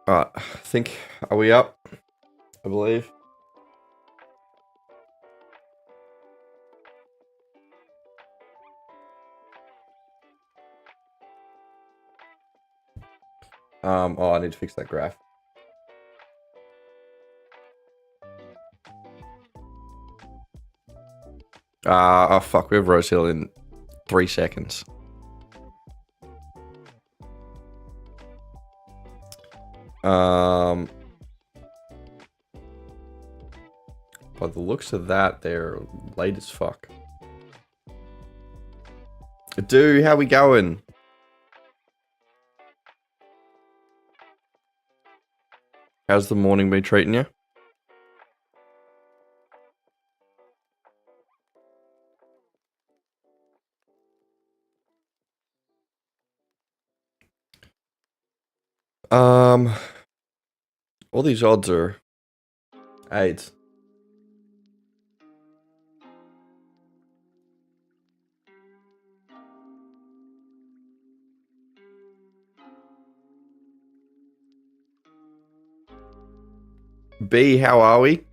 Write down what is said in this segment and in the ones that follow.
Alright, I think, are we up? I believe. Oh, I need to fix that graph. Oh fuck, we have Rose Hill in 3 seconds. By the looks of that, they're late as fuck. Dude, how we going? How's the morning been treating you? All these odds are AIDS. B, how are we?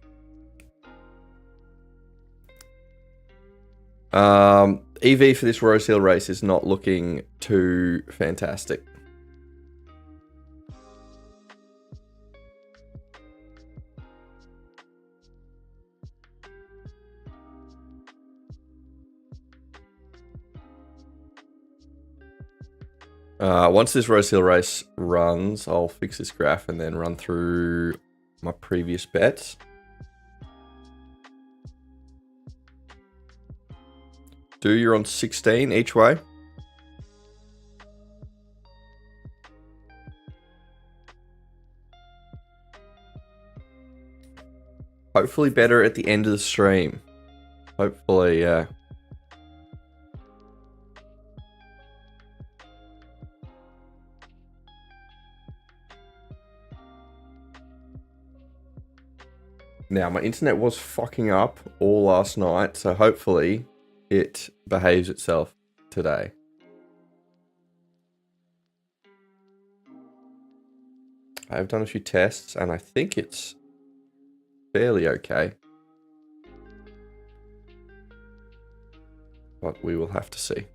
EV for this Rose Hill race is not looking too fantastic. Once this Rose Hill race runs, I'll fix this graph and then run through my previous bets. You're on 16 each way. Hopefully better at the end of the stream. Hopefully, yeah. Now, my internet was fucking up all last night, so hopefully it behaves itself today. I've done a few tests, and I think it's fairly okay. But we will have to see.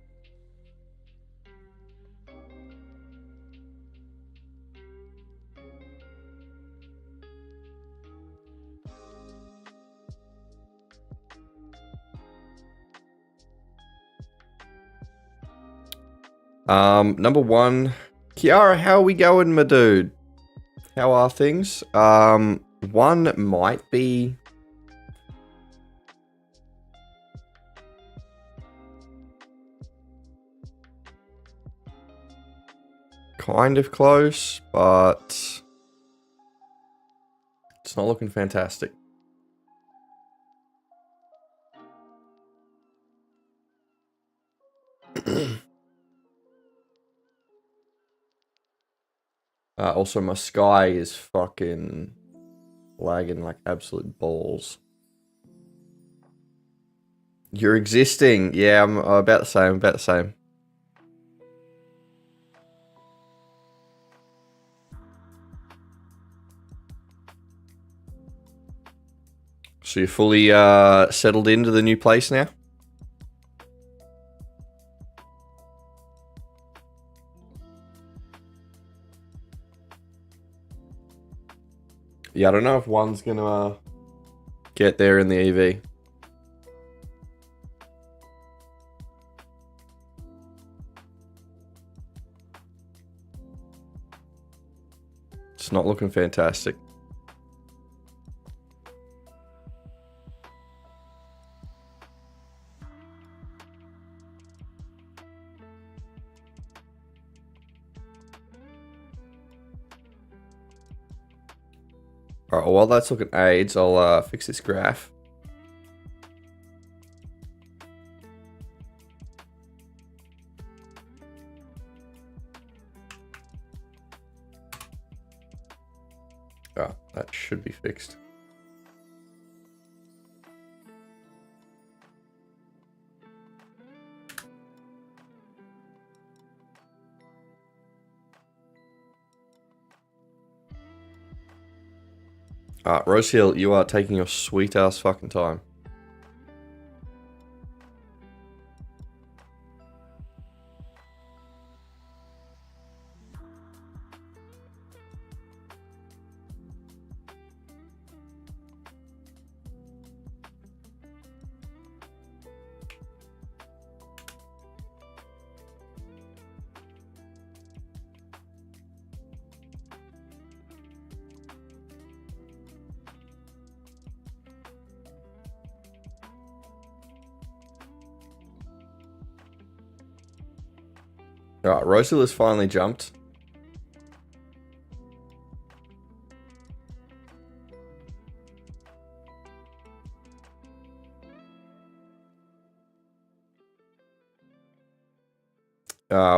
Number 1, Kiara, how are we going, my dude? How are things? 1 might be kind of close, but it's not looking fantastic. Also, my Sky is fucking lagging like absolute balls. You're existing. Yeah, I'm about the same, So you're fully settled into the new place now? Yeah, I don't know if 1's gonna get there in the EV. It's not looking fantastic. Alright, well, while that's looking AIDS, I'll fix this graph. Oh, that should be fixed. Rose Hill, you are taking your sweet ass fucking time. Alright, Rosil has finally jumped.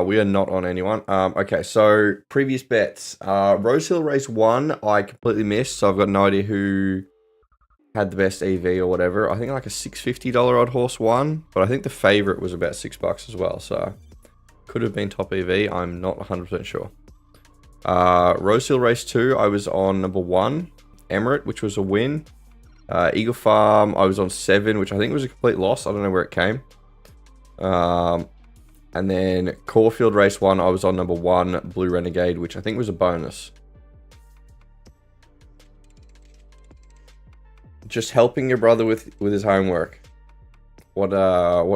We are not on anyone. Okay, so previous bets. Rosehill race 1, I completely missed, so I've got no idea who had the best EV or whatever. I think like a $650 odd horse won, but I think the favorite was about $6 as well, so could have been top EV. I'm not 100% sure. Rosehill race 2, I was on number 1, Emirate, which was a win. Eagle Farm, I was on 7, which I think was a complete loss. I don't know where it came. And then Caulfield race 1, I was on number 1, Blue Renegade, which I think was a bonus. Just helping your brother with his homework. What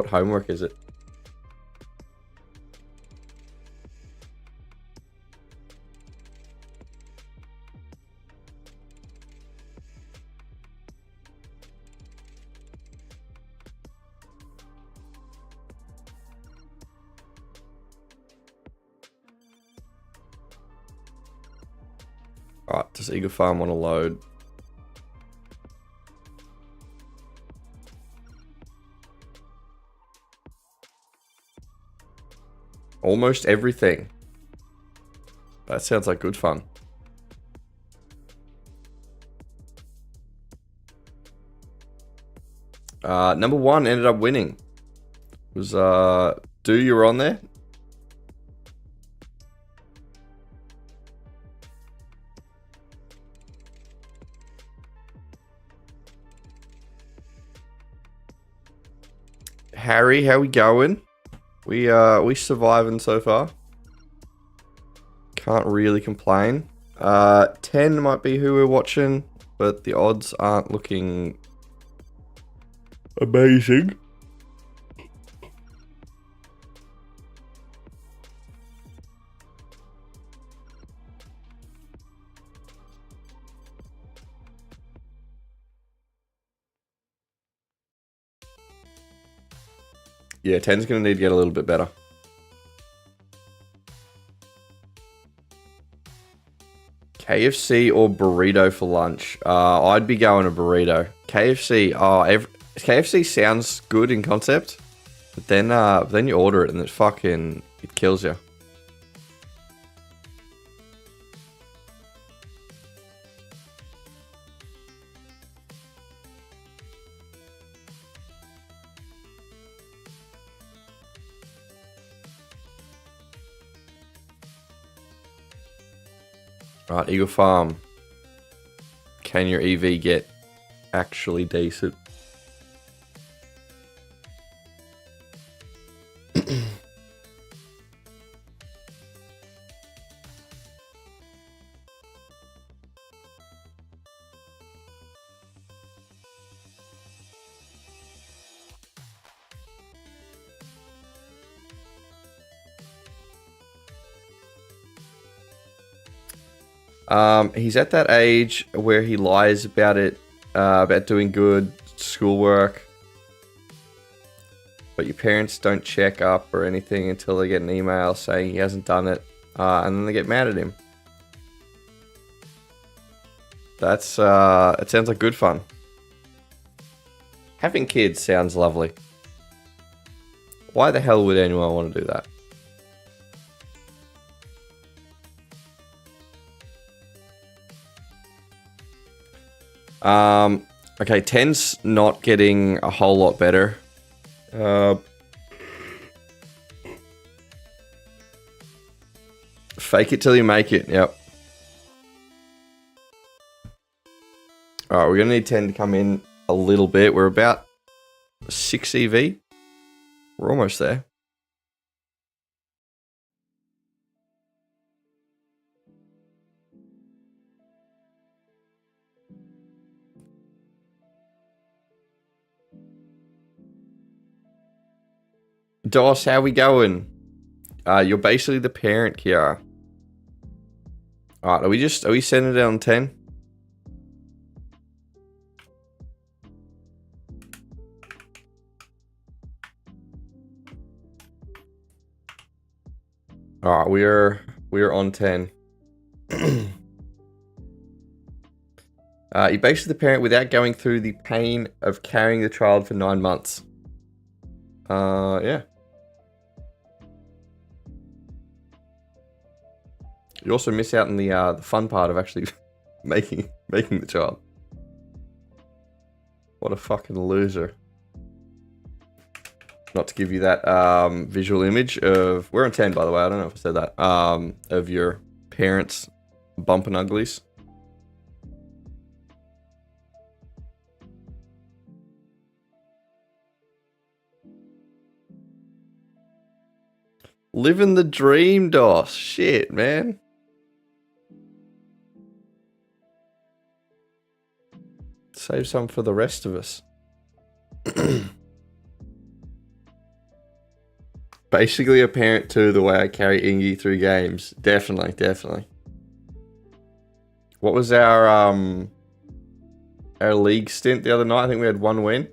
homework is it? Alright, does Eagle Farm want to load? Almost everything. That sounds like good fun. Number 1 ended up winning. It was Do you were on there? Harry, how we going? We surviving so far. Can't really complain. 10 might be who we're watching, but the odds aren't looking amazing. Yeah, 10's going to need to get a little bit better. KFC or burrito for lunch? I'd be going a burrito. KFC, KFC sounds good in concept, but then you order it and it kills you. Right, Eagle Farm. Can your EV get actually decent? He's at that age where he lies about it, about doing good schoolwork, but your parents don't check up or anything until they get an email saying he hasn't done it, and then they get mad at him. It sounds like good fun. Having kids sounds lovely. Why the hell would anyone want to do that? Okay, 10's not getting a whole lot better. Fake it till you make it, yep. All right, we're gonna need 10 to come in a little bit. We're about 6 EV. We're almost there. Doss, how we going? You're basically the parent, Kiara. Alright, are we sending it on 10? Alright, we are on 10. You're basically the parent without going through the pain of carrying the child for 9 months. Yeah. You also miss out on the fun part of actually making the child. What a fucking loser. Not to give you that visual image of... We're on 10, by the way. I don't know if I said that. Of your parents bumping uglies. Living the dream, Doss. Shit, man. Save some for the rest of us. Basically a parent too, the way I carry Ingy through games. Definitely, definitely. What was our league stint the other night? I think we had 1 win.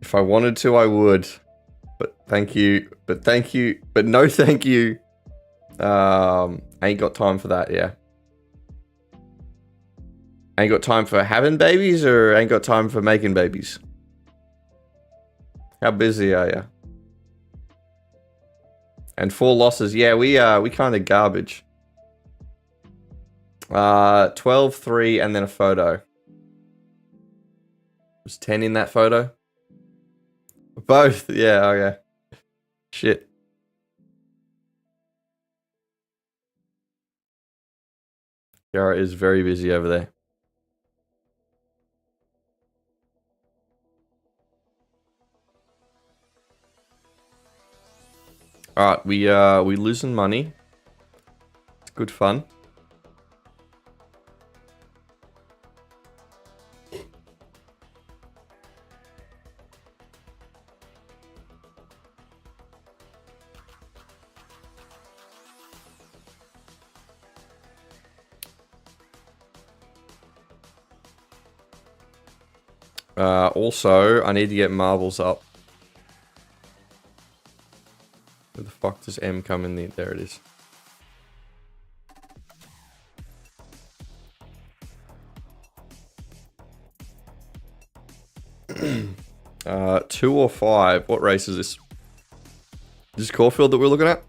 If I wanted to, I would. But thank you. But thank you. But no thank you. Ain't got time for that, yeah. Ain't got time for having babies or ain't got time for making babies? How busy are you? And 4 losses. Yeah, we kind of garbage. 12, 3, and then a photo. Was 10 in that photo? Both, yeah, okay. Shit. Yara is very busy over there. Alright, we losing money. It's good fun. Also, I need to get marbles up. Where the fuck does M come in there? There it is. Two or 5. What race is this? This Caulfield that we're looking at?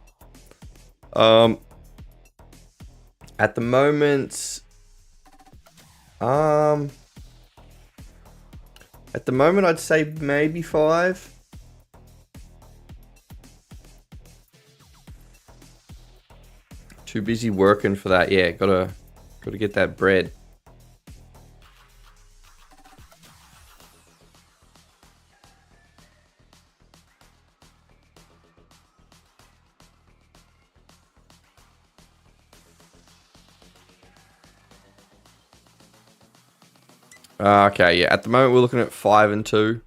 At the moment... At the moment, I'd say maybe 5. Too busy working for that. Yeah, gotta get that bread. Okay, yeah. At the moment, we're looking at 5 and 2.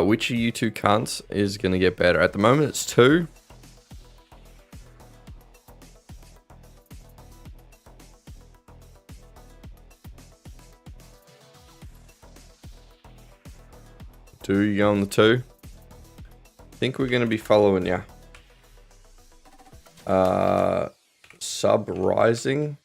Which of you two cunts is gonna get better? At the moment, it's 2. You go on the 2. I think we're gonna be following you. Sub rising.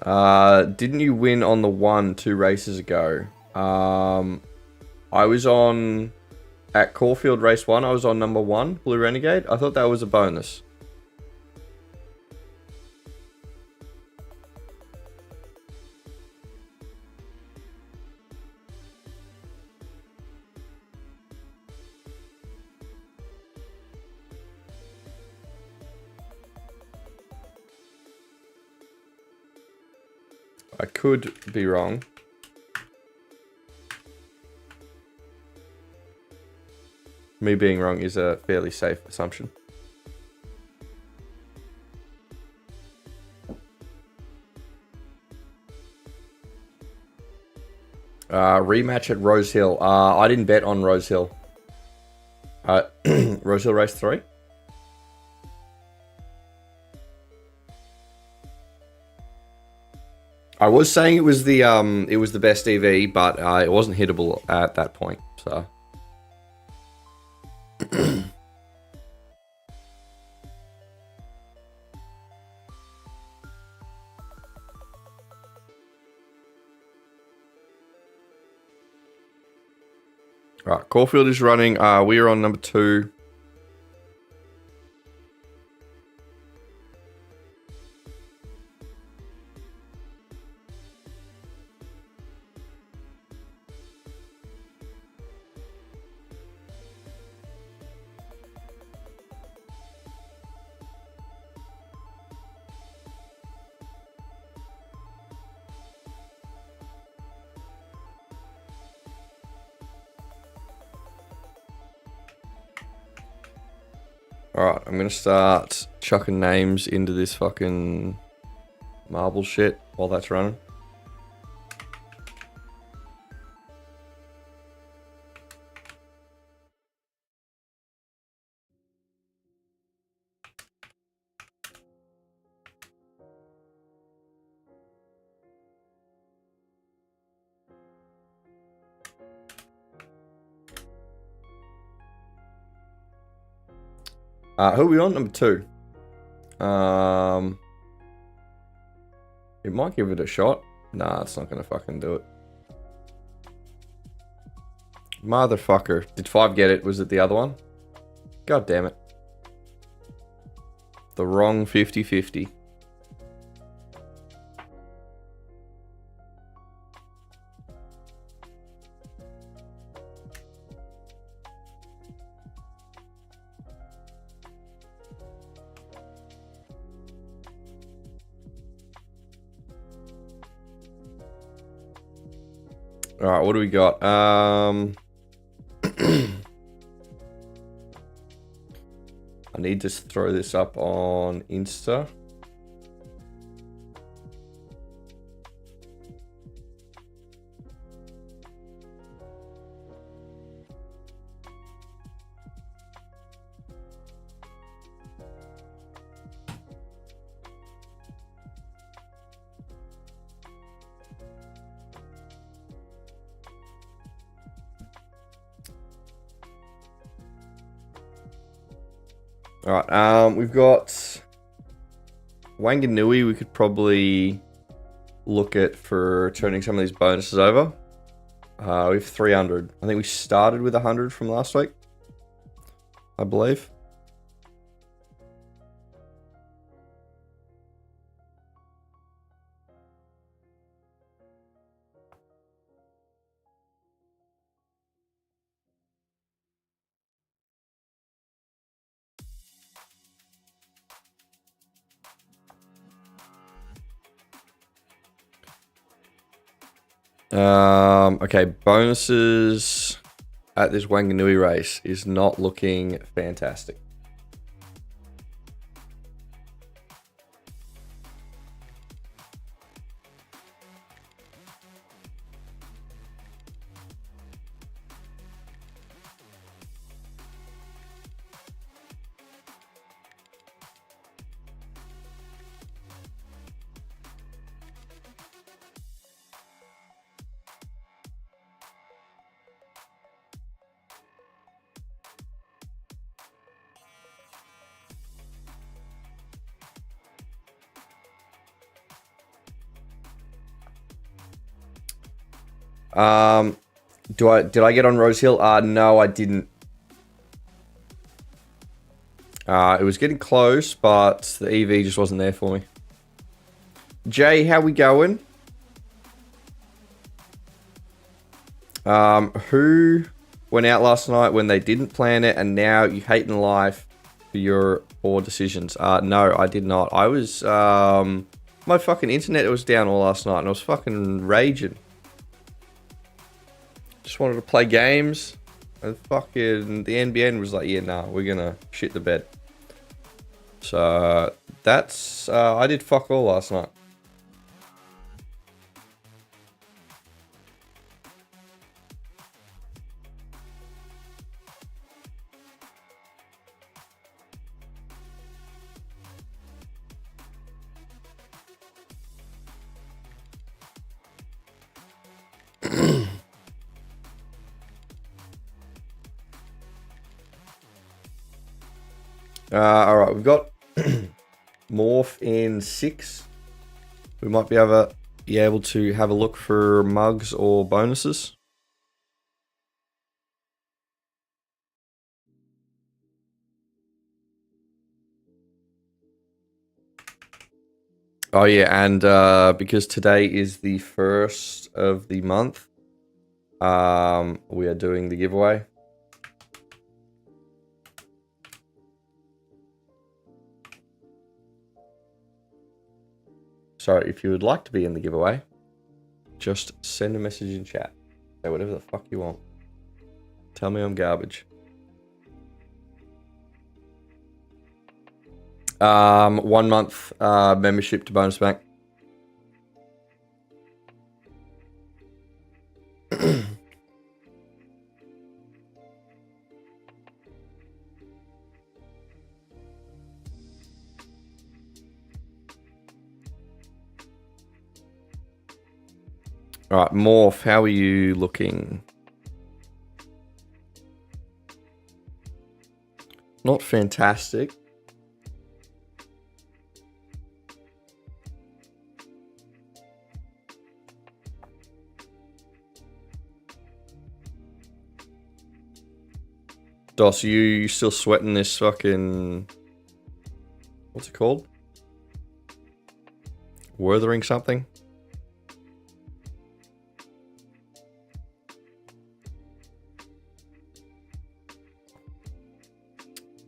Didn't you win on the 1 2 races ago? I was on... At Caulfield race 1, I was on number 1, Blue Renegade. I thought that was a bonus. I could be wrong. Me being wrong is a fairly safe assumption. Rematch at Rose Hill. I didn't bet on Rose Hill. Rose Hill race 3. I was saying it was the best EV, but it wasn't hittable at that point. So. Right, Caulfield is running. We are on number 2. Alright, I'm gonna start chucking names into this fucking marble shit while that's running. Who are we on? Number 2. It might give it a shot. Nah, it's not gonna fucking do it. Motherfucker. Did 5 get it? Was it the other one? God damn it. The wrong 50-50. Alright, what do we got? I need to throw this up on Insta. Alright, we've got Wanganui we could probably look at for turning some of these bonuses over. We have 300. I think we started with 100 from last week, I believe. Okay, bonuses at this Wanganui race is not looking fantastic. Did I get on Rose Hill? No, I didn't. It was getting close, but the EV just wasn't there for me. Jay, how we going? Who went out last night when they didn't plan it, and now you hating life for your poor decisions? No, I did not. I was, my fucking internet was down all last night, and I was fucking raging. Just wanted to play games, and fucking the NBN was like, yeah, nah, we're gonna shit the bed. So, that's, I did fuck all last night. Alright, we've got Morph in 6. We might be able to have a look for mugs or bonuses. Oh yeah, and because today is the 1st of the month, we are doing the giveaway. So if you would like to be in the giveaway, just send a message in chat. Say whatever the fuck you want. Tell me I'm garbage. 1 month membership to Bonus Bank. Alright, Morph, how are you looking? Not fantastic. Dos, you still sweating this fucking... What's it called? Worthering something?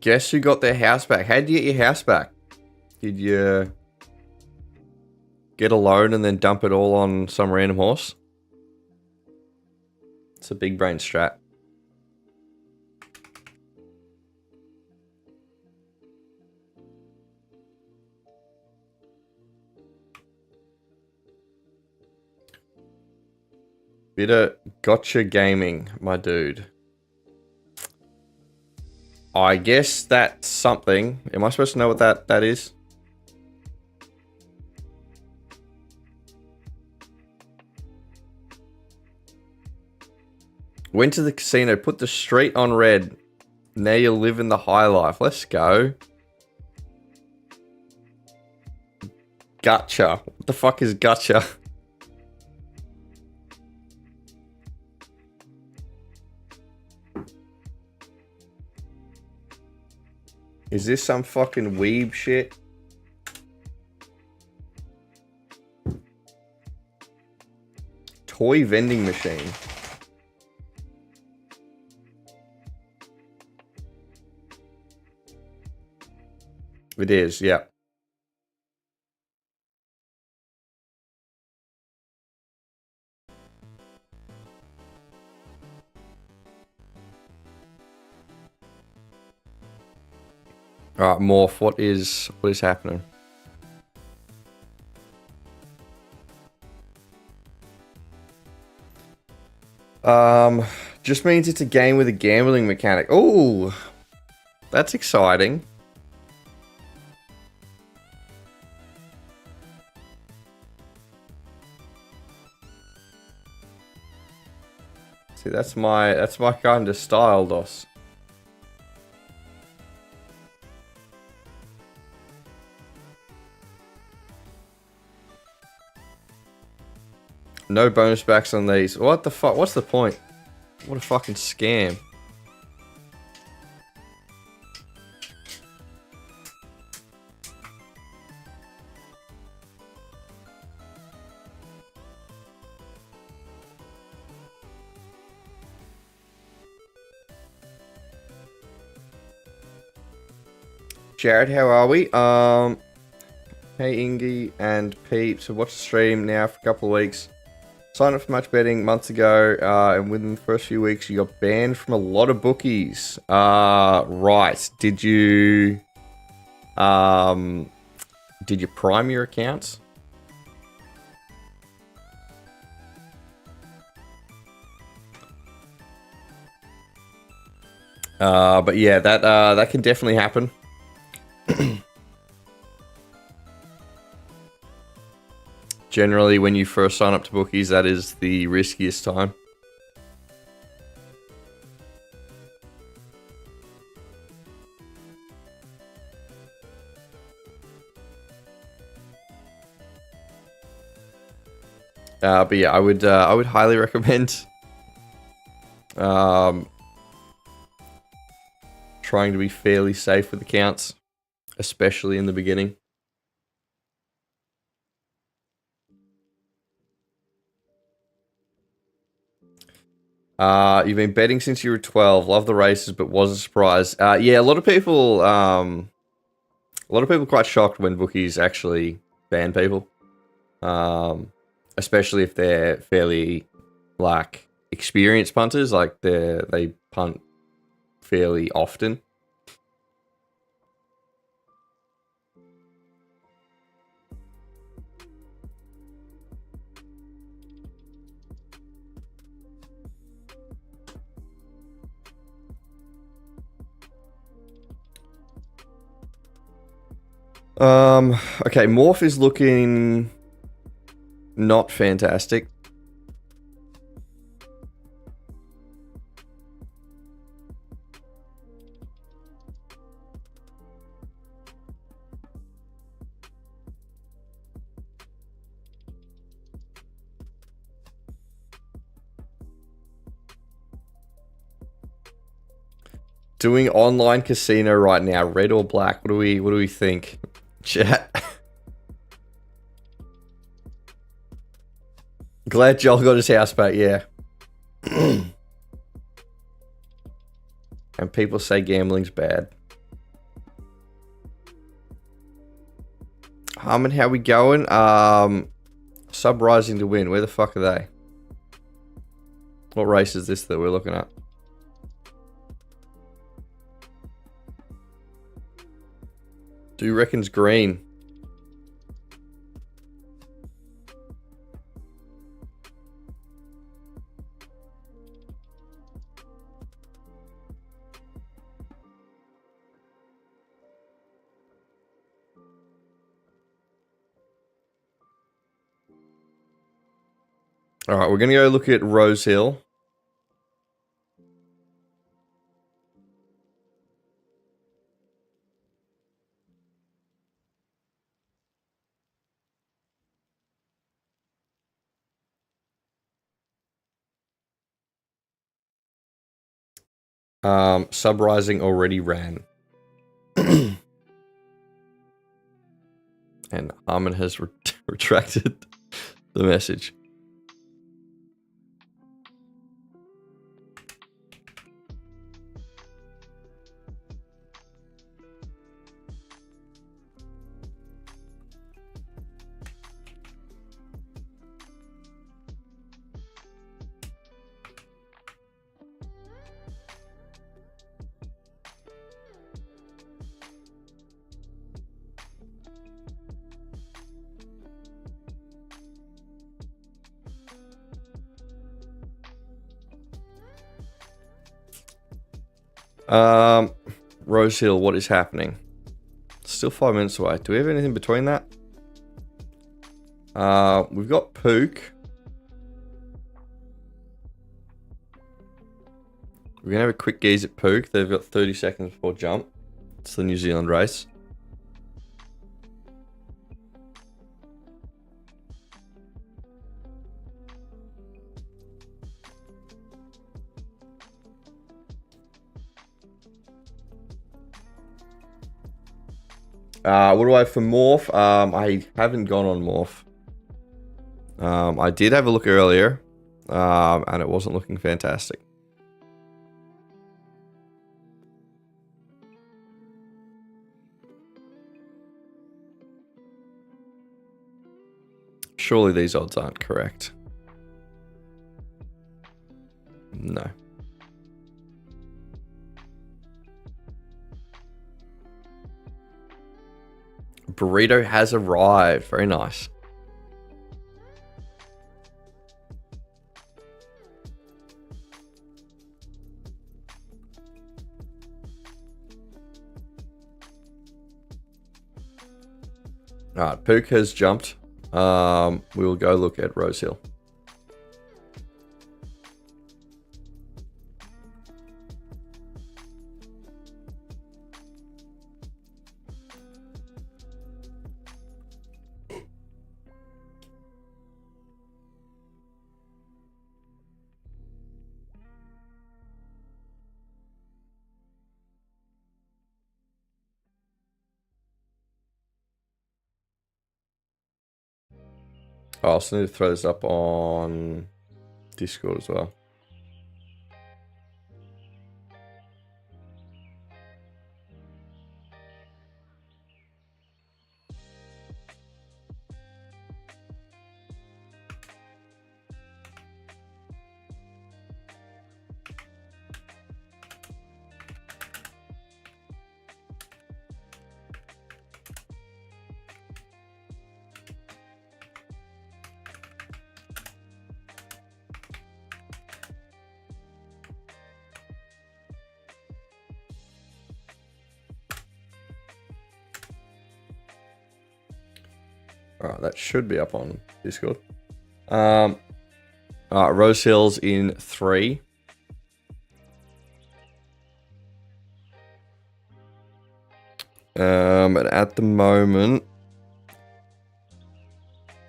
Guess who got their house back? How'd you get your house back? Did you get a loan and then dump it all on some random horse? It's a big brain strat. Bit of gotcha gaming, my dude. I guess that's something. Am I supposed to know what that is? Went to the casino, put the street on red. Now you're living the high life. Let's go. Gotcha. What the fuck is gotcha? Is this some fucking weeb shit? Toy vending machine. It is, yeah. Alright, Morph, what is happening? Just means it's a game with a gambling mechanic. Oh, that's exciting. See, that's my kind of style, Dos. No bonus backs on these. What the fuck? What's the point? What a fucking scam. Jared, how are we? Hey Ingy and Pete. So watch the stream now for a couple of weeks. Signed up for match betting months ago, and within the first few weeks, you got banned from a lot of bookies. Right. Did you prime your accounts? But yeah, that can definitely happen. Generally, when you first sign up to bookies, that is the riskiest time. But yeah, I would highly recommend trying to be fairly safe with accounts, especially in the beginning. You've been betting since you were 12. Love the races, but was a surprise. Yeah, a lot of people quite shocked when bookies actually ban people. Especially if they're fairly like experienced punters, like they punt fairly often. Okay, Morph is looking not fantastic. Doing online casino right now, red or black? What do we think? Chat. Glad Joel got his house back, yeah. And people say gambling's bad. Harmon, how we going? Sub Rising to win. Where the fuck are they? What race is this that we're looking at? Do reckons green. All right, we're gonna go look at Rose Hill. Sub Rising already ran. And Harmon has retracted the message. Rose Hill, what is happening? Still 5 minutes away. Do we have anything between that? We've got Pook. We're gonna have a quick gaze at Pook. They've got 30 seconds before jump. It's the New Zealand race. What do I have for Morph? I haven't gone on Morph. I did have a look earlier, and it wasn't looking fantastic. Surely these odds aren't correct. No. Burrito has arrived. Very nice. Alright, Pook has jumped. We will go look at Rose Hill. I also need to throw this up on Discord as well. Alright, that should be up on Discord. Alright, Rose Hill's in 3. And at the moment,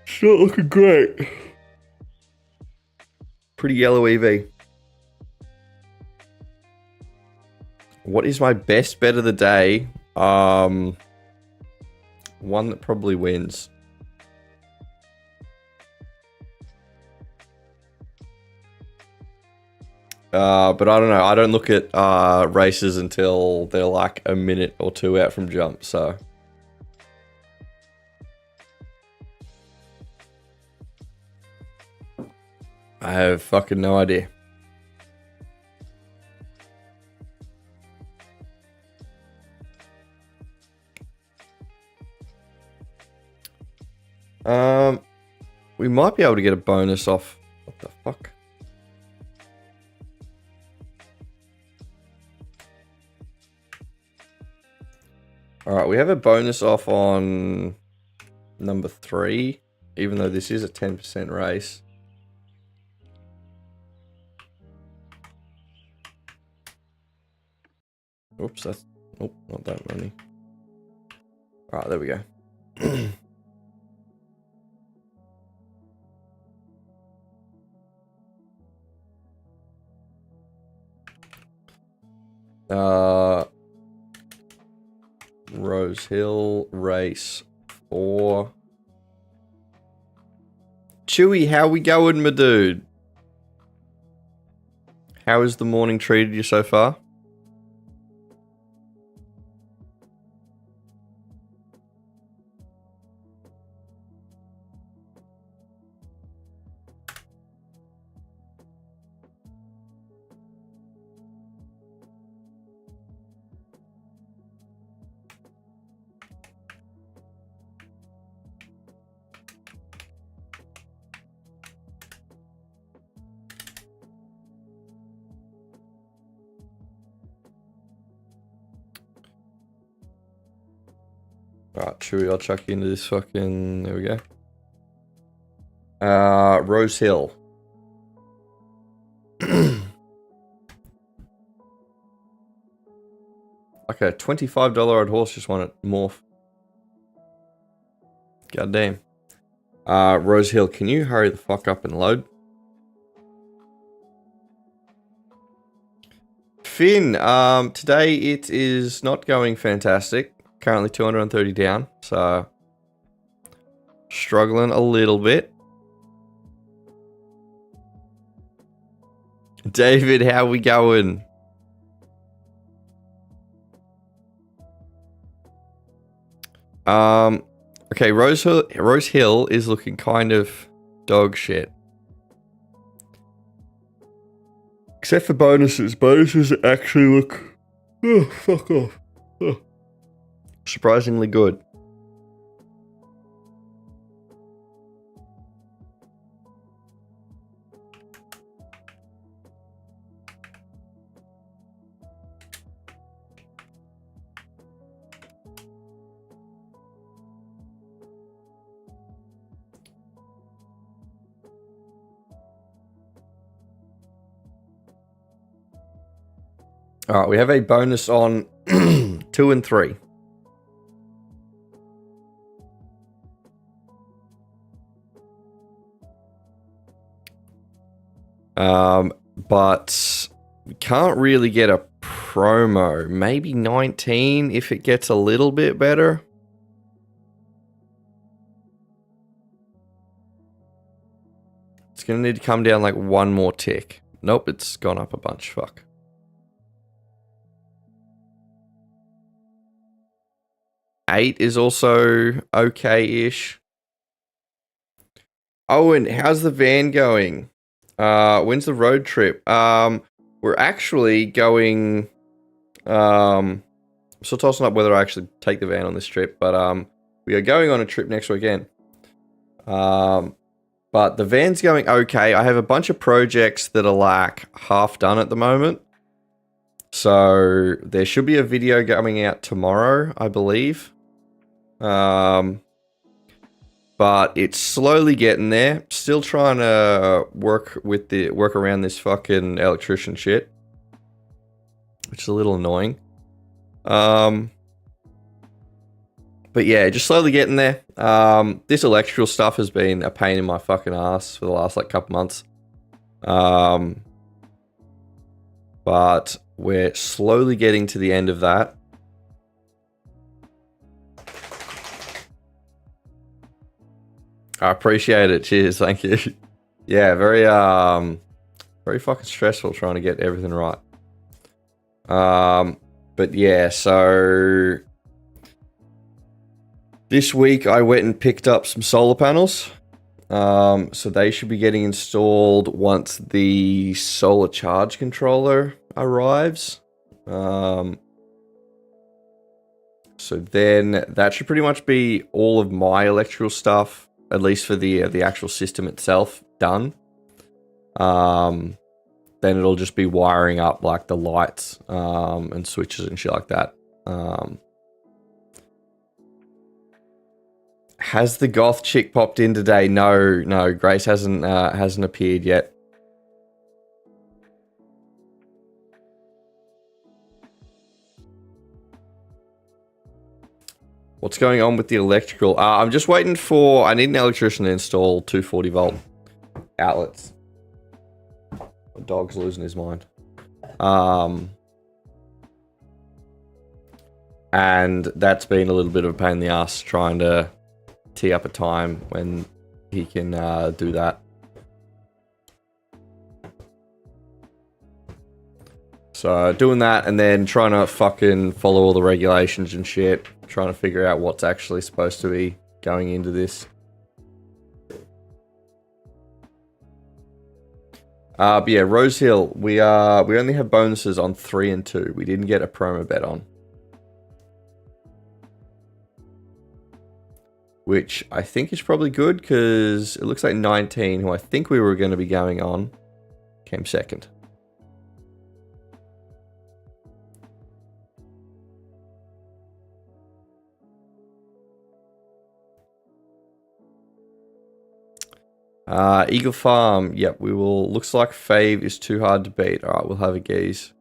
it's not looking great. Pretty yellow EV. What is my best bet of the day? One that probably wins. But I don't know. I don't look at races until they're like a minute or two out from jump, so. I have fucking no idea. We might be able to get a bonus off. What the fuck? Alright, we have a bonus off on number 3, even though this is a 10% race. Oops, that's... Oh, not that many. Alright, there we go. Rose Hill race 4. Chewy, how we going, my dude? How has the morning treated you so far? Alright, Chewy, I'll chuck you into this fucking... There we go. Rose Hill. Like a $25 odd horse just won it. Morph. God damn. Rose Hill, can you hurry the fuck up and load? Finn, today it is not going fantastic. Currently 230 down, so struggling a little bit. David, how we going? Okay, Rose Hill is looking kind of dog shit. Except for bonuses. Bonuses actually look... Oh, fuck off. Oh. Surprisingly good. Alright, we have a bonus on 2 and 3. But we can't really get a promo. Maybe 19 if it gets a little bit better. It's going to need to come down like one more tick. Nope, it's gone up a bunch. Fuck. Eight is also okay-ish. Owen, how's the van going? When's the road trip? We're actually going... still tossing up whether I actually take the van on this trip, but we are going on a trip next weekend. But the van's going okay. I have a bunch of projects that are like half done at the moment. So there should be a video coming out tomorrow, I believe. But it's slowly getting there. Still trying to work around this fucking electrician shit, which is a little annoying. But yeah, just slowly getting there. This electrical stuff has been a pain in my fucking ass for the last like couple months. But we're slowly getting to the end of that. I appreciate it. Cheers. Thank you. Yeah, very fucking stressful trying to get everything right. But yeah, so this week I went and picked up some solar panels. So they should be getting installed once the solar charge controller arrives. So then that should pretty much be all of my electrical stuff, at least for the actual system itself, done. Then it'll just be wiring up like the lights and switches and shit like that. Has the goth chick popped in today? No, Grace hasn't appeared yet. What's going on with the electrical? I'm just waiting for... I need an electrician to install 240 volt outlets. The dog's losing his mind. And that's been a little bit of a pain in the ass trying to tee up a time when he can do that. So doing that and then trying to fucking follow all the regulations and shit. Trying to figure out what's actually supposed to be going into this. But yeah, Rose Hill, we only have bonuses on 3 and 2. We didn't get a promo bet on. Which I think is probably good because it looks like 19, who I think we were going to be going on, came second. Eagle Farm, yep, we will. Looks like Fave is too hard to beat. Alright, we'll have a gaze.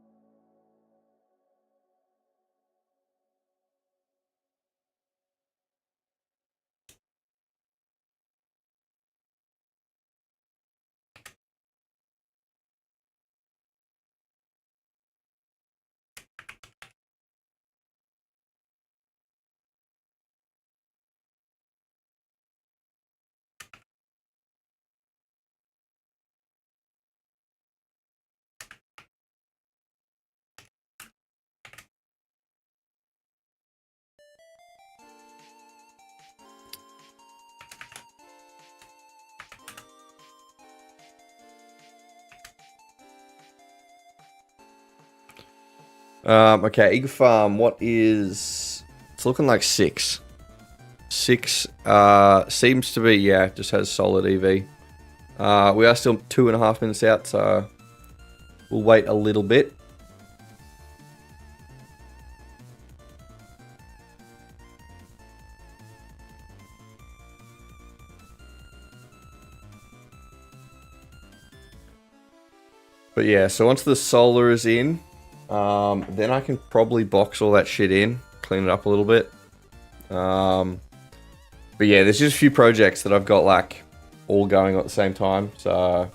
Okay, Eagle Farm, what is... It's looking like 6. 6, seems to be, yeah, just has solid EV. We are still 2.5 minutes out, so we'll wait a little bit. But yeah, so once the solar is in, then I can probably box all that shit in, clean it up a little bit. But yeah, there's just a few projects that I've got like all going at the same time. So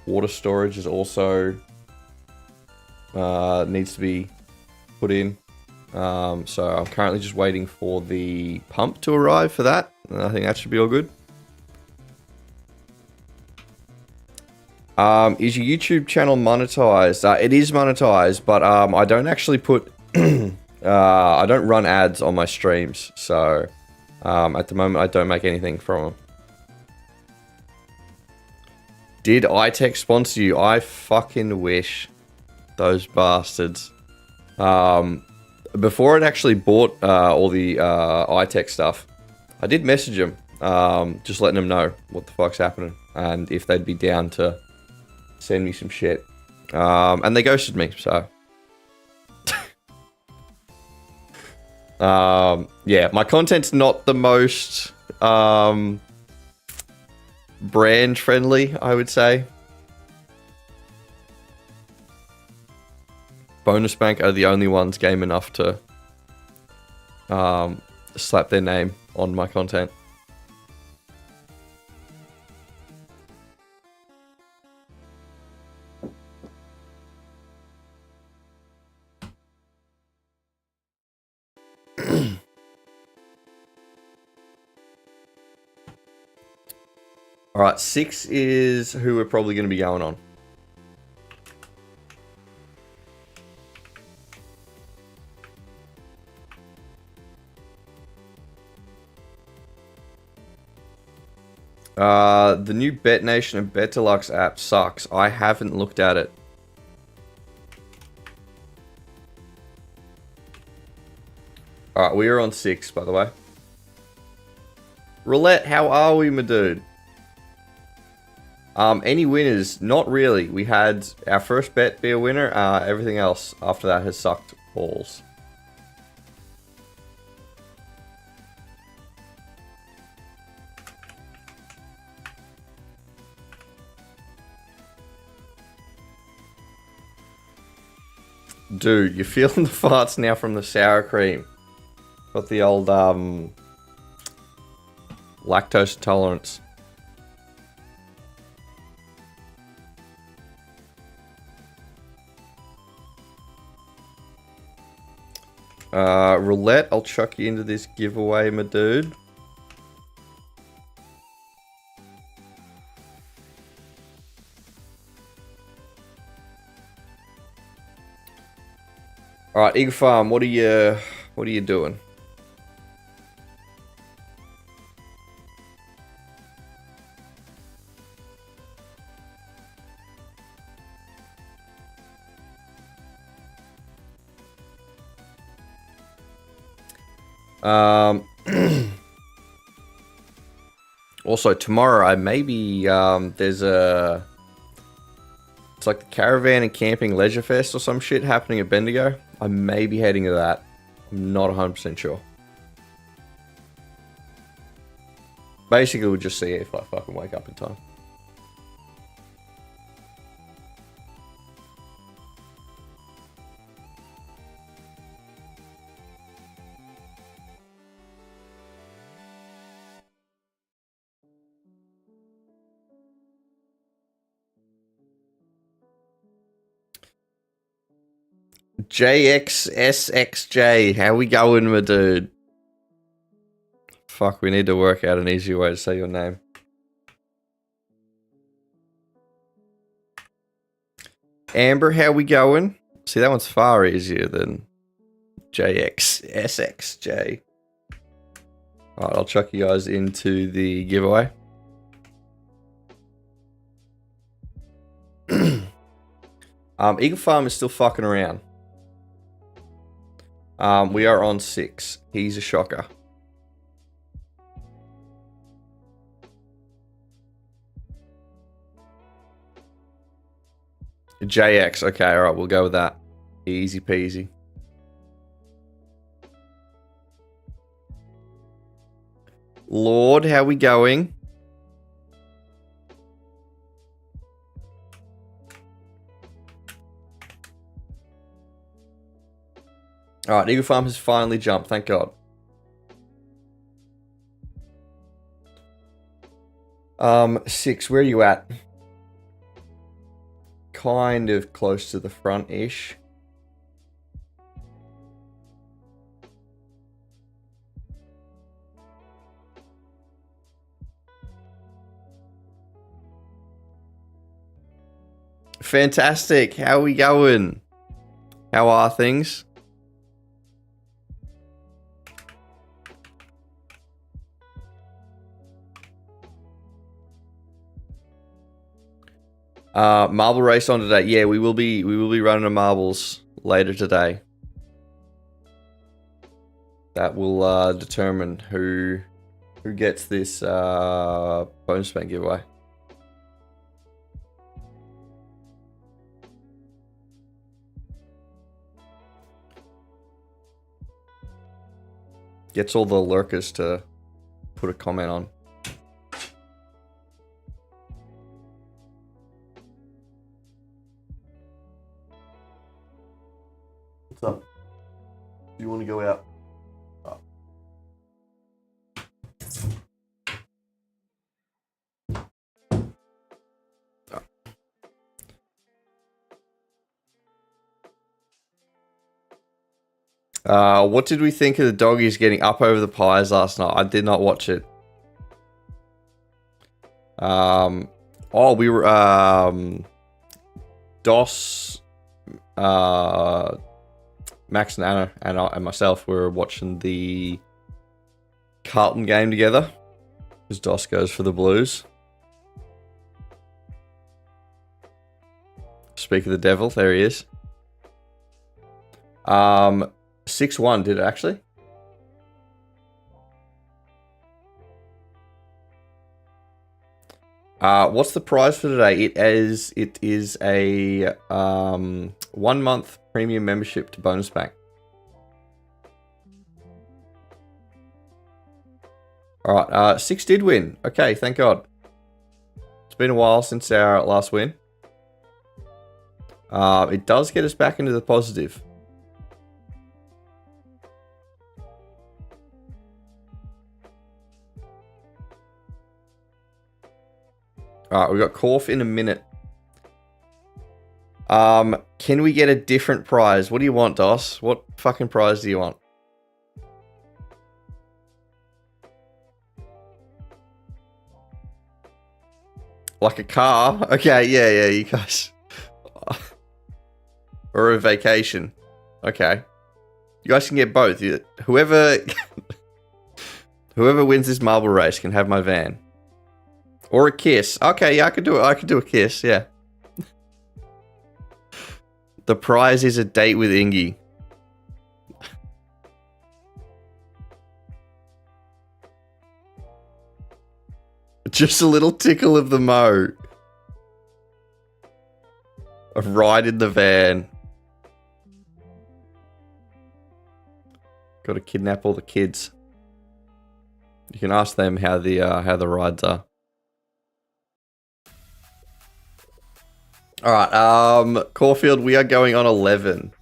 water storage is also needs to be put in. So I'm currently just waiting for the pump to arrive for that. And I think that should be all good. Is your YouTube channel monetized? It is monetized, but I don't actually put... I don't run ads on my streams, so at the moment I don't make anything from them. Did iTech sponsor you? I fucking wish. Those bastards. Before I'd actually bought all the iTech stuff, I did message them, just letting them know what the fuck's happening and if they'd be down to send me some shit. And they ghosted me, so... yeah, my content's not the most brand friendly, I would say. Bonus Bank are the only ones game enough to slap their name on my content. Alright, 6 is who we're probably going to be going on. The new Bet Nation and Bet Deluxe app sucks. I haven't looked at it. Alright, we are on 6, by the way. Roulette, how are we, my dude? Any winners? Not really. We had our first bet be a winner. Everything else after that has sucked balls. Dude, you're feeling the farts now from the sour cream. Got the old lactose intolerance. Roulette, I'll chuck you into this giveaway, my dude. Alright, Eagle Farm, what are you doing? Also tomorrow I maybe there's a... It's like the Caravan and Camping Leisure Fest or some shit happening at Bendigo. I may be heading to that. I'm not 100% sure. Basically, we'll just see if I fucking wake up in time. JXSXJ, how we going, my dude? Fuck, we need to work out an easier way to say your name. Amber, how we going? See, that one's far easier than JXSXJ. Alright, I'll chuck you guys into the giveaway. Eagle Farm is still fucking around. We are on 6. He's a shocker. JX. Okay, alright, we'll go with that. Easy peasy. Lord, how we going? Alright, Eagle Farm has finally jumped, thank God. Six, where are you at? Kind of close to the front-ish. Fantastic. How are we going? How are things? Marble race on today. Yeah, we will be running a marbles later today. That will determine who gets this bonus bank giveaway. Gets all the lurkers to put a comment on. What's up? Do you want to go out? Oh. What did we think of the doggies getting up over the pies last night? I did not watch it. Oh, we were Dos, Max and Anna and myself were watching the Carlton game together because Dos goes for the Blues. Speak of the devil, there he is. 6-1, did it actually? What's the prize for today? It is a 1 month premium membership to Bonus Bank. Alright, 6 did win. Okay, thank God. It's been a while since our last win. It does get us back into the positive. Alright, we got Corf in a minute. Can we get a different prize? What do you want, Dos? What fucking prize do you want? Like a car? Okay, yeah, you guys. Or a vacation. Okay. You guys can get both. Whoever wins this marble race can have my van. Or a kiss. Okay, yeah, I could do it. I could do a kiss, yeah. The prize is a date with Ingy. Just a little tickle of the mo. A ride in the van. Got to kidnap all the kids. You can ask them how the rides are. Alright, Caulfield, we are going on 11.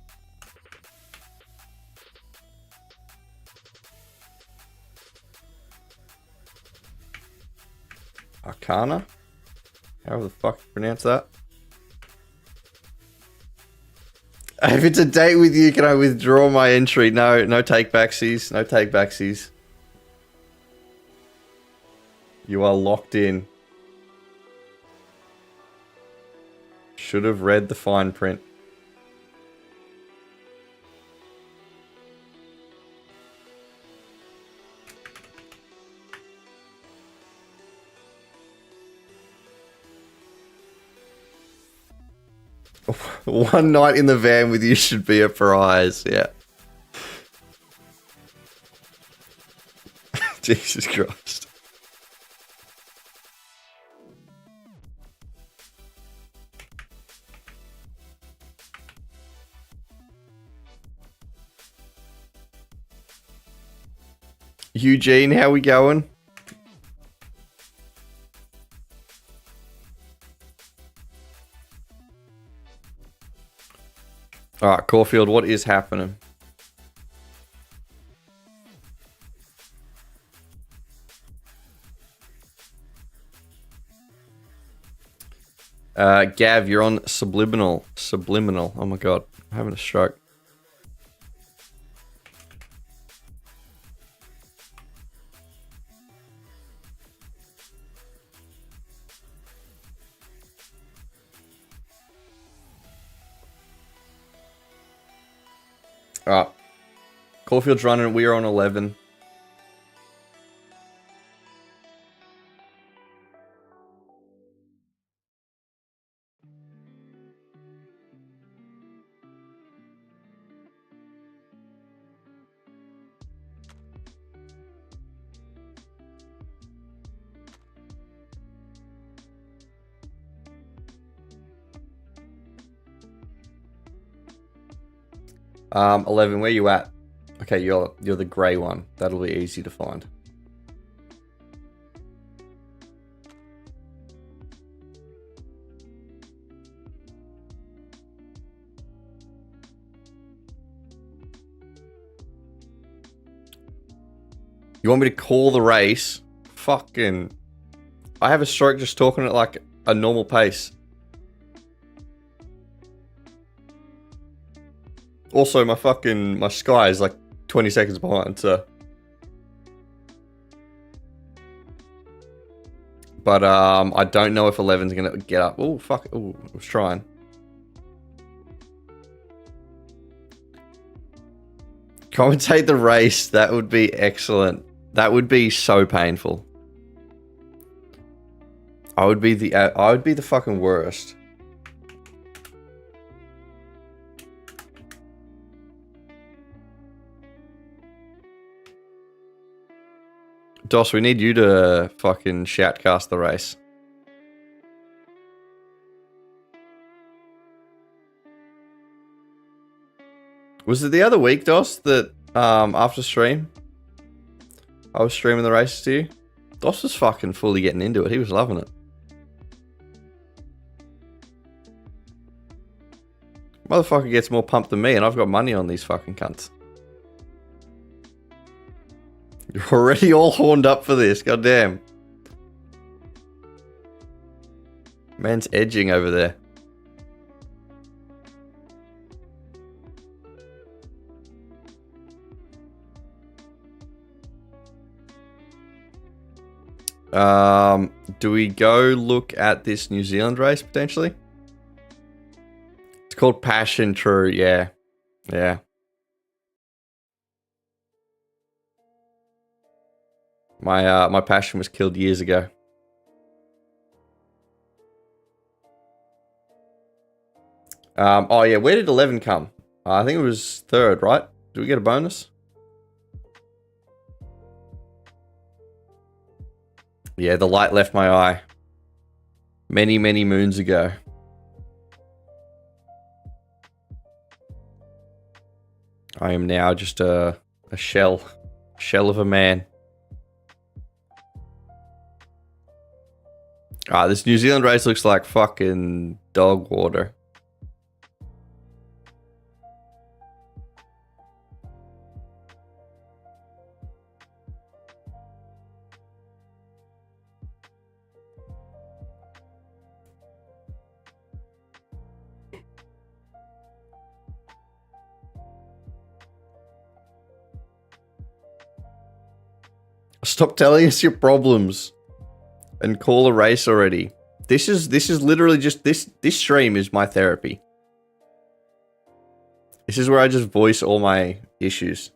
Arcana? However the fuck you pronounce that. If it's a date with you, can I withdraw my entry? No take backsies. No take backsies. You are locked in. Should have read the fine print. One night in the van with you should be a prize. Yeah. Jesus Christ. Eugene, how we going? All right, Caulfield, what is happening? Gav, you're on subliminal. Subliminal. Oh my god, I'm having a stroke. Alright. Caulfield's running, we are on 11. Um, 11, where you at? Okay, you're the grey one. That'll be easy to find. You want me to call the race? Fucking... I have a stroke just talking at like a normal pace. Also, my sky is like 20 seconds behind, so... But, I don't know if 11's gonna get up. Oh, fuck. Oh, I was trying. Commentate the race. That would be excellent. That would be so painful. I would be the fucking worst. Dos, we need you to fucking shoutcast the race. Was it the other week, Dos, that after stream, I was streaming the races to you? Dos was fucking fully getting into it. He was loving it. Motherfucker gets more pumped than me, and I've got money on these fucking cunts. You're already all horned up for this, goddamn. Man's edging over there. Do we go look at this New Zealand race potentially? It's called Passion, true, yeah. Yeah. My passion was killed years ago. Oh yeah, where did 11 come? I think it was third, right? Do we get a bonus? Yeah, the light left my eye. Many, many moons ago. I am now just a shell of a man. This New Zealand race looks like fucking dog water. Stop telling us your problems and call a race already. This is literally just this stream is my therapy. This is where I just voice all my issues.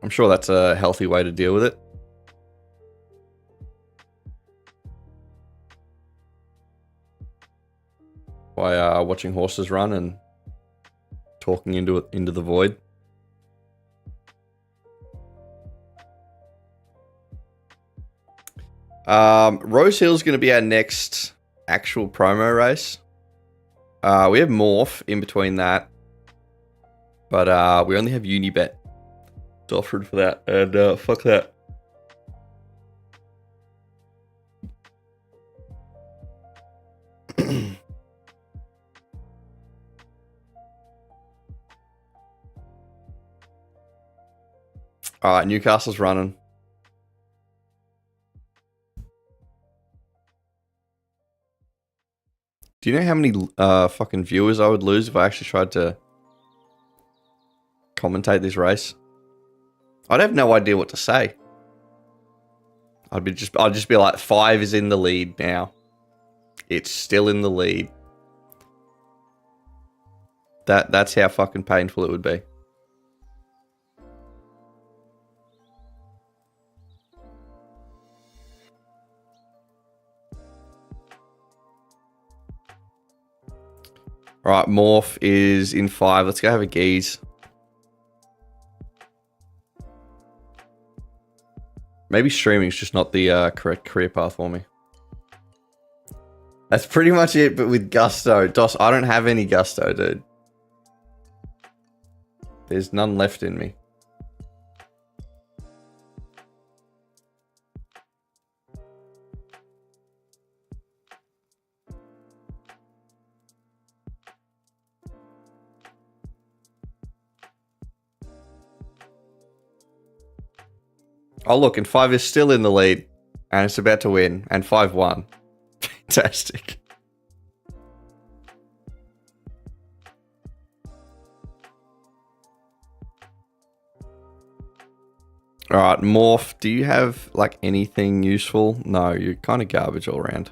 I'm sure that's a healthy way to deal with it. By watching horses run and talking into the void. Rose Hill's going to be our next actual promo race. We have Morph in between that, but we only have Unibet offered for that, and fuck that. Alright, Newcastle's running. Do you know how many fucking viewers I would lose if I actually tried to commentate this race? I'd have no idea what to say. I'd just be like, 5 is in the lead now. It's still in the lead. That's how fucking painful it would be. Alright, Morph is in 5. Let's go have a geese. Maybe streaming's just not the correct career path for me. That's pretty much it, but with gusto. Dos, I don't have any gusto, dude. There's none left in me. Oh, look, and 5 is still in the lead. And it's about to win. And 5 won. Fantastic. Alright, Morph, do you have, like, anything useful? No, you're kind of garbage all around.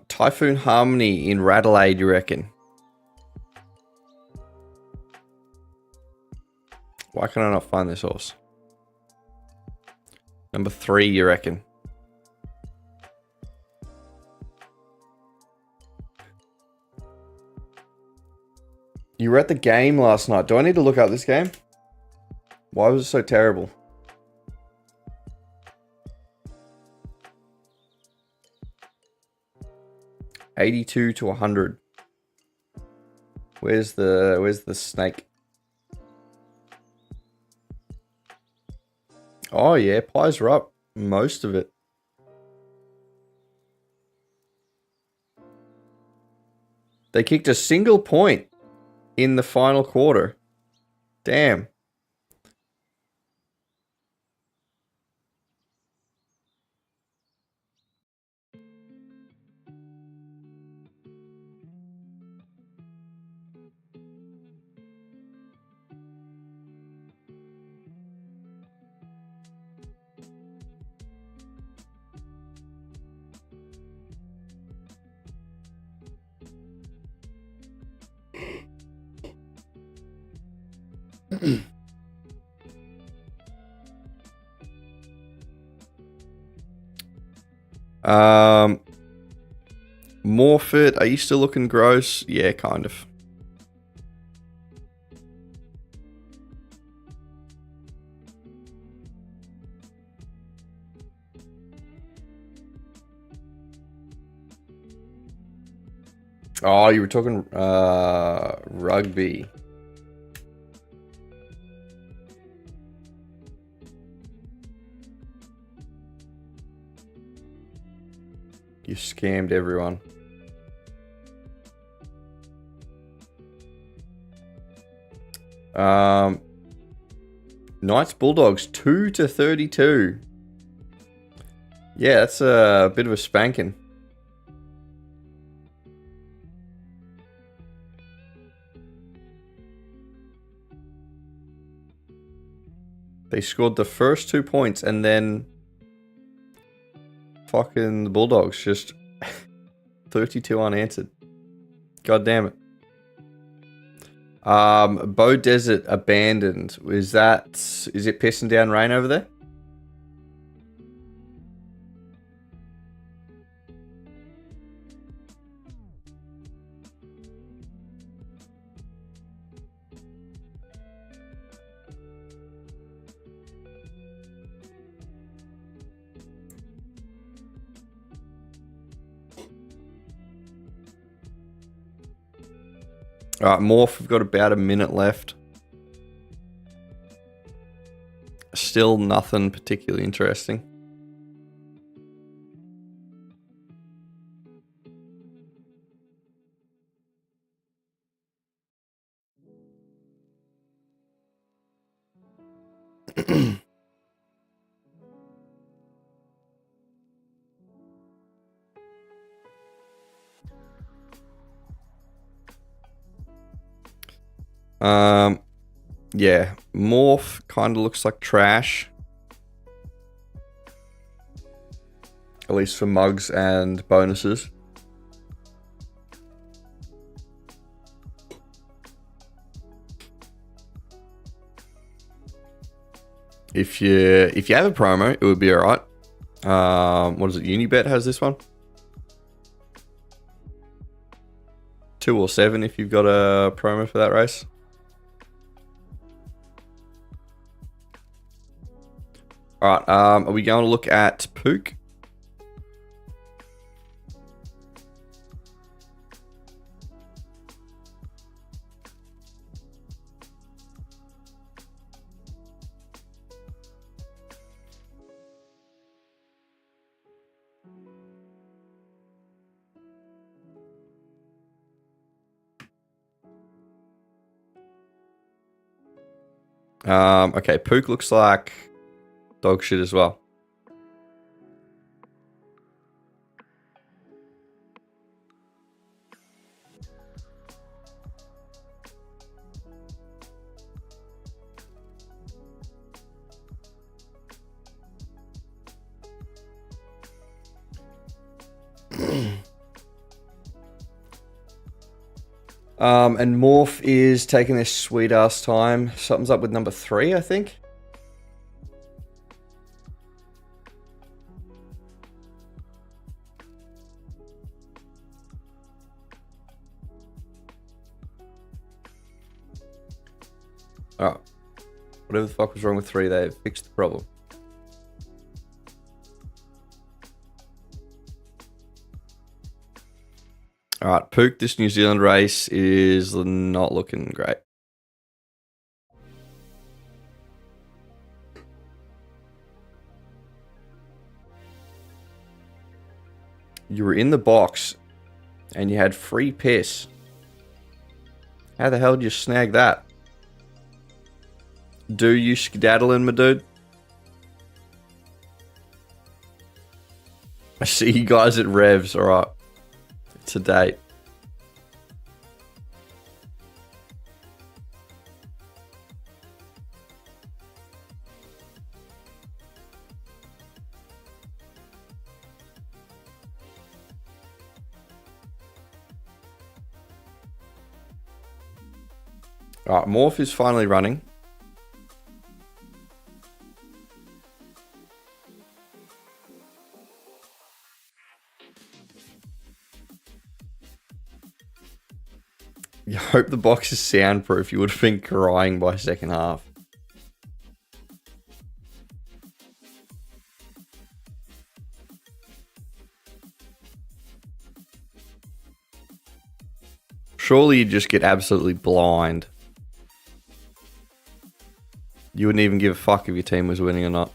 Typhoon Harmony in Radelaide, you reckon? Why can I not find this horse? Number 3, you reckon? You were at the game last night. Do I need to look up this game? Why was it so terrible? $82 to $100. Where's the snake? Oh yeah, pies are up most of it. They kicked a single point in the final quarter. Damn. Morphet, are you still looking gross? Yeah, kind of. Oh, you were talking rugby. You scammed everyone. Knights Bulldogs 2 to 32. Yeah, that's a bit of a spanking. They scored the first 2 points and then fucking the Bulldogs just 32 unanswered. God damn it. Bow Desert abandoned. Is it pissing down rain over there? Alright, Morph, we've got about a minute left. Still nothing particularly interesting. Yeah, Morph kind of looks like trash. At least for mugs and bonuses. If you have a promo, it would be alright. What is it? Unibet has this one. 2 or 7 if you've got a promo for that race. Alright, are we going to look at Pook? Okay, Pook looks like dog shit as well. And Morph is taking this sweet ass time. Something's up with number 3, I think. Alright. Whatever the fuck was wrong with 3, they've fixed the problem. Alright, Pook, this New Zealand race is not looking great. You were in the box and you had free piss. How the hell did you snag that? Do you skedaddling, my dude? I see you guys at Revs, alright. To date. Alright, Morph is finally running. You hope the box is soundproof. You would have been crying by second half. Surely you'd just get absolutely blind. You wouldn't even give a fuck if your team was winning or not.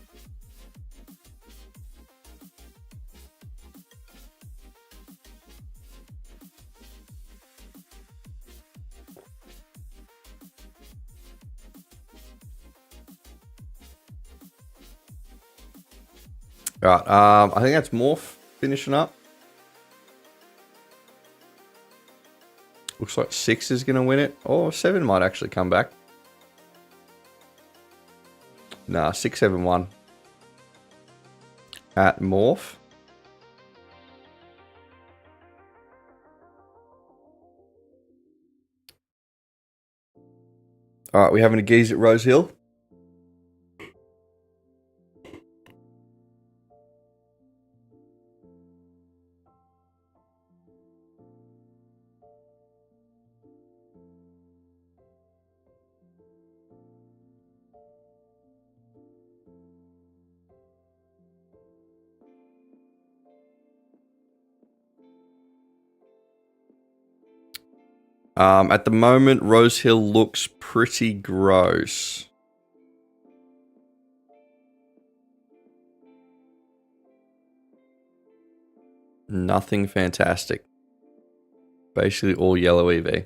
Alright, I think that's Morph finishing up. Looks like 6 is going to win it. Or 7 might actually come back. Nah, 671. At Morph. Alright, we having a geese at Rose Hill. At the moment, Rose Hill looks pretty gross. Nothing fantastic. Basically all yellow EV.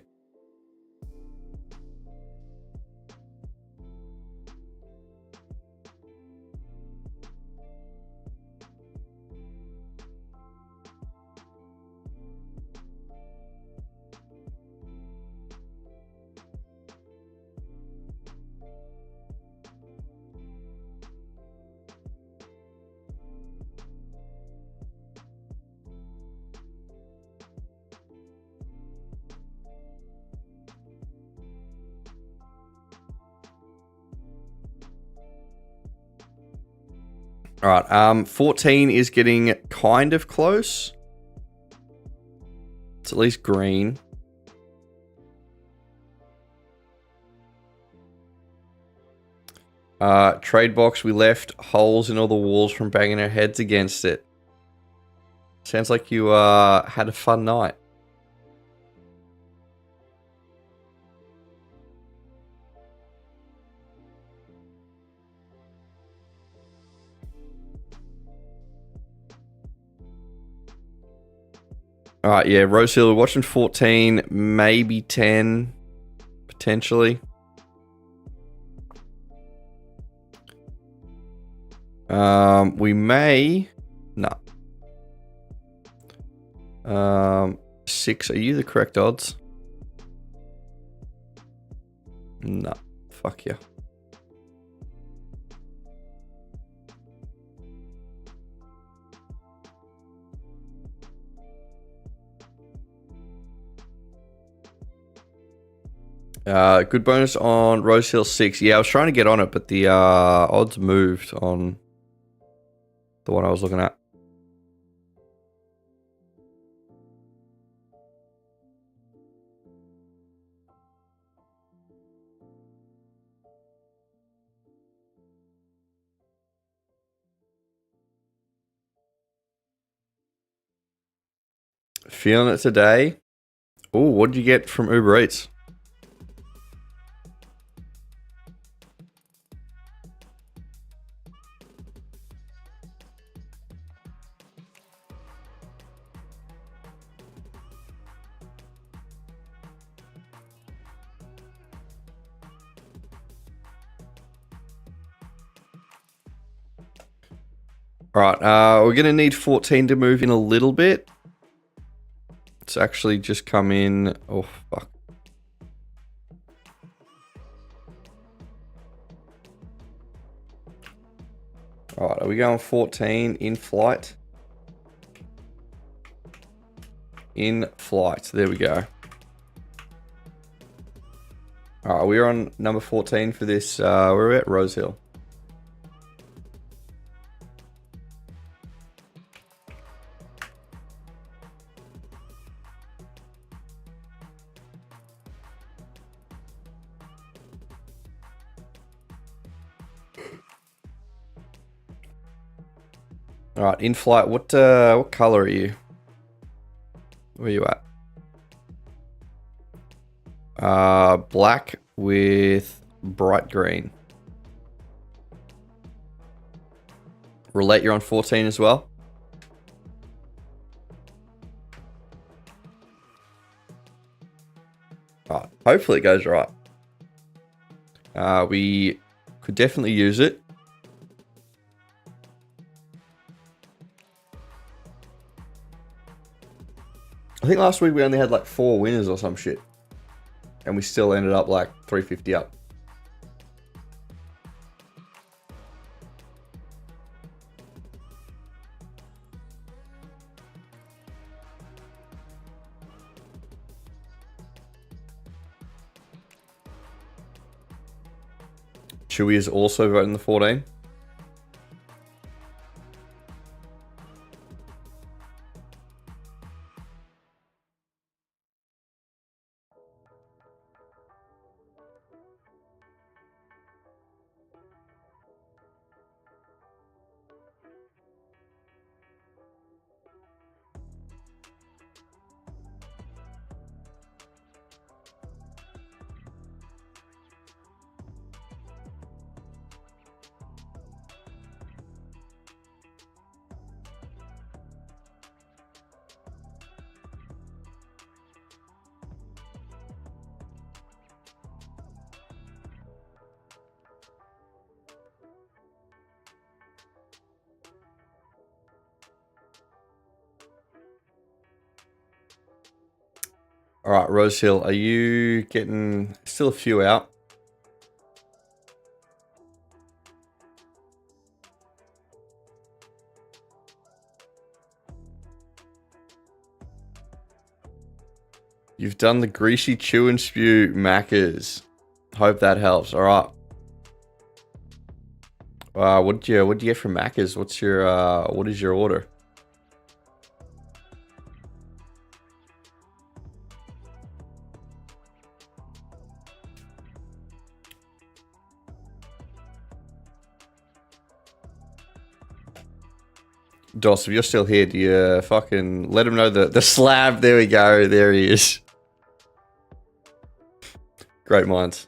Alright, 14 is getting kind of close. It's at least green. Trade box, we left holes in all the walls from banging our heads against it. Sounds like you had a fun night. Alright, yeah, Rose Hill, we're watching 14, maybe 10, potentially. We may... No. 6, are you the correct odds? No, fuck you. Good bonus on Rose Hill 6. Yeah, I was trying to get on it, but the odds moved on the one I was looking at. Feeling it today. Oh, what did you get from Uber Eats? Alright, we're going to need 14 to move in a little bit. It's actually just come in. Oh, fuck. Alright, are we going 14 in flight? In flight. There we go. Alright, we're on number 14 for this. Where are we at? Rose Hill. Alright, in flight. What color are you? Where are you at? Black with bright green. Roulette, you're on 14 as well. Alright, hopefully it goes right. We could definitely use it. I think last week we only had like 4 winners or some shit. And we still ended up like 350 up. Chewy is also voting the 14. All right, Rosehill, are you getting still a few out? You've done the greasy chew and spew Macca's. Hope that helps. All right. What'd you get from Macca's? What is your order? Doss, if you're still here, do you fucking let him know the slab? There we go. There he is. Great minds.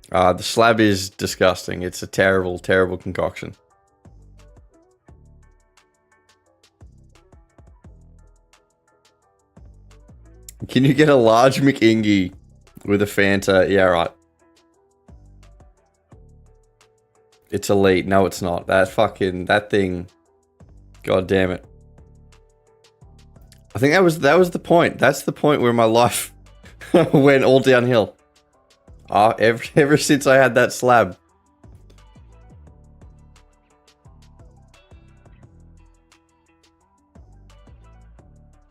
The slab is disgusting. It's a terrible, terrible concoction. Can you get a large McIngy with a Fanta? Yeah, right. It's elite. No, it's not. That thing. God damn it. I think that was the point. That's the point where my life went all downhill. Ever since I had that slab.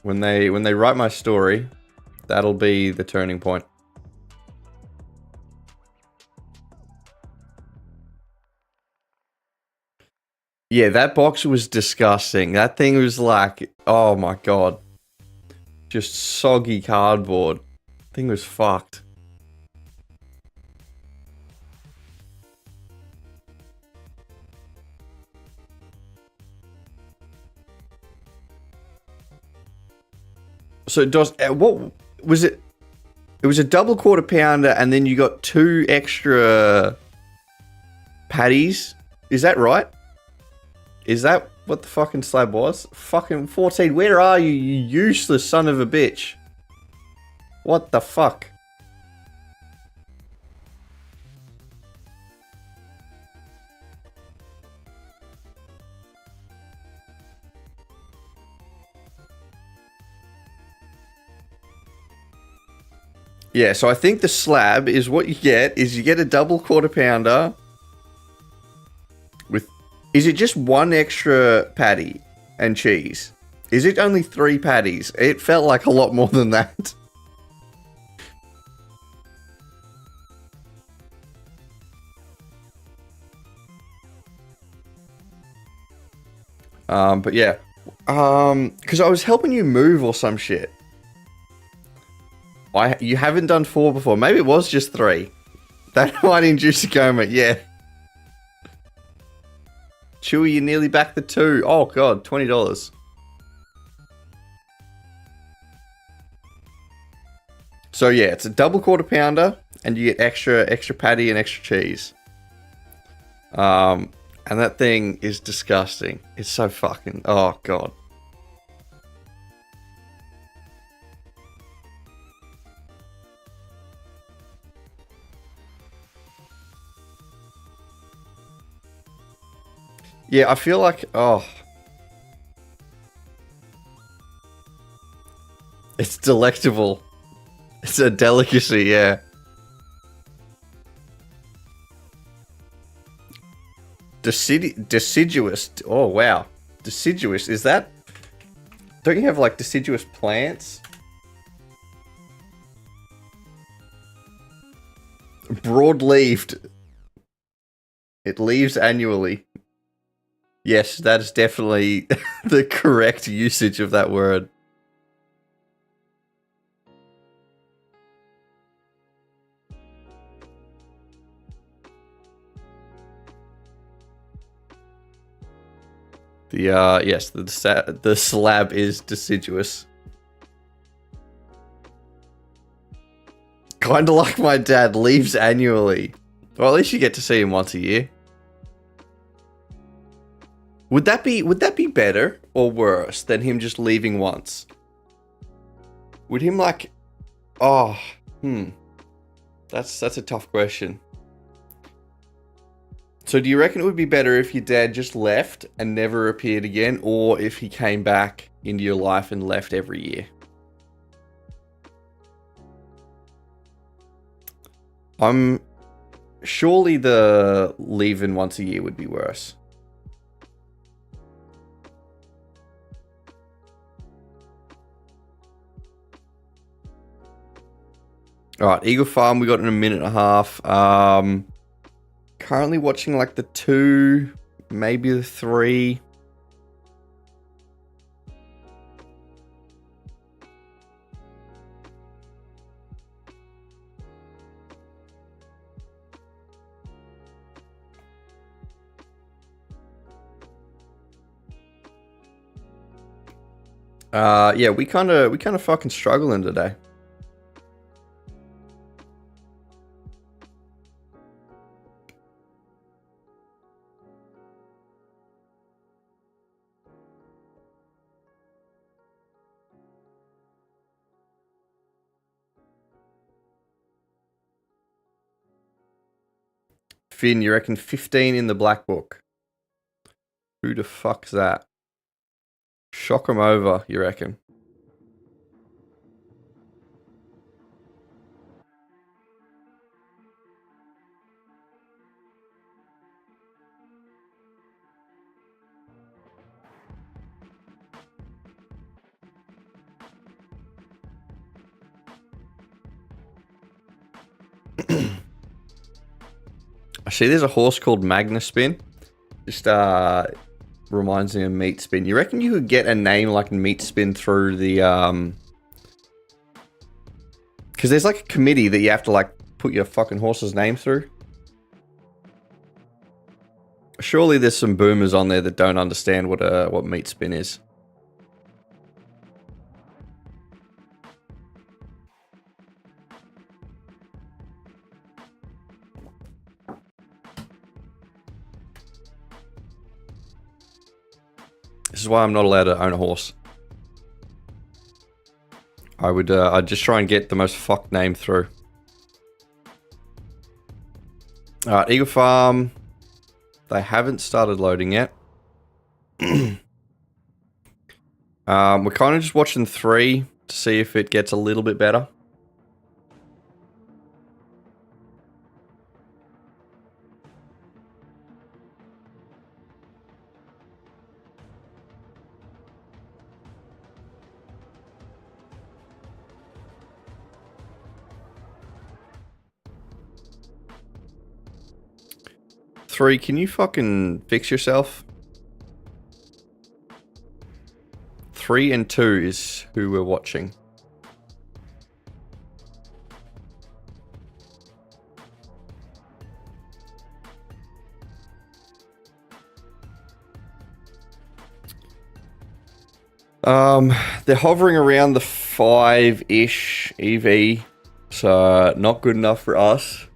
When they write my story, that'll be the turning point. Yeah, that box was disgusting. That thing was like, oh my god. Just soggy cardboard. Thing was fucked. So does what was it? It was a double quarter pounder, and then you got 2 extra patties. Is that right? Is that what the fucking slab was? Fucking 14. Where are you, you useless son of a bitch? What the fuck? Yeah, so I think the slab is what you get a double quarter pounder with, is it just 1 extra patty and cheese? Is it only 3 patties? It felt like a lot more than that. But yeah, because I was helping you move or some shit. You haven't done 4 before. Maybe it was just 3. That might induce a coma. Yeah. Chewy, you're nearly back to 2. Oh god, $20. So yeah, it's a double quarter pounder, and you get extra patty and extra cheese. And that thing is disgusting. It's so fucking, oh god. Yeah, I feel like, oh. It's delectable. It's a delicacy, yeah. Deciduous. Oh, wow. Deciduous. Is that... Don't you have, like, deciduous plants? broad-leaved. It leaves annually. Yes, that is definitely the correct usage of that word. Yes, the slab is deciduous. Kinda like my dad, leaves annually. Well, at least you get to see him once a year. Would that be better or worse than him just leaving once? Would him like... Oh, That's a tough question. So do you reckon it would be better if your dad just left and never appeared again, or if he came back into your life and left every year? Surely the leaving once a year would be worse. Alright, Eagle Farm we got in a minute and a half. Currently watching like the 2, maybe the 3. Yeah, we kind of fucking struggling today. Finn, you reckon 15 in the black book? Who the fuck's that? Shock 'em over, you reckon? I see there's a horse called Magnus Spin. Just reminds me of Meat Spin. You reckon you could get a name like Meat Spin through the because there's like a committee that you have to like put your fucking horse's name through. Surely there's some boomers on there that don't understand what Meat Spin is. This is why I'm not allowed to own a horse. I'd just try and get the most fucked name through. Alright, Eagle Farm. They haven't started loading yet. We're kind of just watching 3 to see if it gets a little bit better. Three, can you fucking fix yourself? 3 and 2 is who we're watching. They're hovering around the 5-ish EV, so not good enough for us.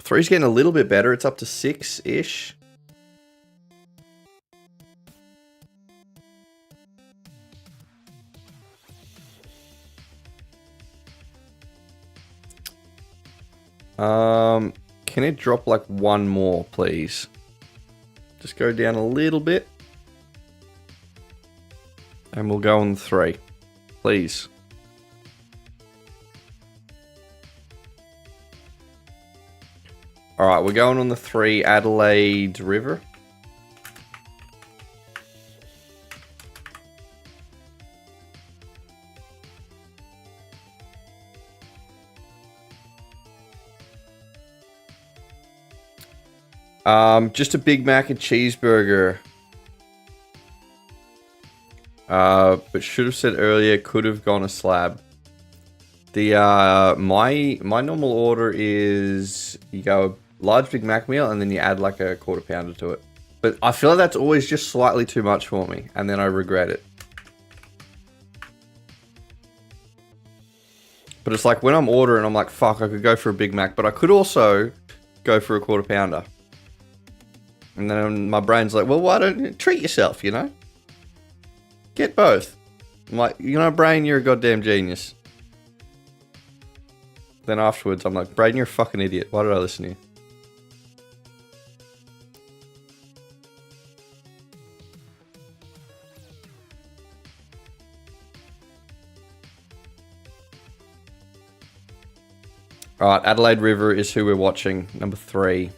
Three's getting a little bit better. It's up to 6-ish. Can it drop like 1 more, please? Just go down a little bit. And we'll go on 3. Please. Alright, we're going on the 3 Adelaide River. Just a Big Mac and cheeseburger. But should have said earlier, could have gone a slab. The my normal order is you go a large Big Mac meal and then you add like a quarter pounder to it. But I feel like that's always just slightly too much for me, and then I regret it. But it's like when I'm ordering, I'm like, fuck, I could go for a Big Mac, but I could also go for a quarter pounder. And then my brain's like, well, why don't you treat yourself, you know? Get both. I'm like, you know, brain, you're a goddamn genius. Then afterwards, I'm like, brain, you're a fucking idiot. Why did I listen to you? Alright, Adelaide River is who we're watching, number 3.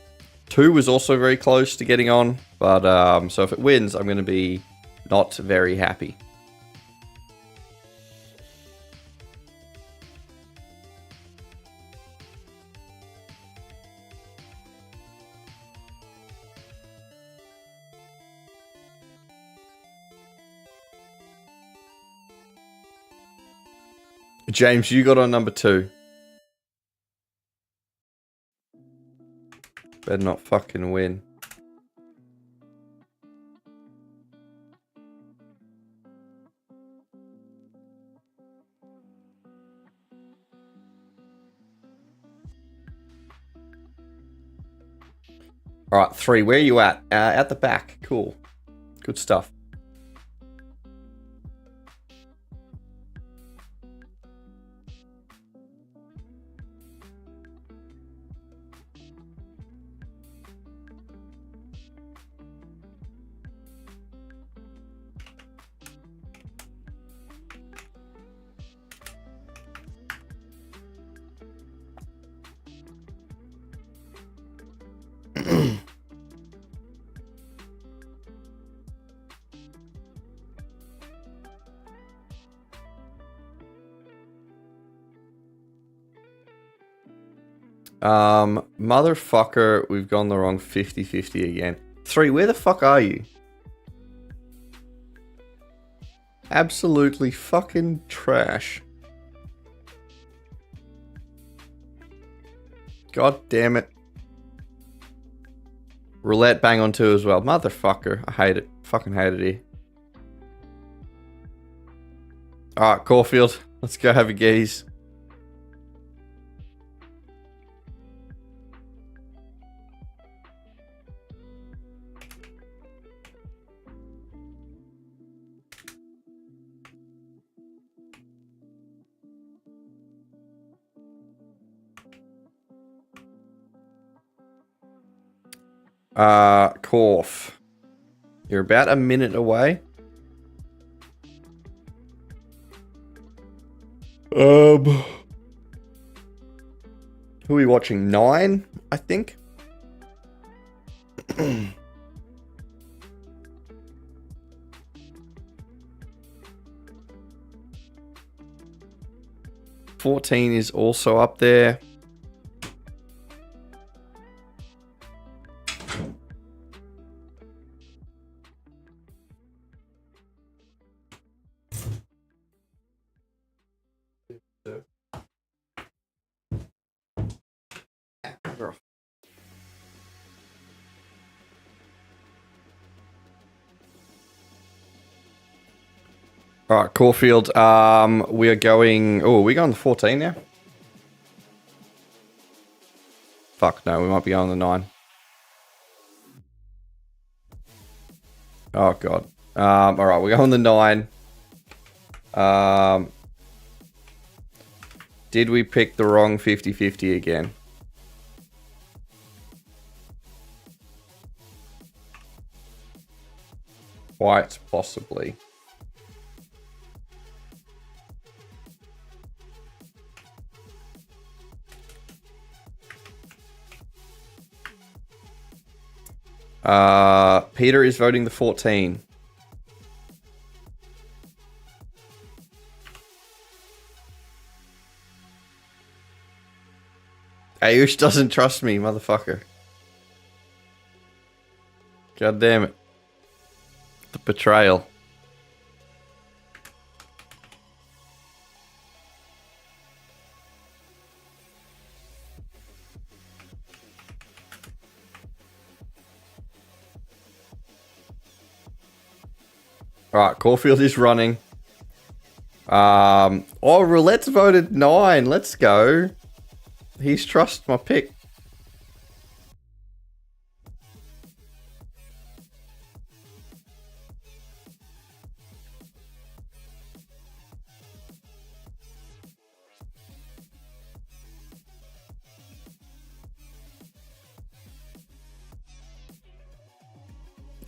2 was also very close to getting on, but so if it wins, I'm going to be not very happy. James, you got on number 2. Better not fucking win. Alright, 3. Where are you at? At the back. Cool. Good stuff. Motherfucker, we've gone the wrong 50-50 again. 3, where the fuck are you? Absolutely fucking trash. God damn it. Roulette bang on 2 as well. Motherfucker, I hate it. Fucking hate it here. Alright, Caulfield, let's go have a gaze. Corf. You're about a minute away. Who are we watching? 9, I think. 14 is also up there. All right, Caulfield. We are going. Oh, are we going to 14 now? Fuck no, we might be going to 9. Oh god. All right, we're going to 9. Did we pick the wrong 50-50 again? Quite possibly. Peter is voting the 14. Ayush doesn't trust me, motherfucker. God damn it. The betrayal. Alright, Caulfield is running. Oh, Roulette's voted 9. Let's go. He's trust my pick.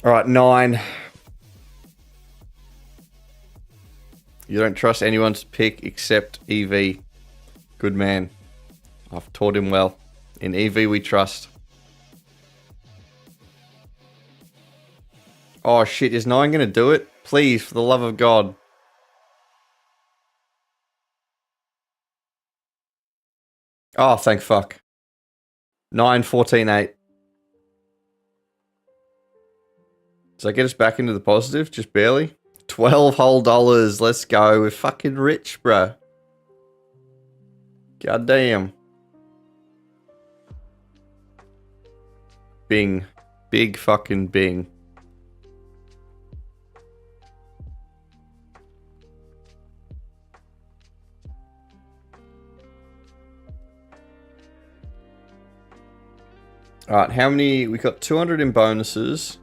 Alright, 9. You don't trust anyone's pick except EV. Good man. I've taught him well. In EV we trust. Oh shit, is 9 gonna do it? Please, for the love of God. Oh, thank fuck. 9, 14, 8. Does that get us back into the positive? Just barely? 12 whole dollars. Let's go. We're fucking rich, bruh. God damn. Bing. Big fucking bing. Alright, how many? We got 200 in bonuses.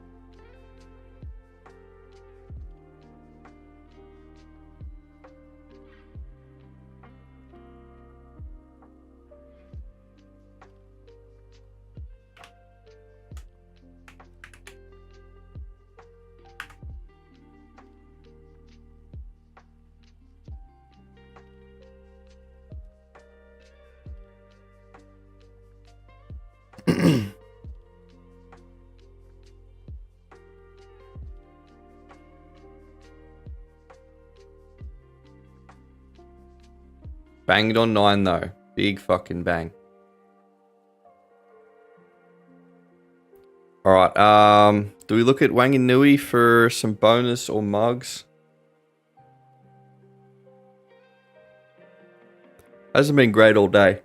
Banged on 9 though. Big fucking bang. Alright, do we look at Wanganui for some bonus or mugs? Hasn't been great all day.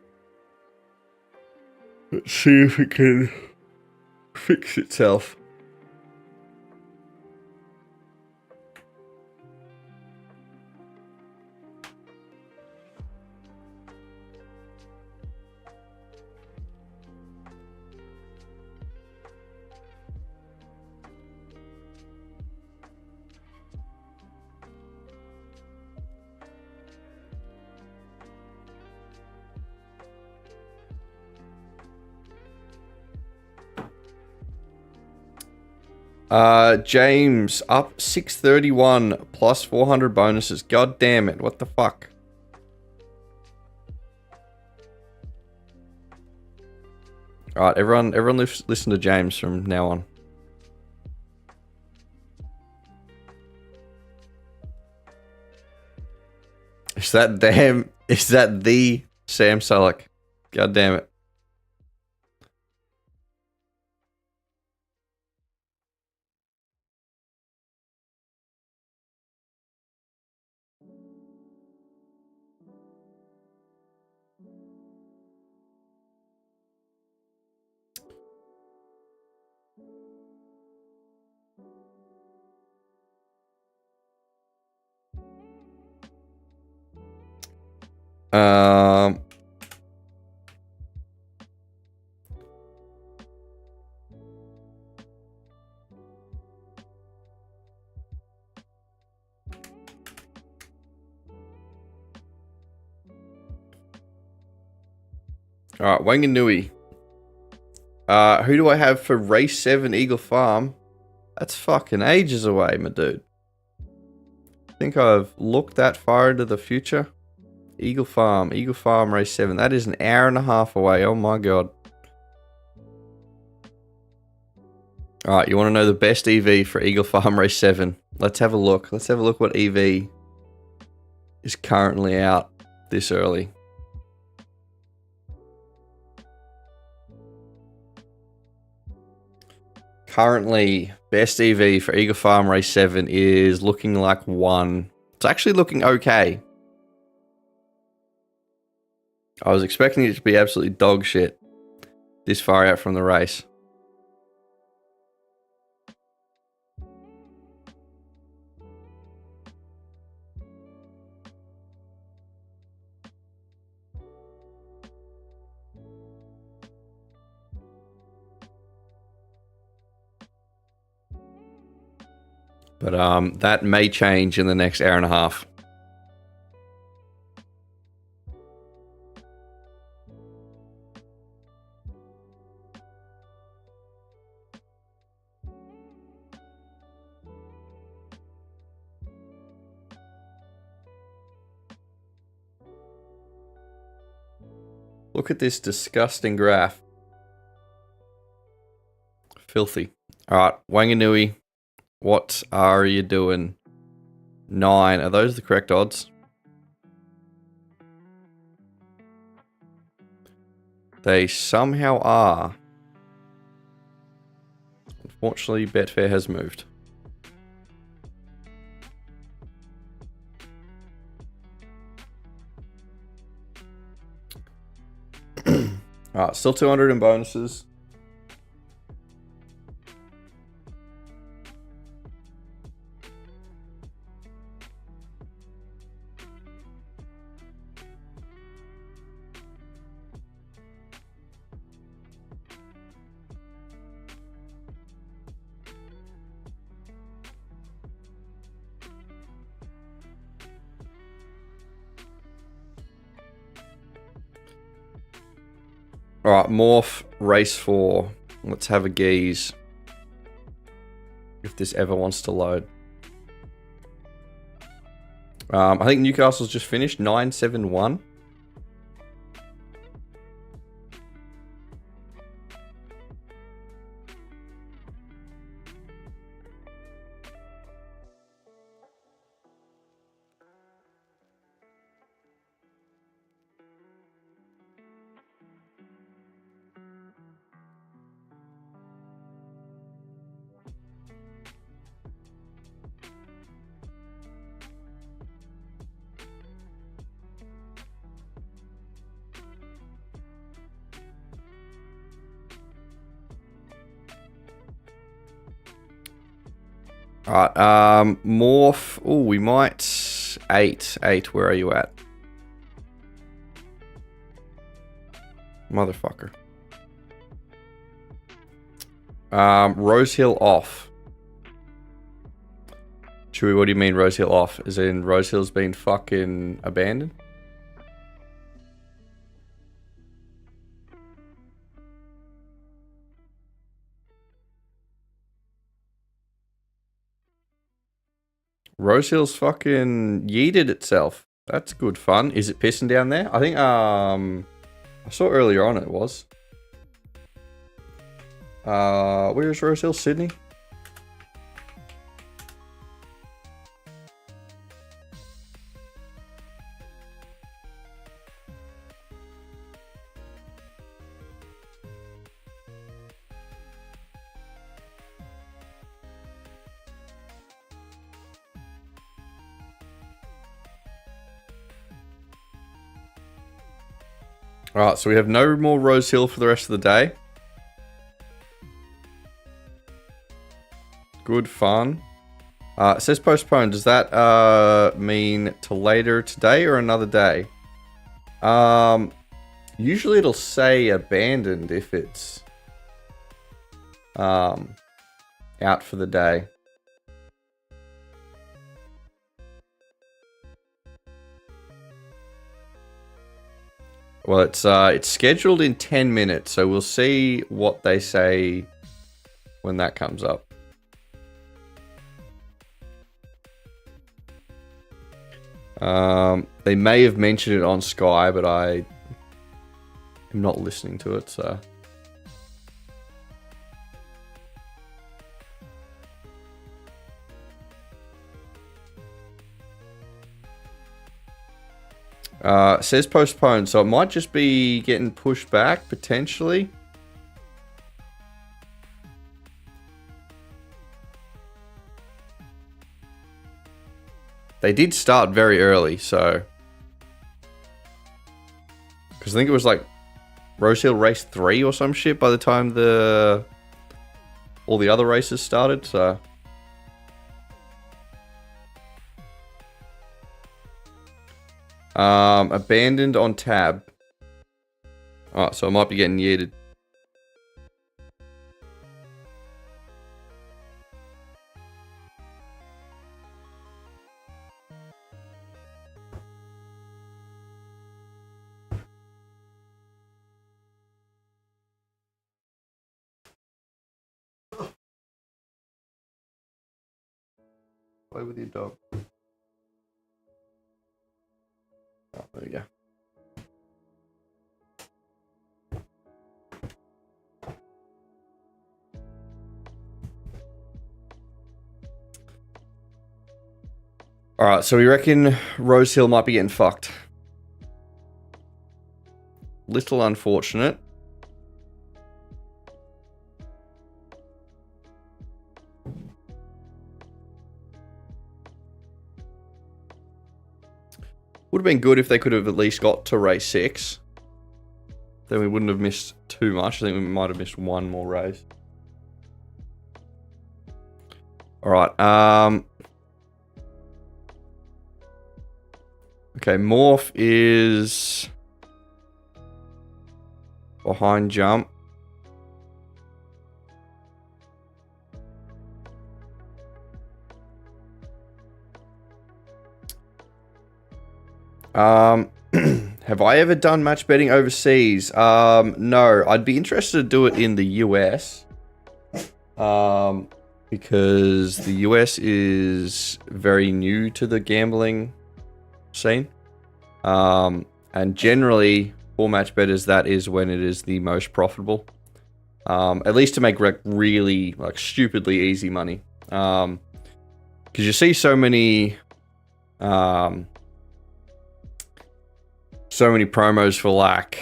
Let's see if it can fix itself. James up 631 plus 400 bonuses. God damn it. What the fuck? Alright, everyone listen to James from now on. Is that the Sam Sulek? God damn it. Alright, Wanganui. Who do I have for race 7 Eagle Farm? That's fucking ages away, my dude. I think I've looked that far into the future. Eagle Farm race 7. That is an hour and a half away. Oh my god. Alright, you want to know the best EV for Eagle Farm race 7? Let's have a look. Let's have a look what EV is currently out this early. Currently, best EV for Eagle Farm Race 7 is looking like 1. It's actually looking okay. I was expecting it to be absolutely dog shit this far out from the race. But that may change in the next hour and a half. Look at this disgusting graph. Filthy. All right, Wanganui, what are you doing? 9. Are those the correct odds? They somehow are. Unfortunately, Betfair has moved. Alright, still 200 in bonuses. Alright, Morph, race 4. Let's have a geeze. If this ever wants to load. I think Newcastle's just finished 9-7-1. Alright, Morph. Oh, we might. 8. 8, where are you at? Motherfucker. Rosehill off. Chewy, what do you mean Rosehill off? As in Rosehill's been fucking abandoned? Rosehill's fucking yeeted itself. That's good fun. Is it pissing down there? I think, I saw earlier on it was. Where is Rosehill? Sydney? Alright, so we have no more Rosehill for the rest of the day. Good fun. It says postponed. Does that mean to later today or another day? Usually it'll say abandoned if it's out for the day. Well, it's scheduled in 10 minutes, so we'll see what they say when that comes up. They may have mentioned it on Sky, but I am not listening to it, so. It says postponed, so it might just be getting pushed back, potentially. They did start very early, so... Because I think it was like Rosehill Race 3 or some shit by the time all the other races started, so... Abandoned on tab. Alright, so I might be getting yeeted. Play with your dog. Oh, there you go. Alright, so we reckon Rosehill might be getting fucked. Little unfortunate. Would have been good if they could have at least got to race 6. Then we wouldn't have missed too much. I think we might have missed one more race. Alright, okay, Morph is behind jump. Have I ever done match betting overseas? No. I'd be interested to do it in the US. Because the US is very new to the gambling scene. And generally, for match bettors, that is when it is the most profitable. At least to make really, like, stupidly easy money. Because you see so many promos for, like,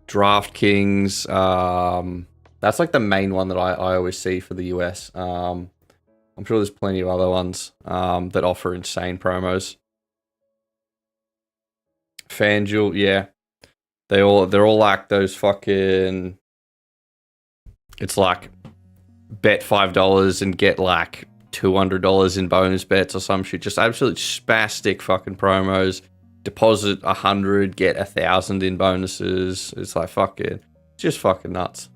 DraftKings. That's like the main one that I always see for the US. I'm sure there's plenty of other ones that offer insane promos. FanDuel, yeah. They're all like those fucking... It's like bet $5 and get like $200 in bonus bets or some shit. Just absolute spastic fucking promos. Deposit 100, get 1,000 in bonuses. It's like fucking, just fucking nuts.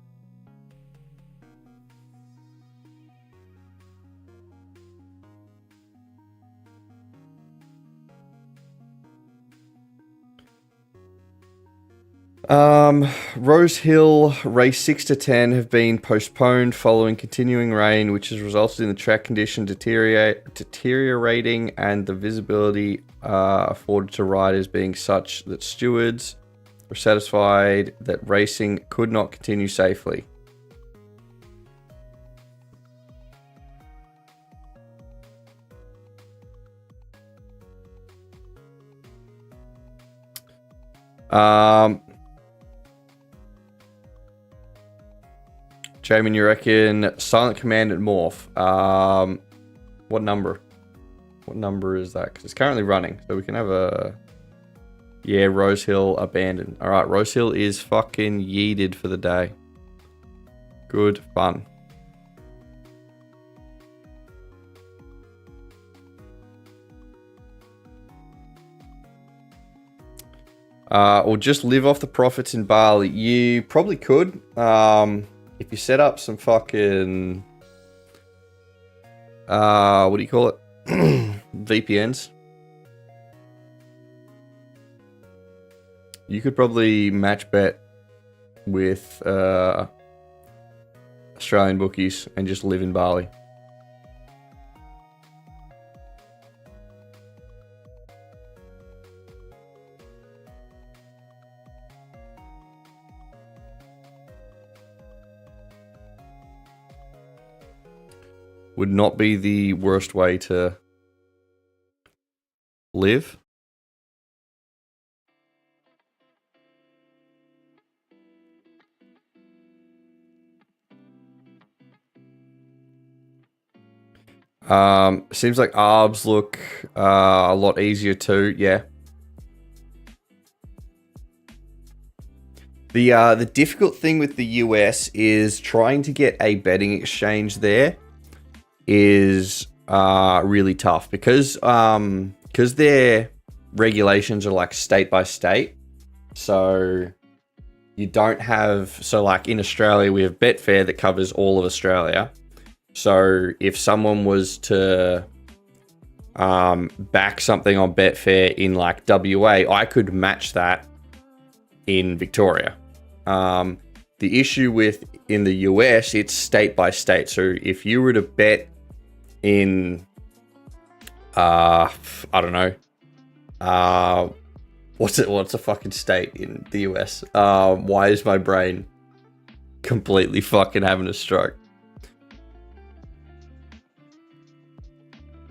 Rosehill race 6 to 10 have been postponed following continuing rain, which has resulted in the track condition deteriorating and the visibility afforded to riders being such that stewards were satisfied that racing could not continue safely. Jamin, you reckon Silent Command at Morph? What number? What number is that? Because it's currently running, so we can have a... Yeah, Rosehill abandoned. Alright, Rosehill is fucking yeeted for the day. Good fun. Or just live off the profits in Bali. You probably could. If you set up some fucking... what do you call it? VPNs. You could probably match bet with Australian bookies and just live in Bali. Would not be the worst way to live. Seems like ARBs look a lot easier too. Yeah. The difficult thing with the US is trying to get a betting exchange there is really tough because their regulations are like state by state. So you don't have, so like in Australia we have Betfair that covers all of Australia. So if someone was to back something on Betfair in like WA, I could match that in Victoria. The issue with in the US, it's state by state. So if you were to bet in, I don't know, what's a fucking state in the US? Why is my brain completely fucking having a stroke?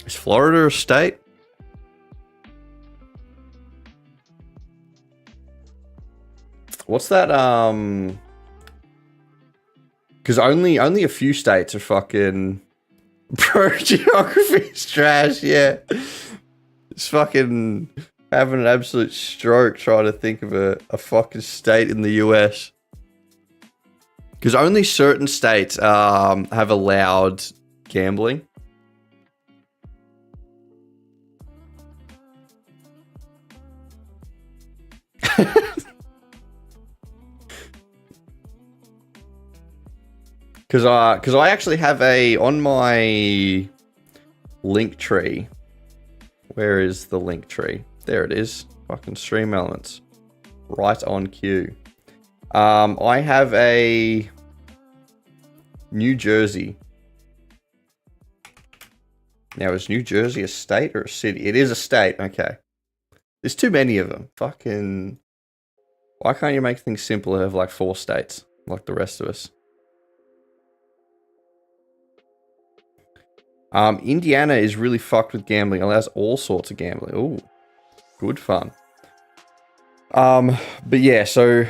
Is Florida a state? What's that? Because only a few states are fucking. Bro, geography is trash. Yeah, it's fucking having an absolute stroke trying to think of a fucking state in the US. Because only certain states have allowed gambling. Because I actually have on my link tree. Where is the link tree? There it is. Fucking stream elements. Right on cue. I have a New Jersey. Now, is New Jersey a state or a city? It is a state. Okay. There's too many of them. Fucking. Why can't you make things simple and have like 4 states like the rest of us? Indiana is really fucked with gambling. Allows all sorts of gambling. Ooh, good fun. But yeah, so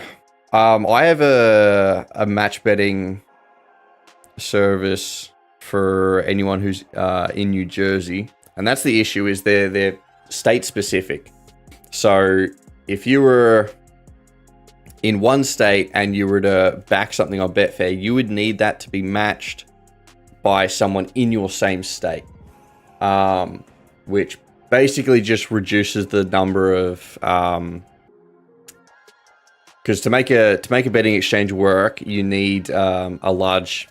I have a match betting service for anyone who's in New Jersey, and that's the issue. Is they're state specific. So if you were in one state and you were to back something on Betfair, you would need that to be matched by someone in your same state, which basically just reduces the number of, because to make a betting exchange work, you need a large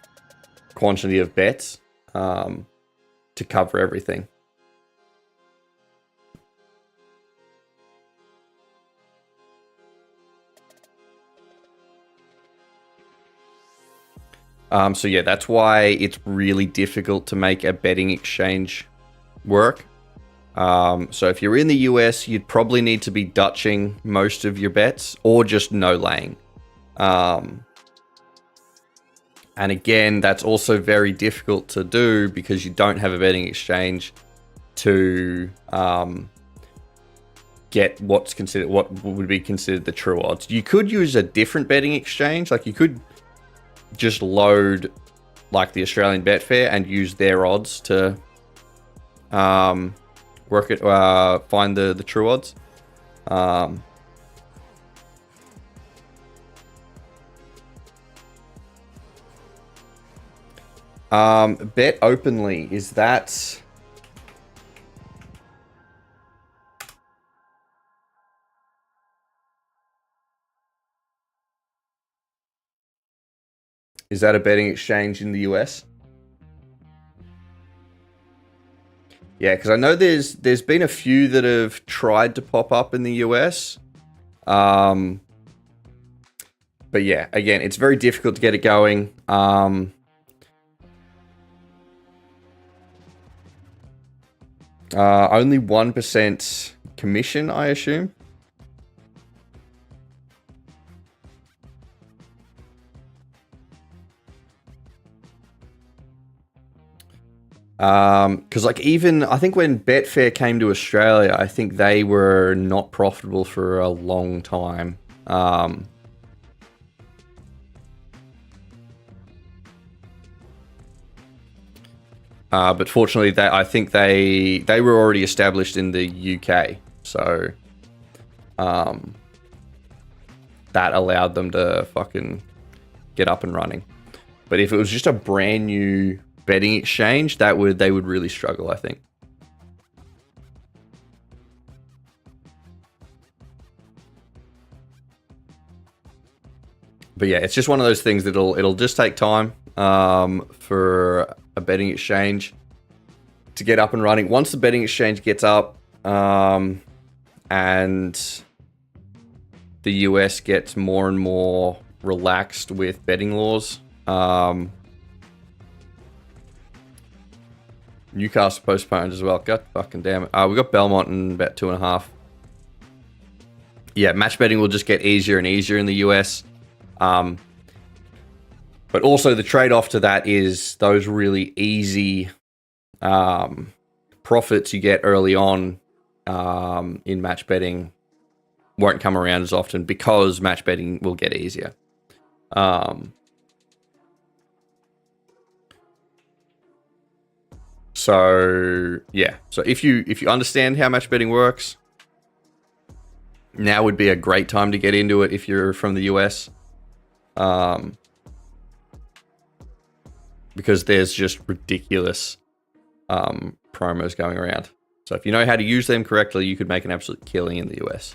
quantity of bets to cover everything. So yeah, that's why it's really difficult to make a betting exchange work. So if you're in the US, you'd probably need to be Dutching most of your bets or just no laying. And again, that's also very difficult to do because you don't have a betting exchange to get what would be considered the true odds. You could use a different betting exchange, like you could just load like the Australian Betfair and use their odds to work it, find the true odds. Bet openly, is that? Is that a betting exchange in the US? Yeah, because I know there's been a few that have tried to pop up in the US. But yeah, again, it's very difficult to get it going. Only 1% commission, I assume. Because like even I think when Betfair came to Australia, I think they were not profitable for a long time. But fortunately, I think they were already established in the UK, so that allowed them to fucking get up and running. But if it was just a brand new betting exchange, they would really struggle, I think. But yeah, it's just one of those things that it'll just take time for a betting exchange to get up and running. Once the betting exchange gets up and the US gets more and more relaxed with betting laws, Newcastle postponed as well. God fucking damn it. We got Belmont in about 2.5. Yeah, match betting will just get easier and easier in the US. But also the trade-off to that is those really easy profits you get early on in match betting won't come around as often because match betting will get easier. So yeah, so if you understand how match betting works, now would be a great time to get into it if you're from the US. Because there's just ridiculous promos going around. So if you know how to use them correctly, you could make an absolute killing in the US.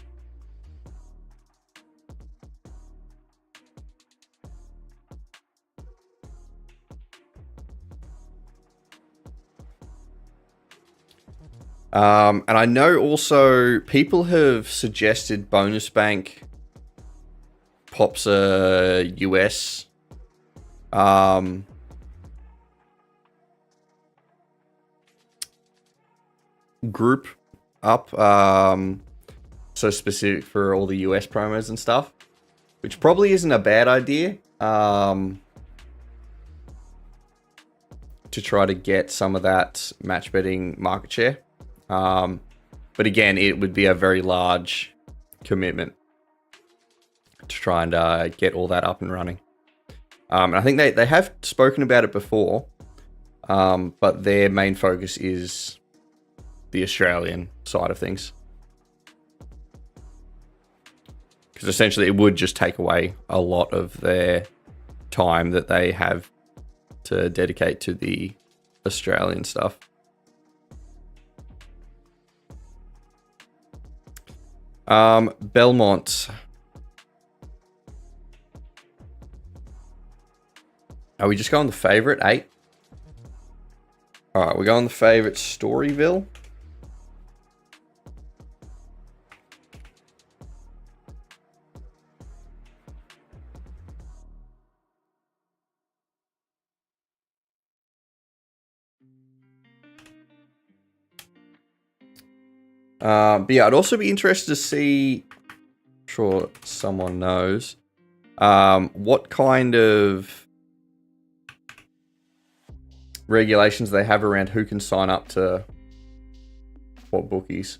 And I know also people have suggested Bonus Bank pops a US group up, so specific for all the US promos and stuff, which probably isn't a bad idea, to try to get some of that match betting market share. But again, it would be a very large commitment to try and get all that up and running. And I think they have spoken about it before, but their main focus is the Australian side of things. Because essentially it would just take away a lot of their time that they have to dedicate to the Australian stuff. Belmont. Are we just going the favorite 8? All right, we're going the favorite Storyville. But yeah, I'd also be interested to see, I'm sure someone knows, what kind of regulations they have around who can sign up to what bookies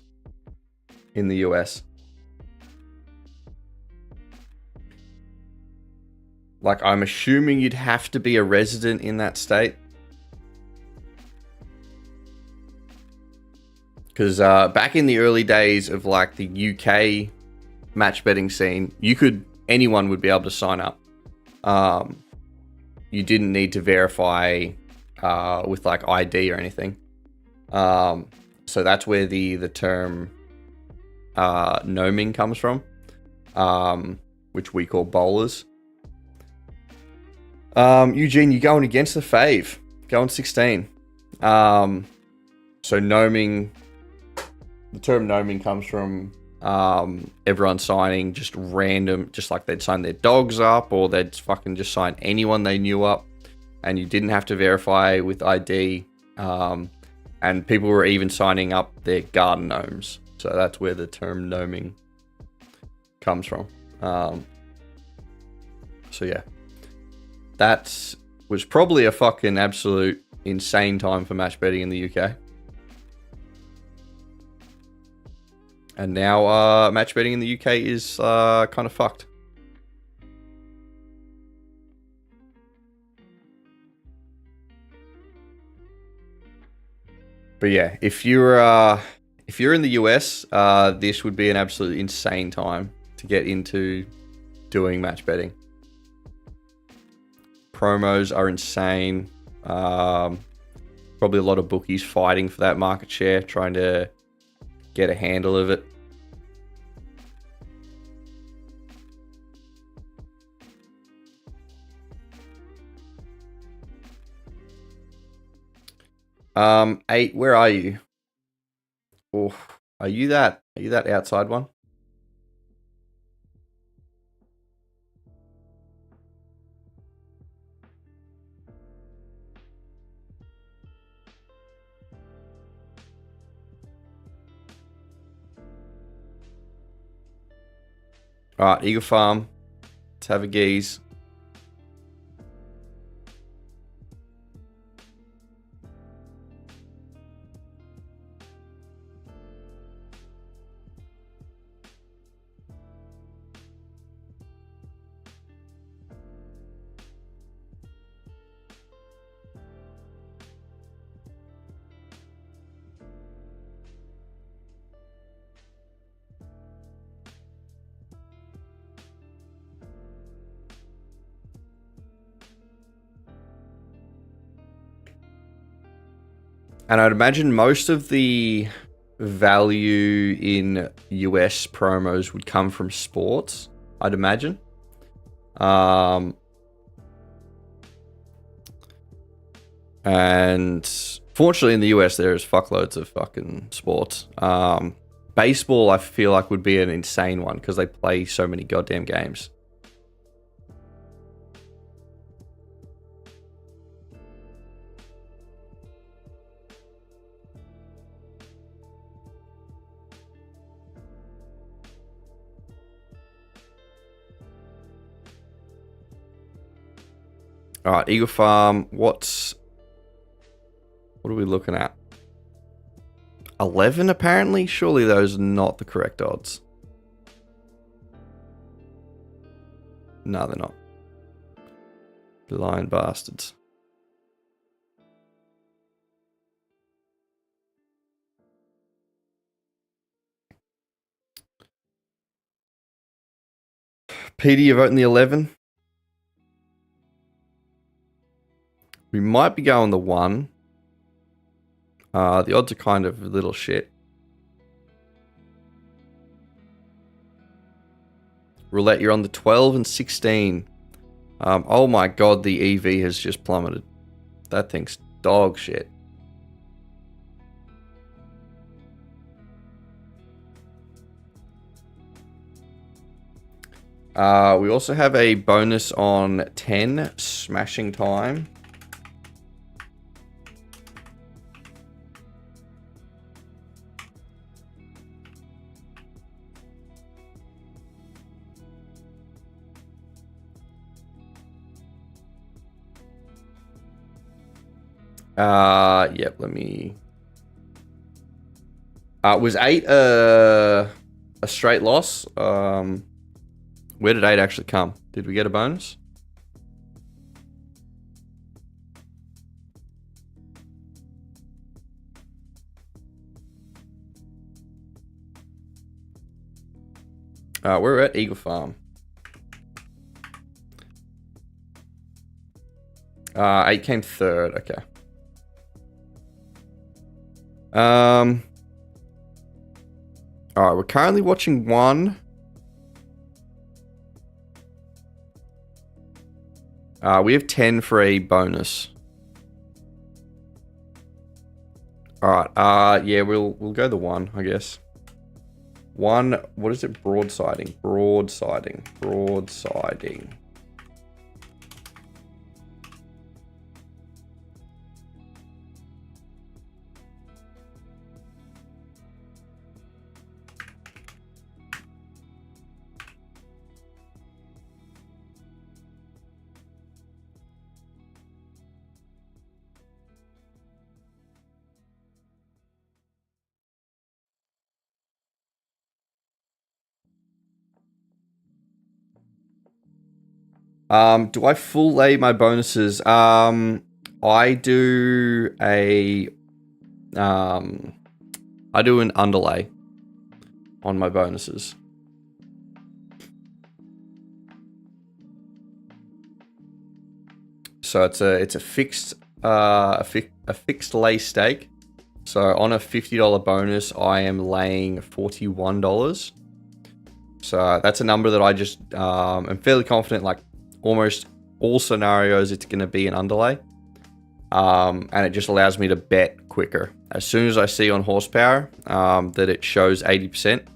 in the US. Like, I'm assuming you'd have to be a resident in that state. Because back in the early days of like the UK match betting scene, anyone would be able to sign up. You didn't need to verify with like ID or anything. So that's where the term gnoming comes from, which we call bowlers. Eugene, you're going against the fave, going 16. So gnoming. The term gnoming comes from everyone signing just random, just like they'd sign their dogs up, or they'd fucking just sign anyone they knew up, and you didn't have to verify with ID. And people were even signing up their garden gnomes. So that's where the term gnoming comes from. So yeah, that was probably a fucking absolute insane time for match betting in the UK. And now match betting in the UK is kind of fucked. But yeah, if you're in the US, this would be an absolutely insane time to get into doing match betting. Promos are insane. Probably a lot of bookies fighting for that market share, trying to get a handle of it. Eight, where are you? Oh, are you that outside one? Alright, Eagle Farm. Let's have a geese. And I'd imagine most of the value in US promos would come from sports, I'd imagine. And fortunately in the US there's fuckloads of fucking sports. Baseball I feel like would be an insane one because they play so many goddamn games. Alright, Eagle Farm, what are we looking at? 11 apparently? Surely those are not the correct odds. No, they're not. Lying bastards. Peter, you're voting the 11? We might be going the 1. The odds are kind of a little shit. Roulette, you're on the 12 and 16. Oh my god, the EV has just plummeted. That thing's dog shit. We also have a bonus on 10, smashing time. Yep, let me... was 8 a straight loss? Where did 8 actually come? Did we get a bonus? We're at Eagle Farm. 8 came third, okay. Alright, we're currently watching 1. We have 10 for a bonus. Alright, yeah, we'll go the 1, I guess. 1, what is it? Broadsiding. Do I full lay my bonuses? I do a I do an underlay on my bonuses. So it's a fixed fixed lay stake. So on a $50 bonus, I am laying $41. So that's a number that I just am fairly confident, like almost all scenarios, it's going to be an underlay. And it just allows me to bet quicker. As soon as I see on horsepower that it shows 80%,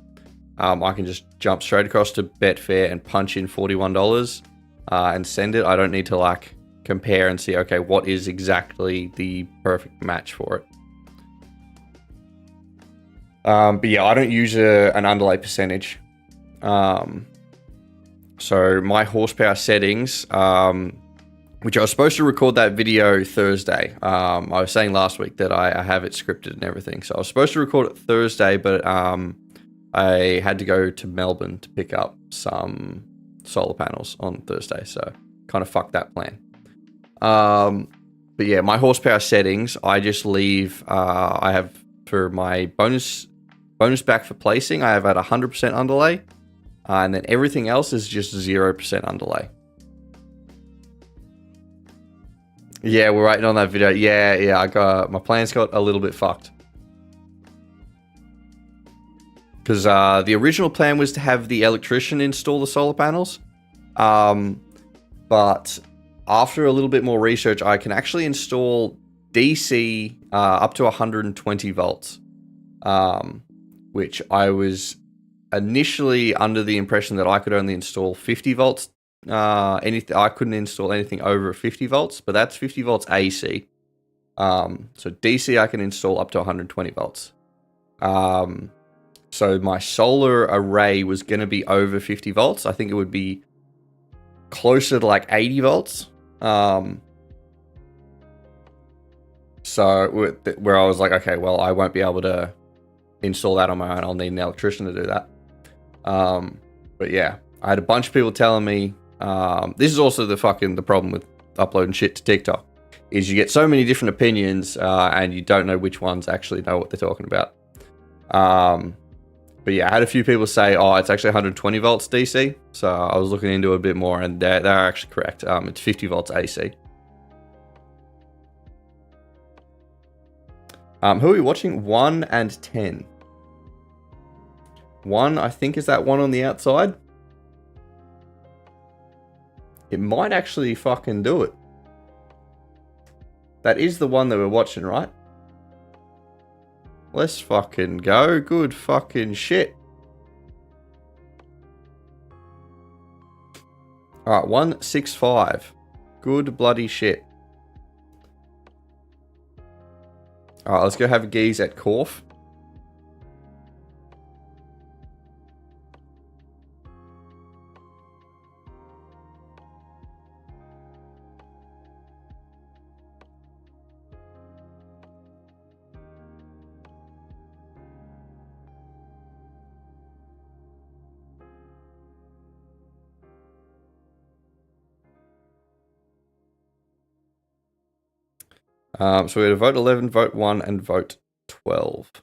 I can just jump straight across to Betfair and punch in $41 and send it. I don't need to like compare and see, okay, what is exactly the perfect match for it. But yeah, I don't use an underlay percentage. So my horsepower settings, which I was supposed to record that video Thursday. I was saying last week that I have it scripted and everything. So I was supposed to record it Thursday, but I had to go to Melbourne to pick up some solar panels on Thursday. So kind of fucked that plan. But yeah, my horsepower settings, I just leave, I have for my bonus back for placing, I have at 100% underlay. And then everything else is just 0% underlay. Yeah, we're waiting on that video. Yeah, my plans got a little bit fucked. Because the original plan was to have the electrician install the solar panels. But after a little bit more research, I can actually install DC up to 120 volts. Which I was initially under the impression that I could only install 50 volts. I couldn't install anything over 50 volts, but that's 50 volts AC. So DC I can install up to 120 volts. So my solar array was going to be over 50 volts. I think it would be closer to like 80 volts. So where I was like, okay, well, I won't be able to install that on my own. I'll need an electrician to do that. But yeah, I had a bunch of people telling me, this is also the problem with uploading shit to TikTok, is you get so many different opinions, and you don't know which ones actually know what they're talking about. But yeah, I had a few people say, oh, it's actually 120 volts DC. So I was looking into it a bit more, and they're actually correct. It's 50 volts AC. Who are we watching? 1 and 10. 1, I think, is that one on the outside. It might actually fucking do it. That is the one that we're watching, right? Let's fucking go. Good fucking shit. Alright, 165. Good bloody shit. Alright, let's go have a geeze at Corf. So we had a vote 11, vote 1, and vote 12.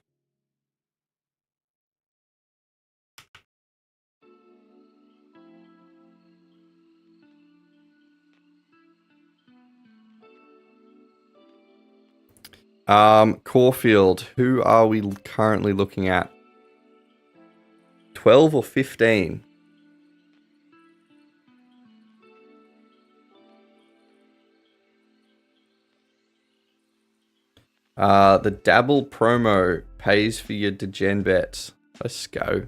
Caulfield, who are we currently looking at? 12 or 15? The Dabble promo pays for your degen bets. Let's go.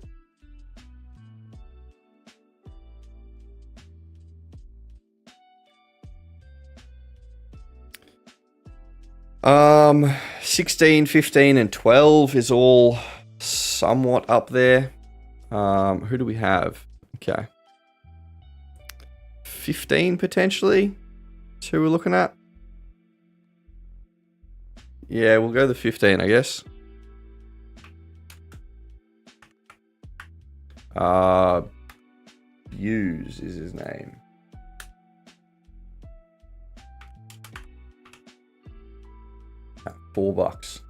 Um, 16, 15, and 12 is all somewhat up there. Who do we have? Okay. 15 potentially? That's who we're looking at. Yeah, we'll go the 15, I guess. Hughes is his name. $4.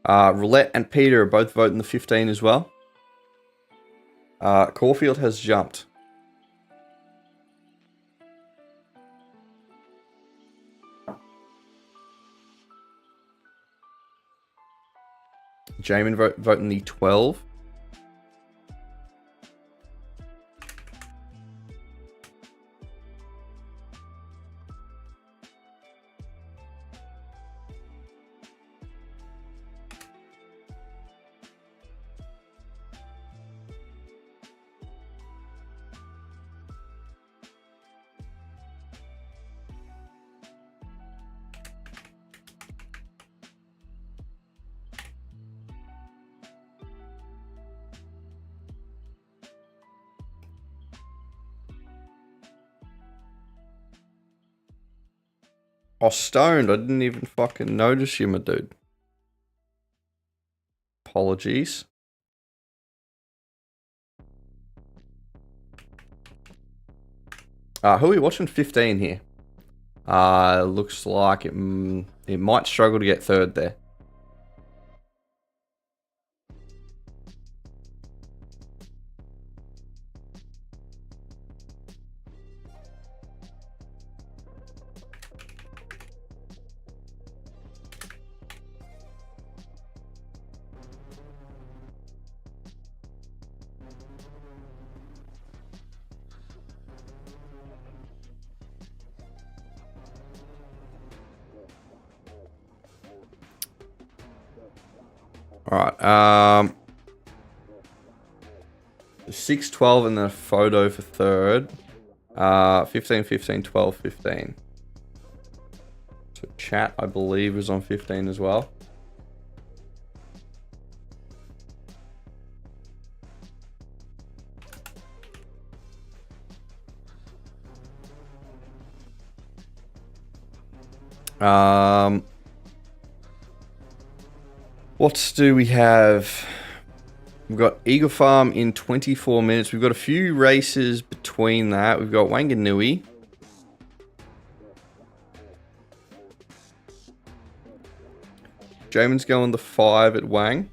Roulette and Peter are both voting the 15 as well. Caulfield has jumped. Jamin voting the 12. Oh, stoned. I didn't even fucking notice you, my dude. Apologies. Who are we watching? 15 here. Looks like it might struggle to get third there. Alright, 6, 12 and then a photo for third. 15, 15, 12, 15. So chat, I believe, is on 15 as well. What do we have? We've got Eagle Farm in 24 minutes. We've got a few races between that. We've got Wanganui. Jamin's going the 5 at Wang.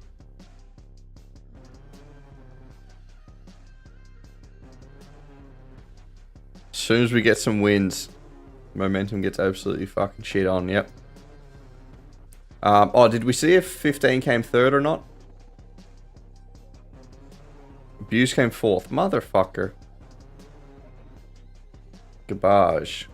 As soon as we get some wins, momentum gets absolutely fucking shit on. Yep. Oh, did we see if 15 came third or not? Abuse came 4th. Motherfucker. Garbage.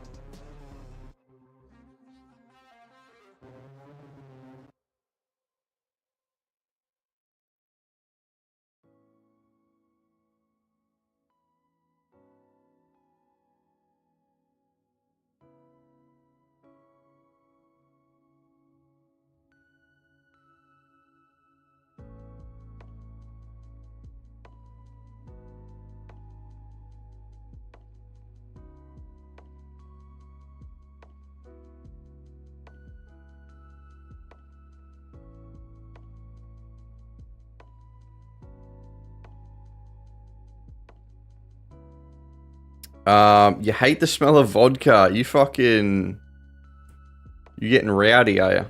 You hate the smell of vodka. You fucking... You getting rowdy, are you?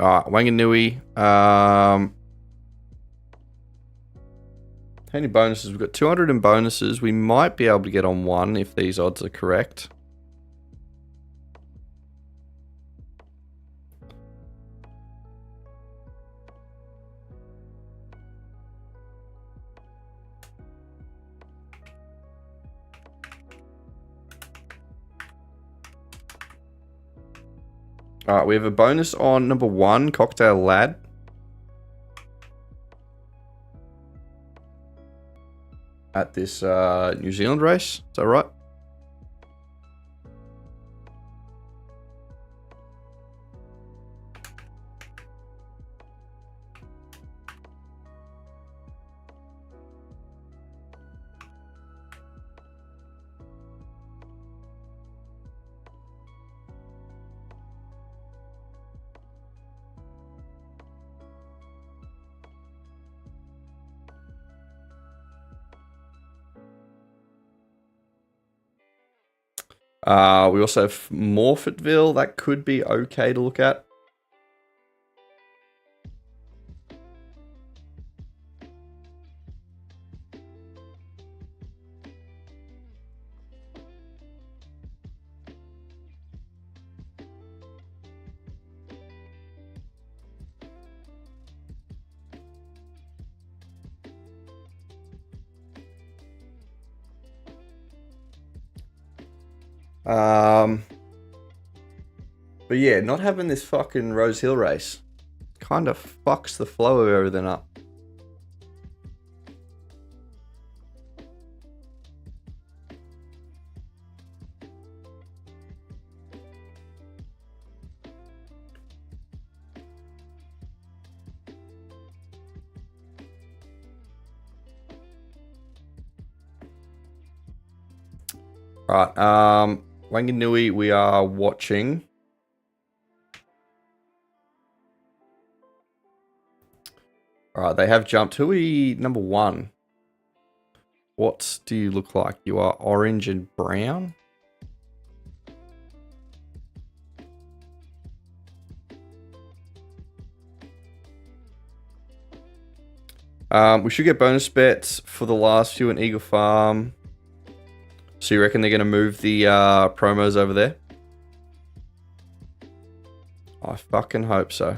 Alright, Wanganui. How many bonuses? We've got 200 in bonuses. We might be able to get on 1 if these odds are correct. Alright, we have a bonus on number 1, Cocktail Lad. At this New Zealand race. Is that right? We also have Morphettville. That could be okay to look at. But yeah, not having this fucking Rose Hill race kind of fucks the flow of everything up. Right, Wanganui, we are watching. Alright, they have jumped. Who are we number 1? What do you look like? You are orange and brown? We should get bonus bets for the last few in Eagle Farm. So you reckon they're going to move the promos over there? I fucking hope so.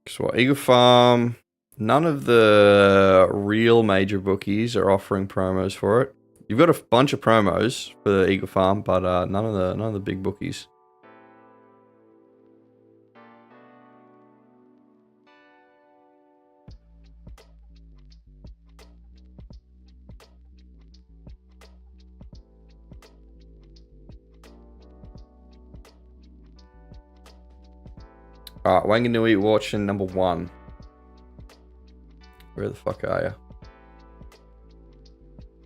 So what, Eagle Farm, none of the real major bookies are offering promos for it. You've got a bunch of promos for the Eagle Farm, but none of the big bookies. Alright, Wanganui watching number 1. Where the fuck are you?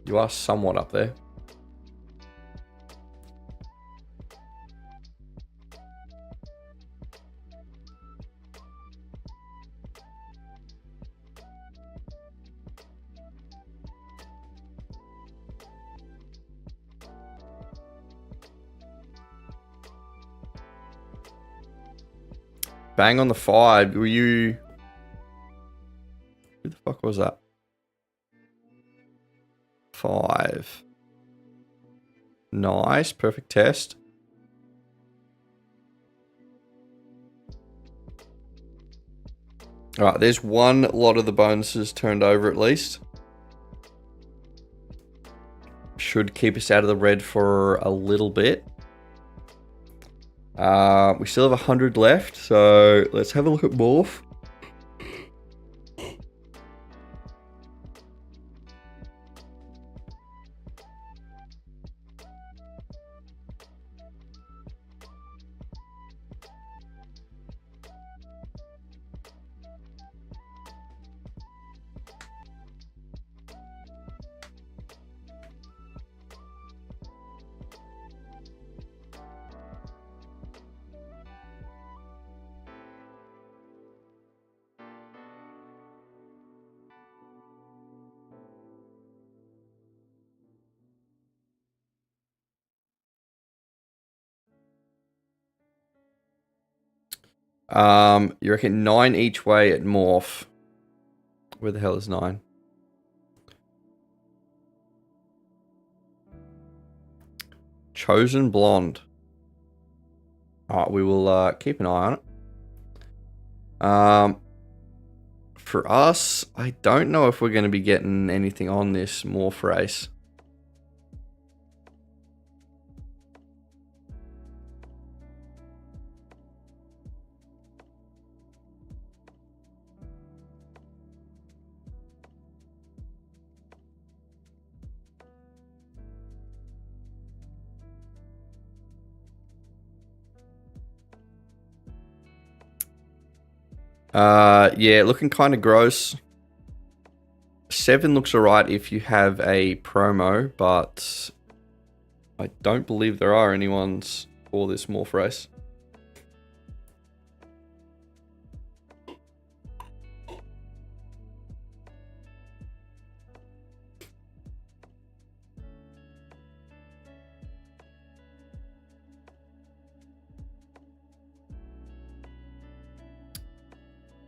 You are somewhat up there. Bang on the 5. Were you... Who the fuck was that? 5. Nice. Perfect test. Alright, there's one lot of the bonuses turned over at least. Should keep us out of the red for a little bit. We still have 100 left, so let's have a look at Morph. You reckon 9 each way at Morph? Where the hell is 9? Chosen Blonde. Alright, we will keep an eye on it. For us, I don't know if we're going to be getting anything on this Morph race. Yeah, looking kind of gross. 7 looks alright if you have a promo, but I don't believe there are any ones for this morph race.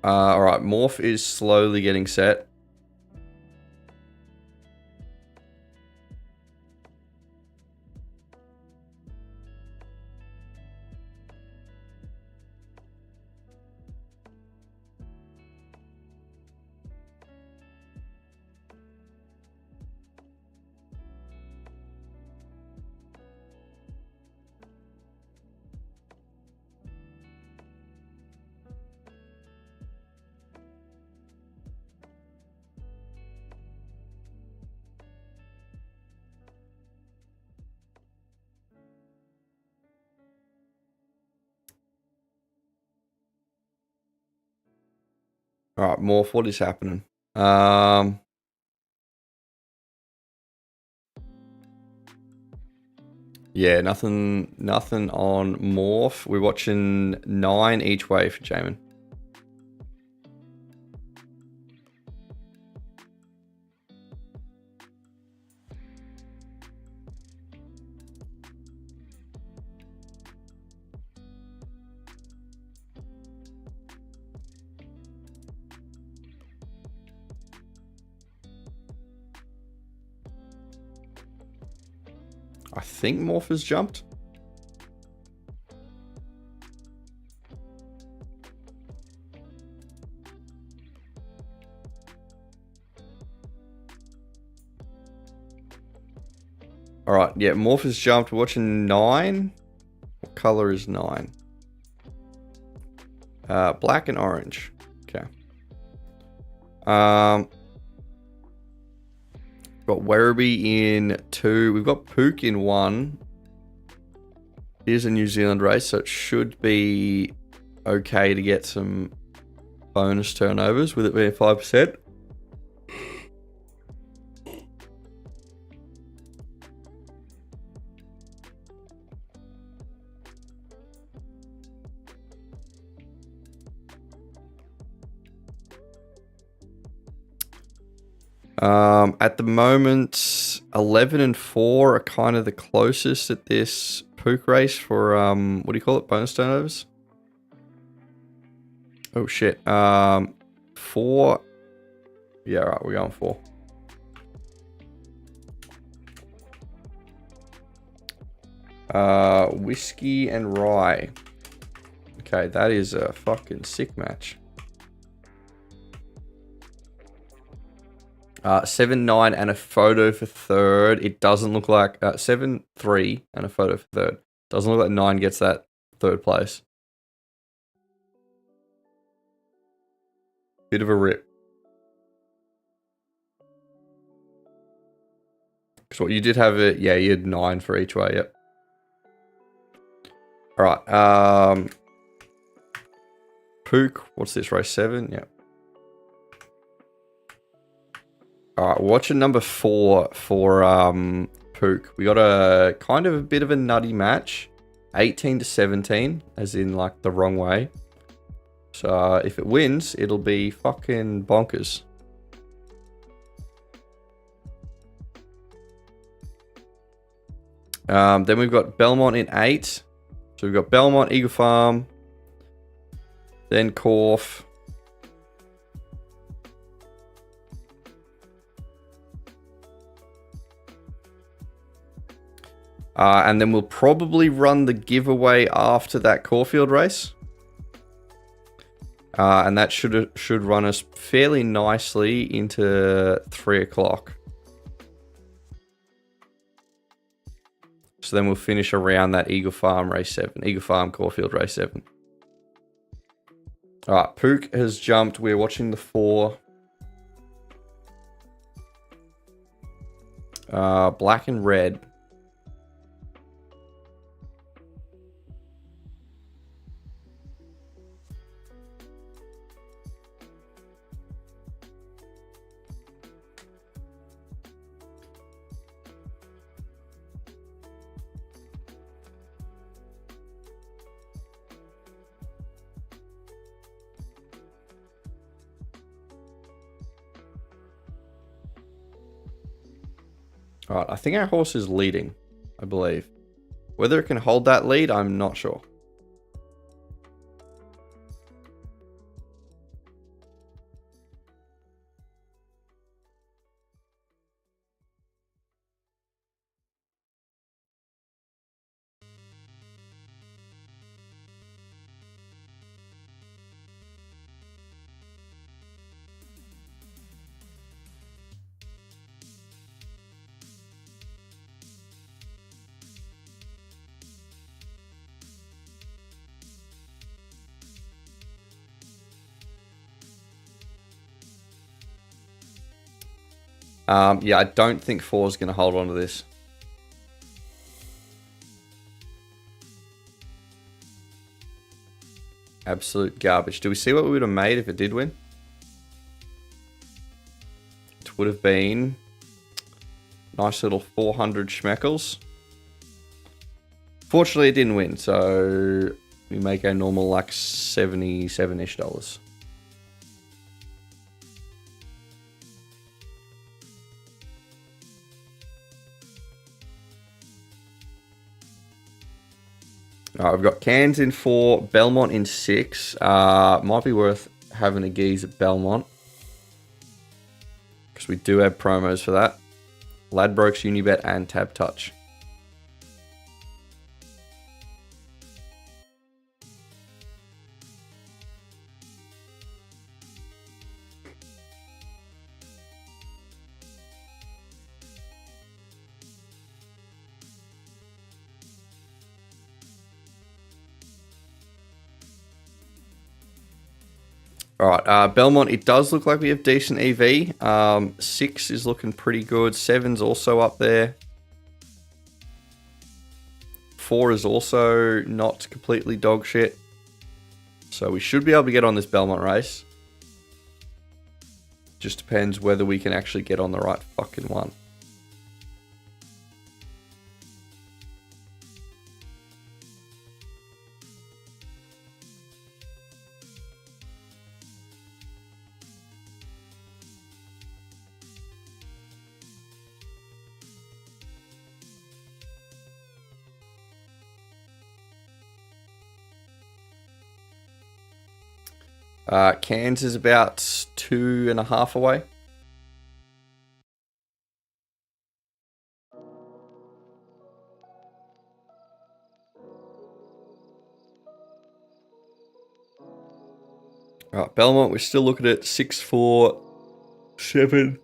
Alright, morph is slowly getting set. Alright, morph, what is happening? Yeah, nothing on morph. We're watching 9 each way for Jamin. I think morph has jumped. Alright, yeah, morph has jumped. We're watching 9. What color is 9? Black and orange. Okay. Got Werribee in 2. We've got Pook in 1. Here's a New Zealand race, so it should be okay to get some bonus turnovers with it being 5%. At the moment, 11 and 4 are kind of the closest at this Pook race for, what do you call it? Bonus turnovers? Oh, shit. 4. Yeah, right, we're going 4. Whiskey and rye. Okay, that is a fucking sick match. 7-9 and a photo for third. It doesn't look like 7-3 and a photo for third. Doesn't look like 9 gets that third place. Bit of a rip. Because what you did have it, yeah, you had 9 for each way. Yep. All right. Pook. What's this race? 7. Yep. All right, watching number 4 for Pook. We got a kind of a bit of a nutty match. 18-17, as in like the wrong way. So if it wins, it'll be fucking bonkers. Then we've got Belmont in 8. So we've got Belmont, Eagle Farm, then Corf. And then we'll probably run the giveaway after that Caulfield race. And that should run us fairly nicely into 3 o'clock. So then we'll finish around that Eagle Farm race 7. Eagle Farm Caulfield race 7. All right, Pook has jumped. We're watching the 4. Black and red. All right, I think our horse is leading, I believe. Whether it can hold that lead, I'm not sure. Yeah, I don't think 4 is going to hold on to this. Absolute garbage. Do we see what we would have made if it did win? It would have been nice little 400 schmeckles. Fortunately, it didn't win, so we make our normal like $77-ish. Alright, we've got Cairns in 4, Belmont in 6. Might be worth having a geeze at Belmont, because we do have promos for that. Ladbrokes, Unibet, and Tab Touch. Alright, Belmont, it does look like we have decent EV. 6 is looking pretty good. 7's also up there. 4 is also not completely dog shit. So we should be able to get on this Belmont race. Just depends whether we can actually get on the right fucking one. Cairns is about 2.5 away. Alright, Belmont, we're still looking at 6, 4, 7.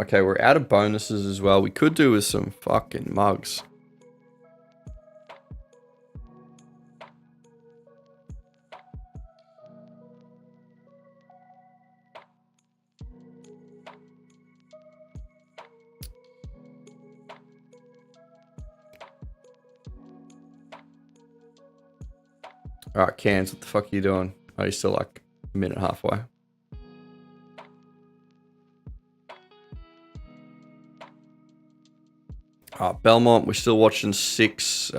Okay, we're out of bonuses as well. We could do with some fucking mugs. Alright, Cairns, what the fuck are you doing? Oh, you're still like a minute halfway. Belmont, we're still watching 6,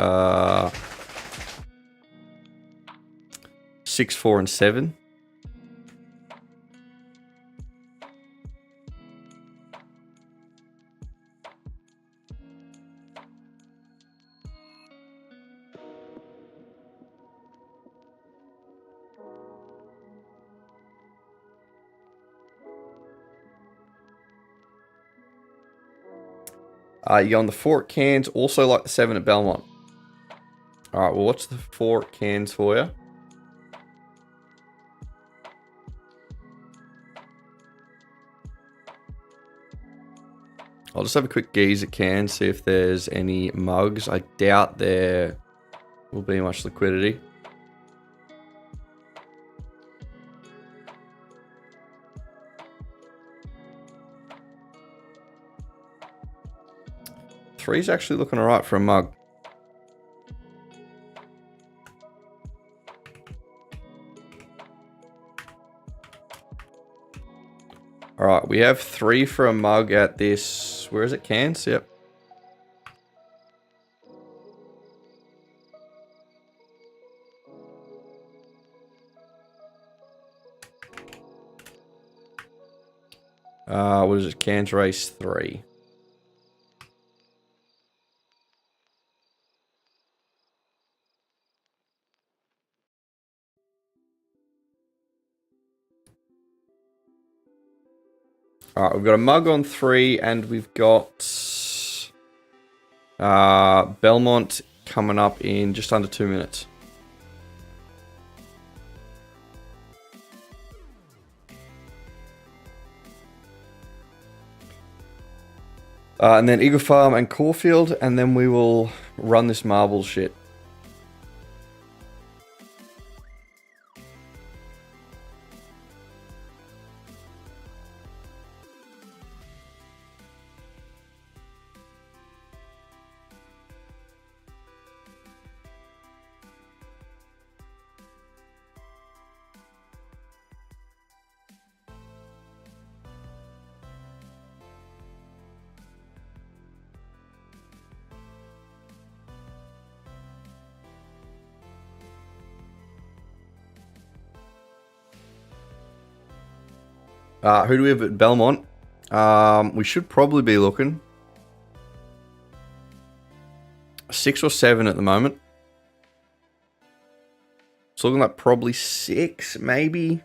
6, 4, and 7. You go on the 4 at Cairns, also like the 7 at Belmont. Alright, well, what's the 4 at Cairns for you? I'll just have a quick gaze at Cairns, see if there's any mugs. I doubt there will be much liquidity. Three's actually looking alright for a mug. Alright, we have 3 for a mug at this... Where is it? Cans? Yep. What is it? Cans race 3. Alright, we've got a mug on 3, and we've got Belmont coming up in just under 2 minutes. And then Eagle Farm and Caulfield, and then we will run this marble shit. Who do we have at Belmont? We should probably be looking 6 or 7 at the moment. It's looking like probably 6, maybe.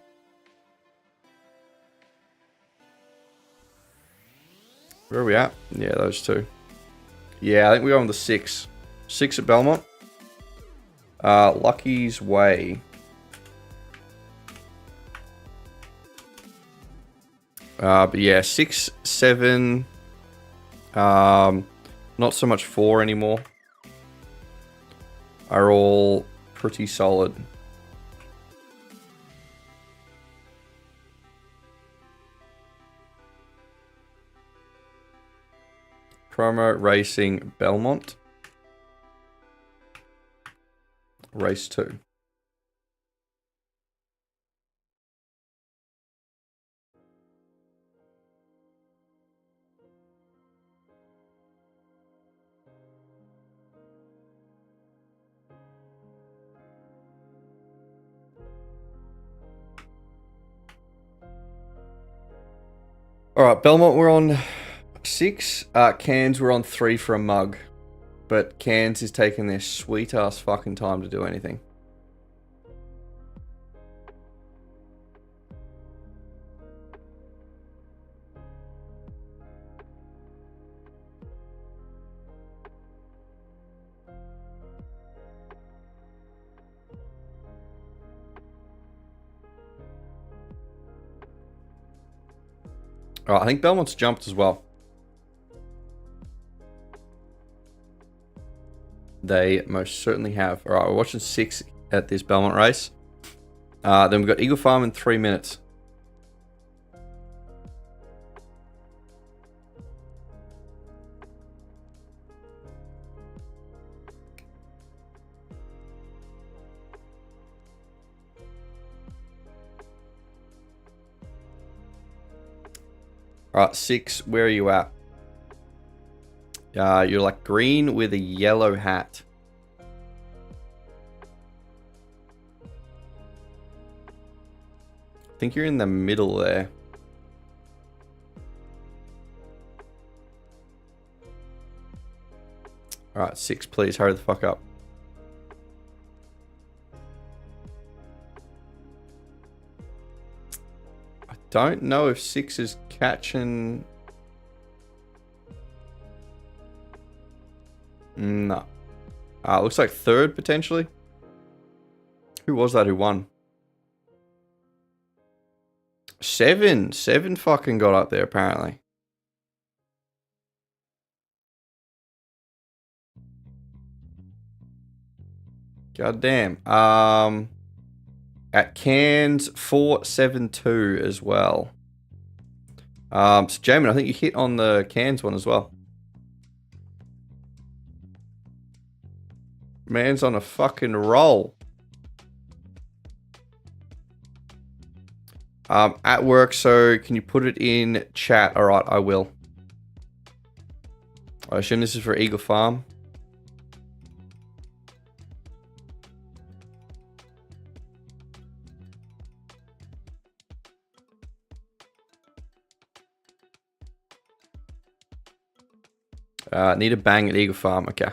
Where are we at? Yeah, those 2. Yeah, I think we're going with the 6. 6 at Belmont. Lucky's Way. But yeah, 6, 7. Not so much 4 anymore. Are all pretty solid. Promo Racing Belmont. Race 2. Alright, Belmont, we're on 6. Cairns, we're on 3 for a mug. But Cairns is taking their sweet ass fucking time to do anything. Alright, I think Belmont's jumped as well. They most certainly have. Alright, we're watching 6 at this Belmont race. Then we've got Eagle Farm in 3 minutes. Alright, 6, where are you at? You're like green with a yellow hat. I think you're in the middle there. Alright, 6, please, hurry the fuck up. I don't know if 6 is catching... No. Looks like 3rd, potentially. Who was that who won? 7. 7 fucking got up there, apparently. God damn. At Cairns, 472 as well. So, Jamin, I think you hit on the Cairns one as well. Man's on a fucking roll. At work, so can you put it in chat? Alright, I will. I assume this is for Eagle Farm. Need a bang at Eagle Farm. Okay.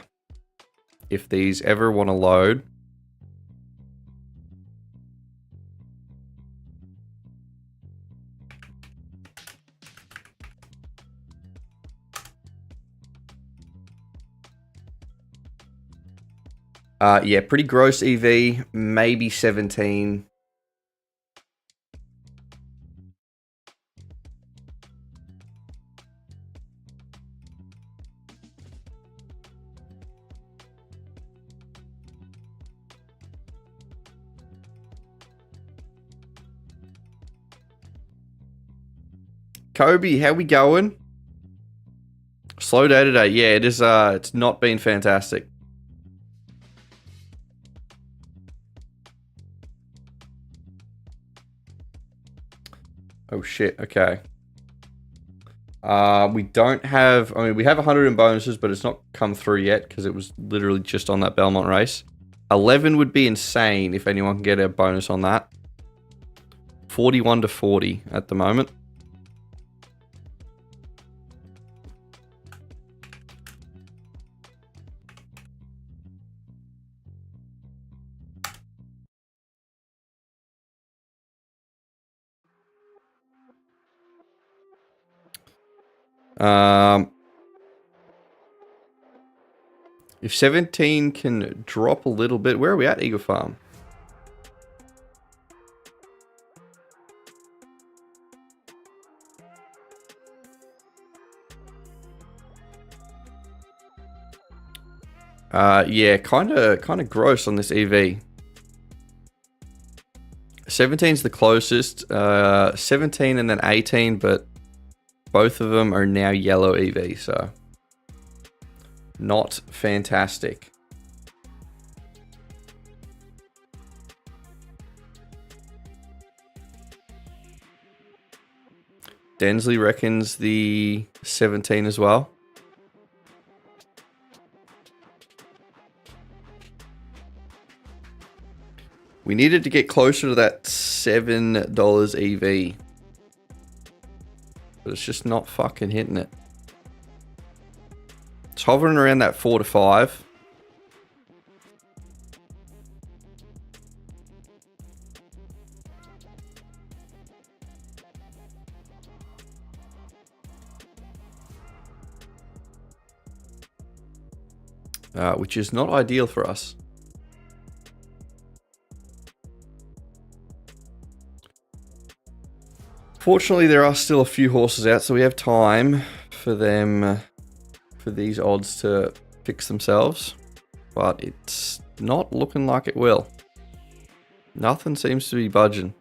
If these ever want to load. Yeah, pretty gross EV. Maybe 17. Kobe, how we going? Slow day today. Yeah, it is. It's not been fantastic. Oh shit. Okay. We don't have. I mean, we have 100 in bonuses, but it's not come through yet because it was literally just on that Belmont race. 11 would be insane if anyone can get a bonus on that. 41 to 40 at the moment. If 17 can drop a little bit, where are we at, Eagle Farm? Yeah, kind of gross on this EV. 17's the closest. 17 and then 18, but both of them are now yellow EV, so not fantastic. Densley reckons the 17 as well. We needed to get closer to that $7 EV. But it's just not fucking hitting it. It's hovering around that 4 to 5. Which is not ideal for us. Fortunately, there are still a few horses out, so we have time for them, for these odds to fix themselves. But it's not looking like it will. Nothing seems to be budging.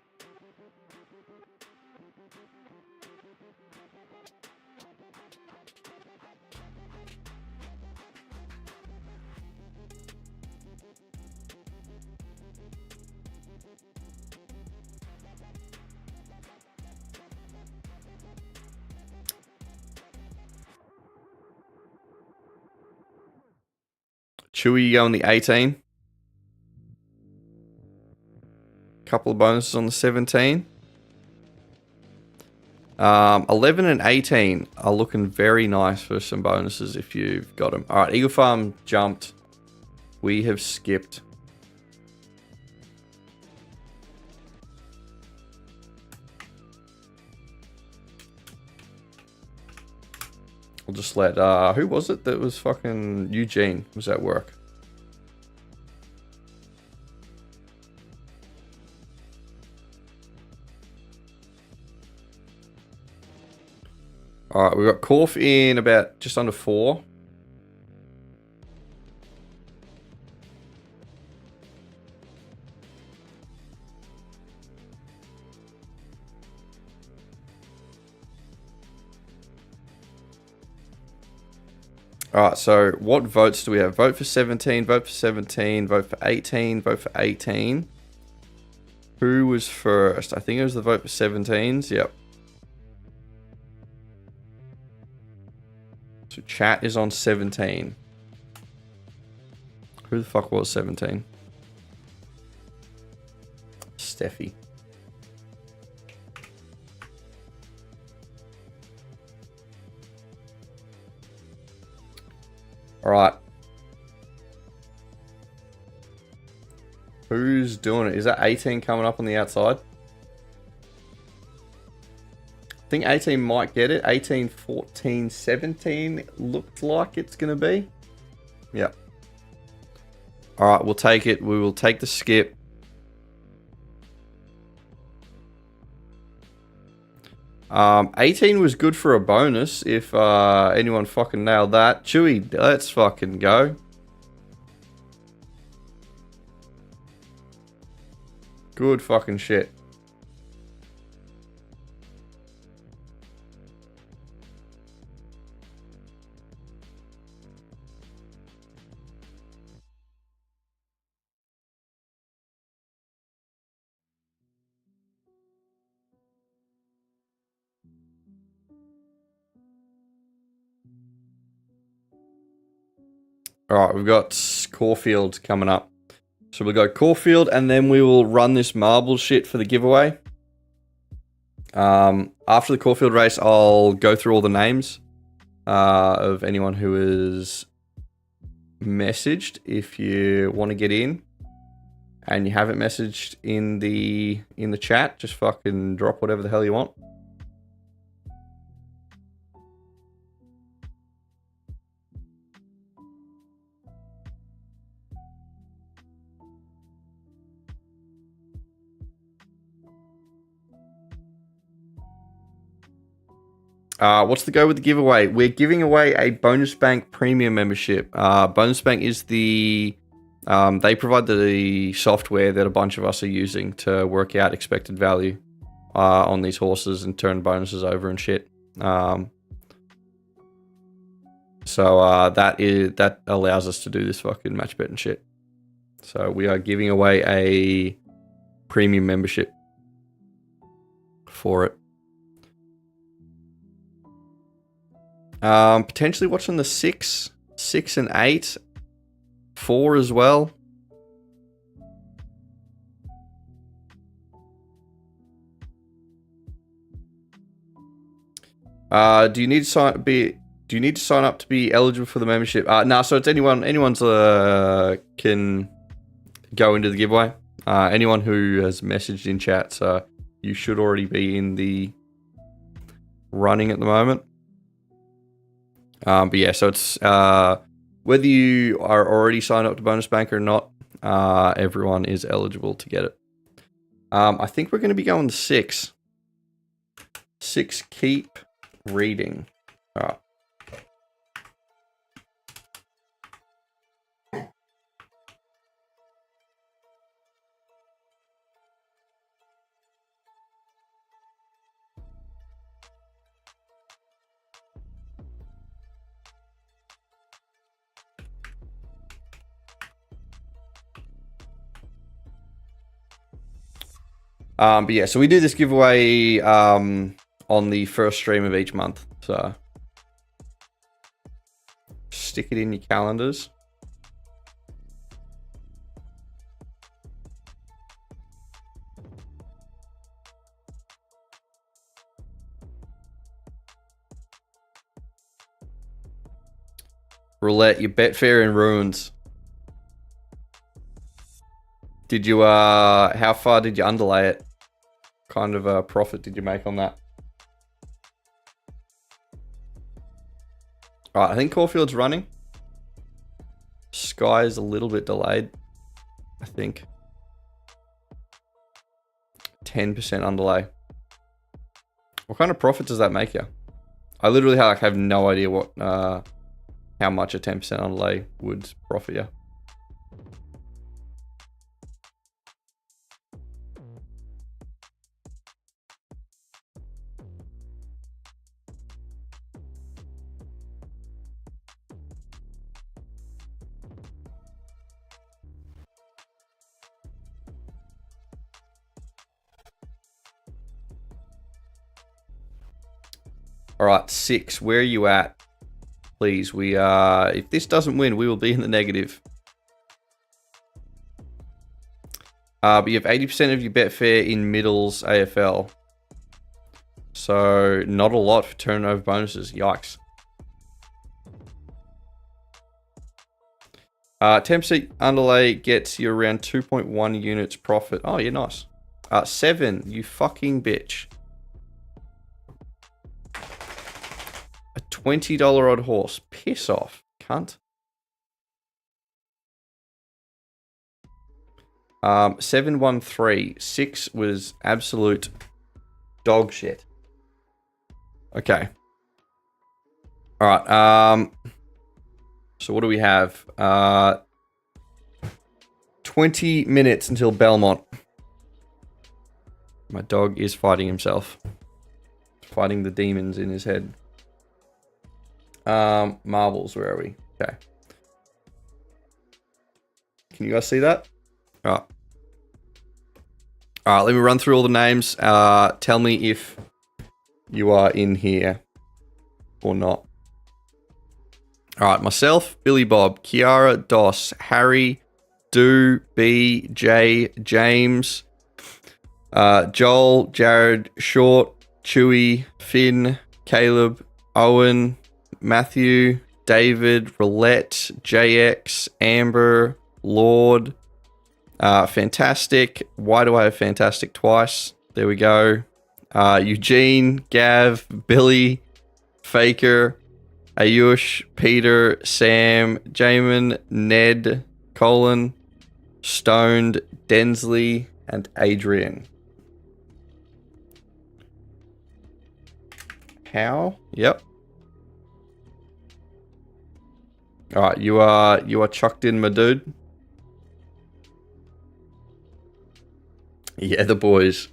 Chewy, you go on the 18. Couple of bonuses on the 17. 11 and 18 are looking very nice for some bonuses if you've got them. All right, Eagle Farm jumped. We have skipped. We'll just let, who was it that was fucking Eugene was at work? All right, we've got Corf in about just under 4. All right, so what votes do we have? Vote for 17, vote for 17, vote for 18, vote for 18. Who was first? I think it was the vote for 17s. Yep. So chat is on 17. Who the fuck was 17? Steffi. All right. Who's doing it? Is that 18 coming up on the outside? I think 18 might get it. 18, 14, 17 looked like it's going to be. Yep. All right, we'll take it. We will take the skip. Um, 18 was good for a bonus if anyone fucking nailed that. Chewy, let's fucking go. Good fucking shit. All right, we've got Caulfield coming up. So we'll go Caulfield, and then we will run this marble shit for the giveaway. After the Caulfield race, I'll go through all the names of anyone who is messaged. If you want to get in and you haven't messaged in the chat, just fucking drop whatever the hell you want. What's the go with the giveaway? We're giving away a Bonus Bank Premium membership. Bonus Bank is the... they provide the software that a bunch of us are using to work out expected value on these horses and turn bonuses over and shit. So that allows us to do this fucking match bet and shit. So we are giving away a premium membership for it. Potentially watching the 6 and 8, 4 as well. Do you need to sign up to be eligible for the membership? No, so it's anyone's can go into the giveaway. Anyone who has messaged in chat, so you should already be in the running at the moment. But yeah, so it's whether you are already signed up to Bonus Bank or not, everyone is eligible to get it. I think we're going to be going to 6. 6, keep reading. All right. But yeah, so we do this giveaway on the first stream of each month. So stick it in your calendars. Roulette, your Betfair in ruins. Did you how far did you underlay it? Kind of a profit did you make on that? All right, I think Caulfield's running. Sky is a little bit delayed, I think. 10% underlay. What kind of profit does that make you? I literally have no idea what how much a 10% underlay would profit you. All right, 6. Where are you at? Please, if this doesn't win, we will be in the negative. But you have 80% of your Betfair in middles AFL. So, not a lot for turnover bonuses. Yikes. 10% underlay gets you around 2.1 units profit. Oh, yeah, nice. 7, you fucking bitch. A $20 odd horse. Piss off, cunt. 713. 6 was absolute dog shit. Okay. All right. So what do we have? 20 minutes until Belmont. My dog is fighting himself. Fighting the demons in his head. Marbles, where are we? Okay. Can you guys see that? All right. All right, let me run through all the names. Tell me if you are in here or not. All right, myself, Billy Bob, Kiara, Doss, Harry, Do, B, J, James, Joel, Jared, Short, Chewy, Finn, Caleb, Owen, Matthew, David, Roulette, JX, Amber, Lord, Fantastic. Why do I have Fantastic twice? There we go. Eugene, Gav, Billy, Faker, Ayush, Peter, Sam, Jamin, Ned, Colin, Stoned, Densley, and Adrian. How? Yep. All right, you are chucked in, my dude. Yeah, the boys.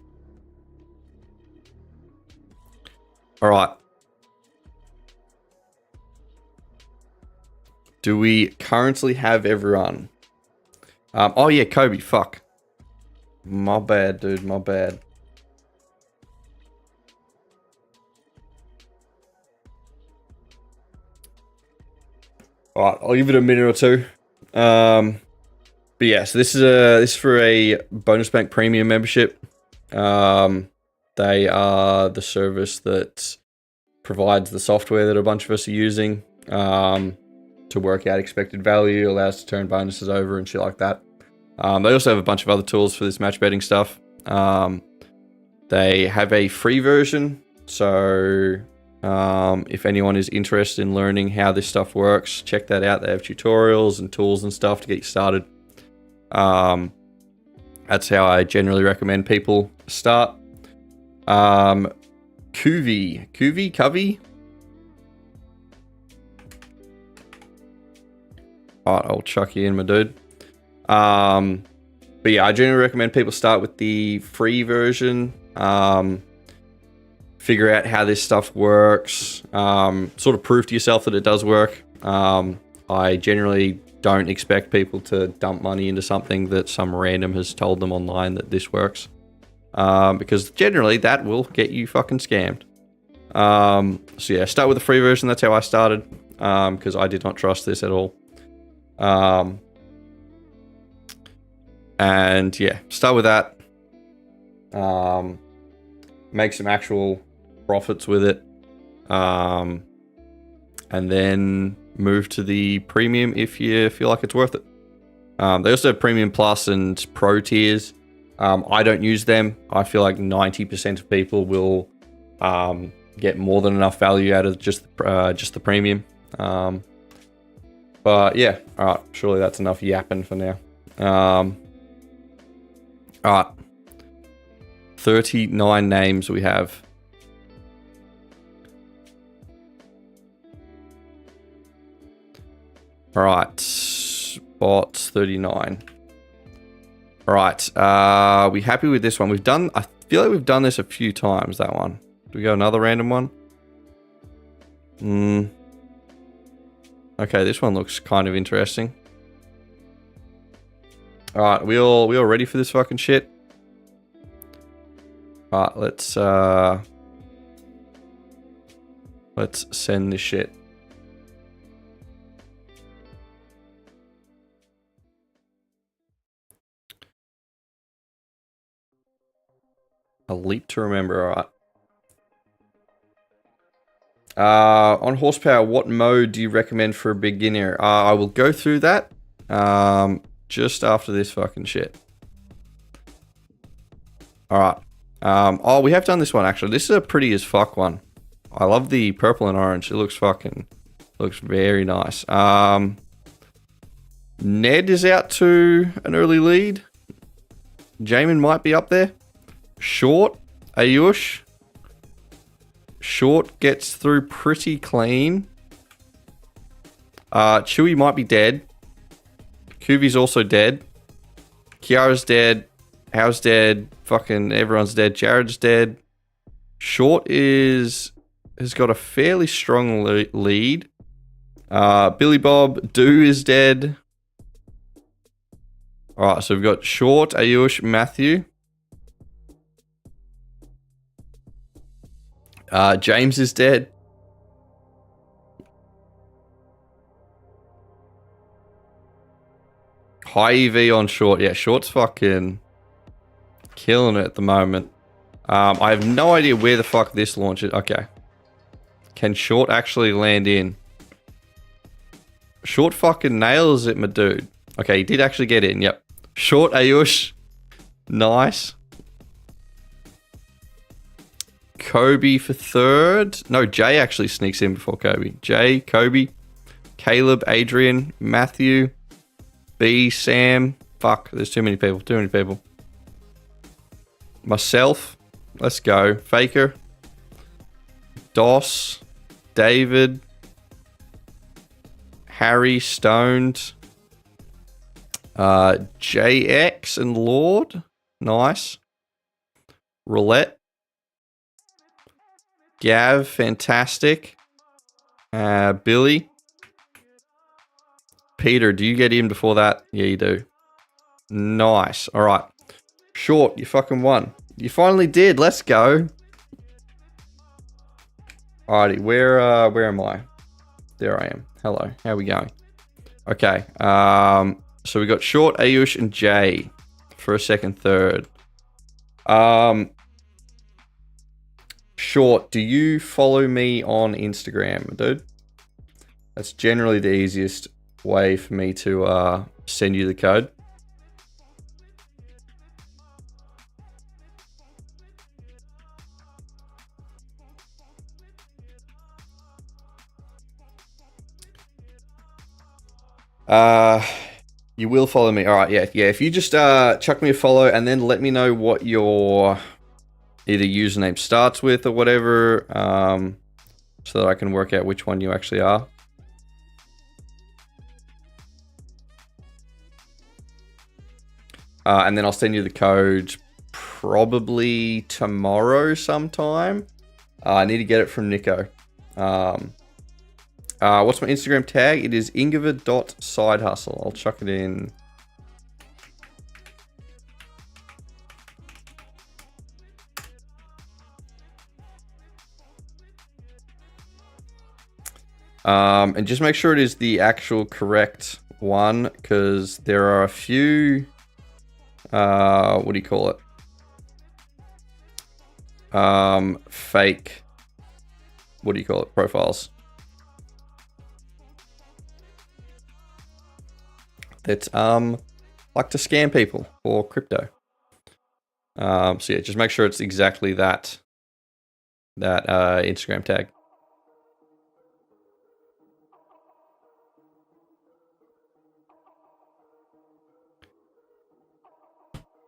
All right. Do we currently have everyone? Oh yeah, Kobe. Fuck. My bad, dude. My bad. All right, I'll give it a minute or two. But yeah, so this is for a bonus bank premium membership. They are the service that provides the software that a bunch of us are using to work out expected value, allows us to turn bonuses over and shit like that. They also have a bunch of other tools for this match betting stuff. They have a free version, so if anyone is interested in learning how this stuff works, check that out. They have tutorials and tools and stuff to get you started. That's how I generally recommend people start. Covey. Alright, I'll chuck you in, my dude. But yeah, I generally recommend people start with the free version. Figure out how this stuff works. Sort of prove to yourself that it does work. I generally don't expect people to dump money into something that some random has told them online that this works. Because generally that will get you fucking scammed. So yeah, start with the free version. That's how I started. Because I did not trust this at all. And yeah, start with that. Make some actual profits with it. And then move to the premium if you feel like it's worth it. They also have premium plus and pro tiers. I don't use them. I feel like 90% of people will get more than enough value out of just the premium. But yeah, all right. Surely that's enough yapping for now. All right. 39 names we have. All right. Spots 39. All right. We happy with this one? I feel like we've done this a few times, that one. Do we go another random one? Okay, this one looks kind of interesting. All right, we all ready for this fucking shit? All right, let's Let's send this shit. A leap to remember, alright. On horsepower, what mode do you recommend for a beginner? I will go through that just after this fucking shit. Alright. Oh, we have done this one, actually. This is a pretty as fuck one. I love the purple and orange. It looks very nice. Ned is out to an early lead. Jamin might be up there. Short, Ayush. Short gets through pretty clean. Chewy might be dead. Kuvi's also dead. Kiara's dead. How's dead. Fucking everyone's dead. Jared's dead. Short has got a fairly strong lead. Billy Bob, Do is dead. Alright, so we've got Short, Ayush, Matthew. James is dead. High EV on Short. Yeah, Short's fucking killing it at the moment. I have no idea where the fuck this launches. Okay. Can Short actually land in? Short fucking nails it, my dude. Okay, he did actually get in. Yep. Short, Ayush. Nice. Kobe for third. No, Jay actually sneaks in before Kobe. Jay, Kobe, Caleb, Adrian, Matthew, B, Sam. Fuck, there's too many people. Too many people. Myself. Let's go. Faker. Doss. David. Harry, Stoned. JX and Lord. Nice. Roulette. Gav, fantastic. Billy. Peter, do you get in before that? Yeah, you do. Nice. All right. Short, you fucking won. You finally did. Let's go. Alrighty, where am I? There I am. Hello. How are we going? Okay. So we got Short, Ayush, and Jay for a second, third. Short, do you follow me on Instagram, dude? That's generally the easiest way for me to send you the code. You will follow me. All right, yeah. If you just chuck me a follow and then let me know what your either username starts with or whatever, so that I can work out which one you actually are. And then I'll send you the code probably tomorrow sometime. I need to get it from Nico. What's my Instagram tag? It is ingvar.sidehustle. I'll chuck it in. And just make sure it is the actual correct one, because there are a few, what do you call it? Fake, what do you call it? Profiles. That like to scam people for crypto. So yeah, just make sure it's exactly that Instagram tag.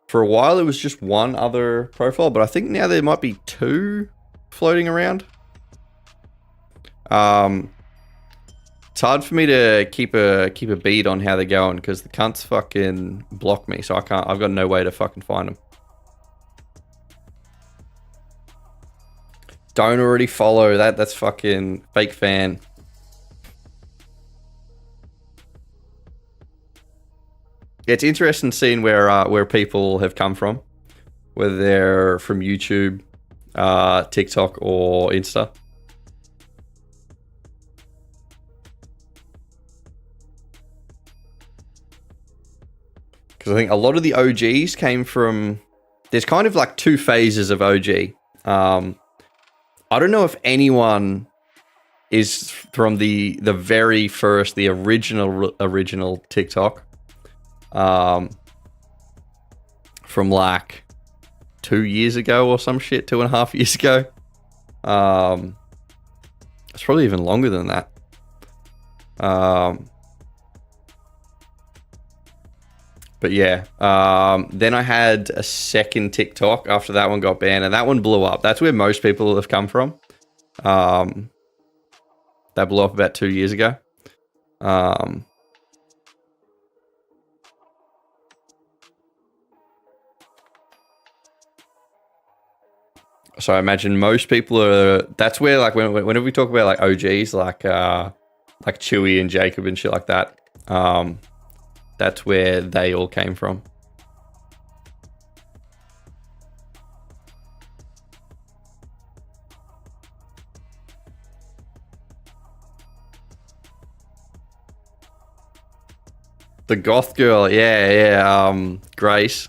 For a while, it was just one other profile, but I think now there might be two floating around. It's hard for me to keep a beat on how they're going because the cunts fucking block me, so I can't. I've got no way to fucking find them. Don't already follow that. That's fucking fake fan. Yeah, it's interesting seeing where people have come from, whether they're from YouTube, TikTok, or Insta. Because I think a lot of the OGs came from... There's kind of like two phases of OG. I don't know if anyone is from the very first, the original TikTok. From like 2 years ago or some shit, 2.5 years ago. It's probably even longer than that. But yeah, then I had a second TikTok after that one got banned, and that one blew up. That's where most people have come from. That blew up about 2 years ago. So I imagine most people are... That's where, like, whenever we talk about, like, OGs, like Chewy and Jacob and shit like that, that's where they all came from. The goth girl, yeah, Grace.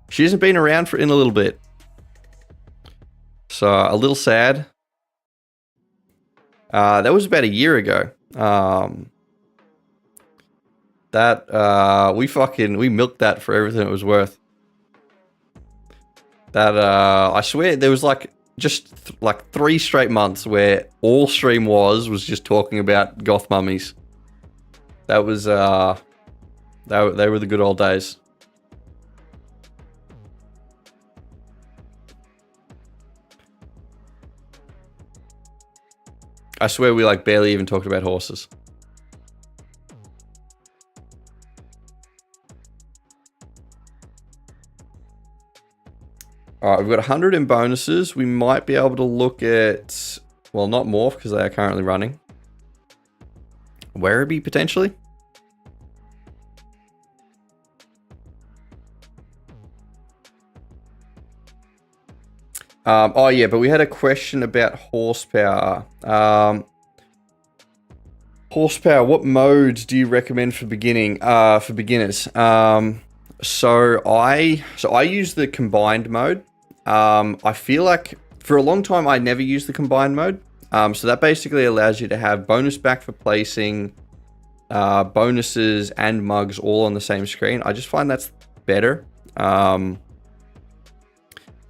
She hasn't been around in a little bit. So, a little sad. That was about a year ago. We milked that for everything it was worth. I swear there was like just 3 straight months where all stream was just talking about goth mummies. That was they were the good old days. I swear we like barely even talked about horses. All right, we've got 100 in bonuses. We might be able to look at, well, not morph because they are currently running. Werribee potentially. Oh yeah, but we had a question about horsepower. Horsepower. What modes do you recommend for beginning? For beginners. So I use the combined mode. I feel like for a long time I never used the combined mode. So that basically allows you to have bonus back for placing, bonuses and mugs all on the same screen. I just find that's better.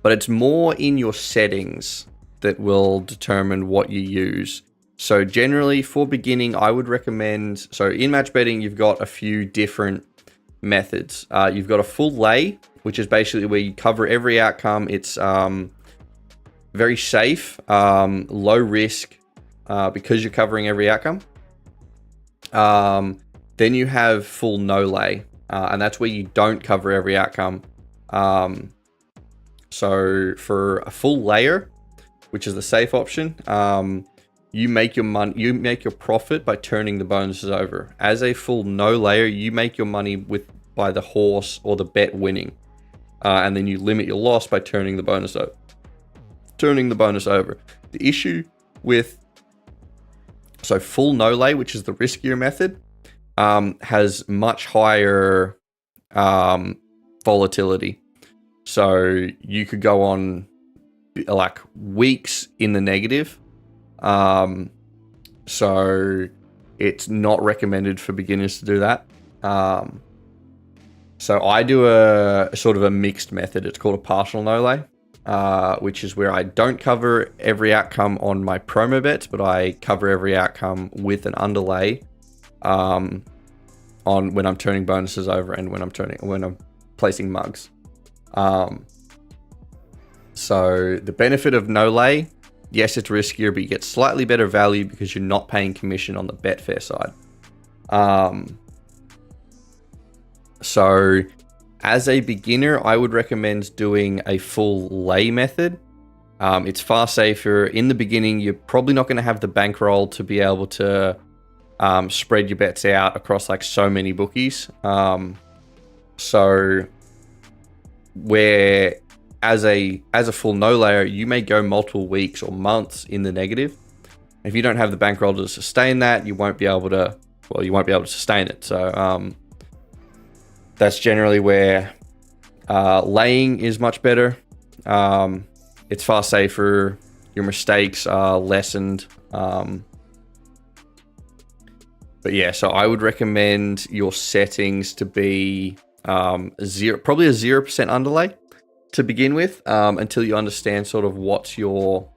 But it's more in your settings that will determine what you use. So generally for beginning, I would recommend, so in match betting, you've got a few different methods. You've got a full lay, which is basically where you cover every outcome. It's very safe, low risk, because you're covering every outcome. Then you have full no lay, and that's where you don't cover every outcome. So for a full layer, which is the safe option, you make your profit by turning the bonuses over. As a full no layer, you make your money by the horse or the bet winning, and then you limit your loss by turning the bonus over. The issue with full no lay, which is the riskier method, has much higher volatility. So you could go on like weeks in the negative. So it's not recommended for beginners to do that. So I do a sort of a mixed method. It's called a partial no lay, which is where I don't cover every outcome on my promo bets, but I cover every outcome with an underlay on when I'm turning bonuses over and when I'm placing mugs. So the benefit of no lay, yes, it's riskier, but you get slightly better value because you're not paying commission on the Betfair side. So as a beginner, I would recommend doing a full lay method. It's far safer. In the beginning, you're probably not going to have the bankroll to be able to spread your bets out across like so many bookies. So where as a full no layer, you may go multiple weeks or months in the negative. If you don't have the bankroll to sustain that, you won't be able to sustain it. So that's generally where laying is much better. It's far safer. Your mistakes are lessened. But yeah, so I would recommend your settings to be probably a 0% underlay to begin with, until you understand sort of what you're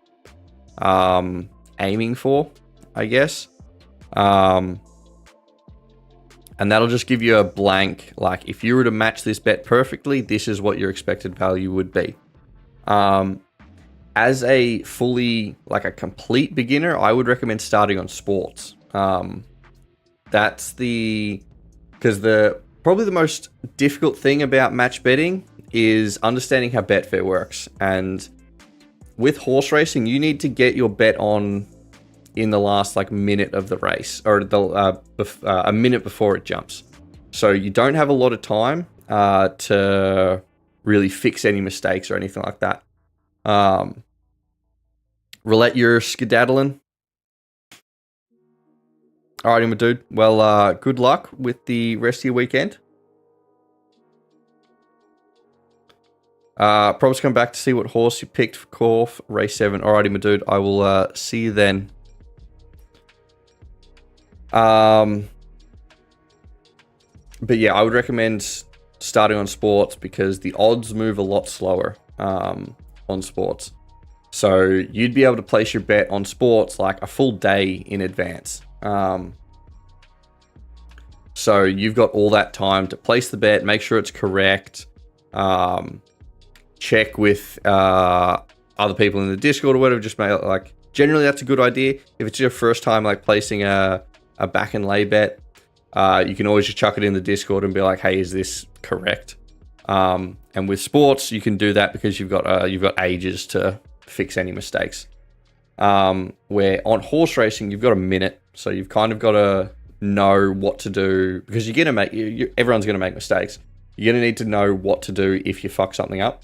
aiming for, I guess. And that'll just give you a blank, like if you were to match this bet perfectly, this is what your expected value would be. As a fully, like a complete beginner, I would recommend starting on sports. That's because probably the most difficult thing about match betting is understanding how Betfair works. And with horse racing, you need to get your bet on in the last like minute of the race, or a minute before it jumps. So you don't have a lot of time to really fix any mistakes or anything like that. Roulette, you're skedaddling. Alrighty, my dude. Well, good luck with the rest of your weekend. Probably come back to see what horse you picked for Corf race 7. Alrighty, my dude. I will see you then. But yeah, I would recommend starting on sports because the odds move a lot slower on sports. So you'd be able to place your bet on sports like a full day in advance. So you've got all that time to place the bet, make sure it's correct, check with other people in the Discord or whatever. Just make like generally that's a good idea. If it's your first time like placing a back and lay bet, you can always just chuck it in the Discord and be like, hey, is this correct? And with sports, you can do that because you've got ages to fix any mistakes. Where on horse racing, you've got a minute, so you've kind of got to know what to do because you're gonna make everyone's gonna make mistakes. You're gonna need to know what to do if you fuck something up,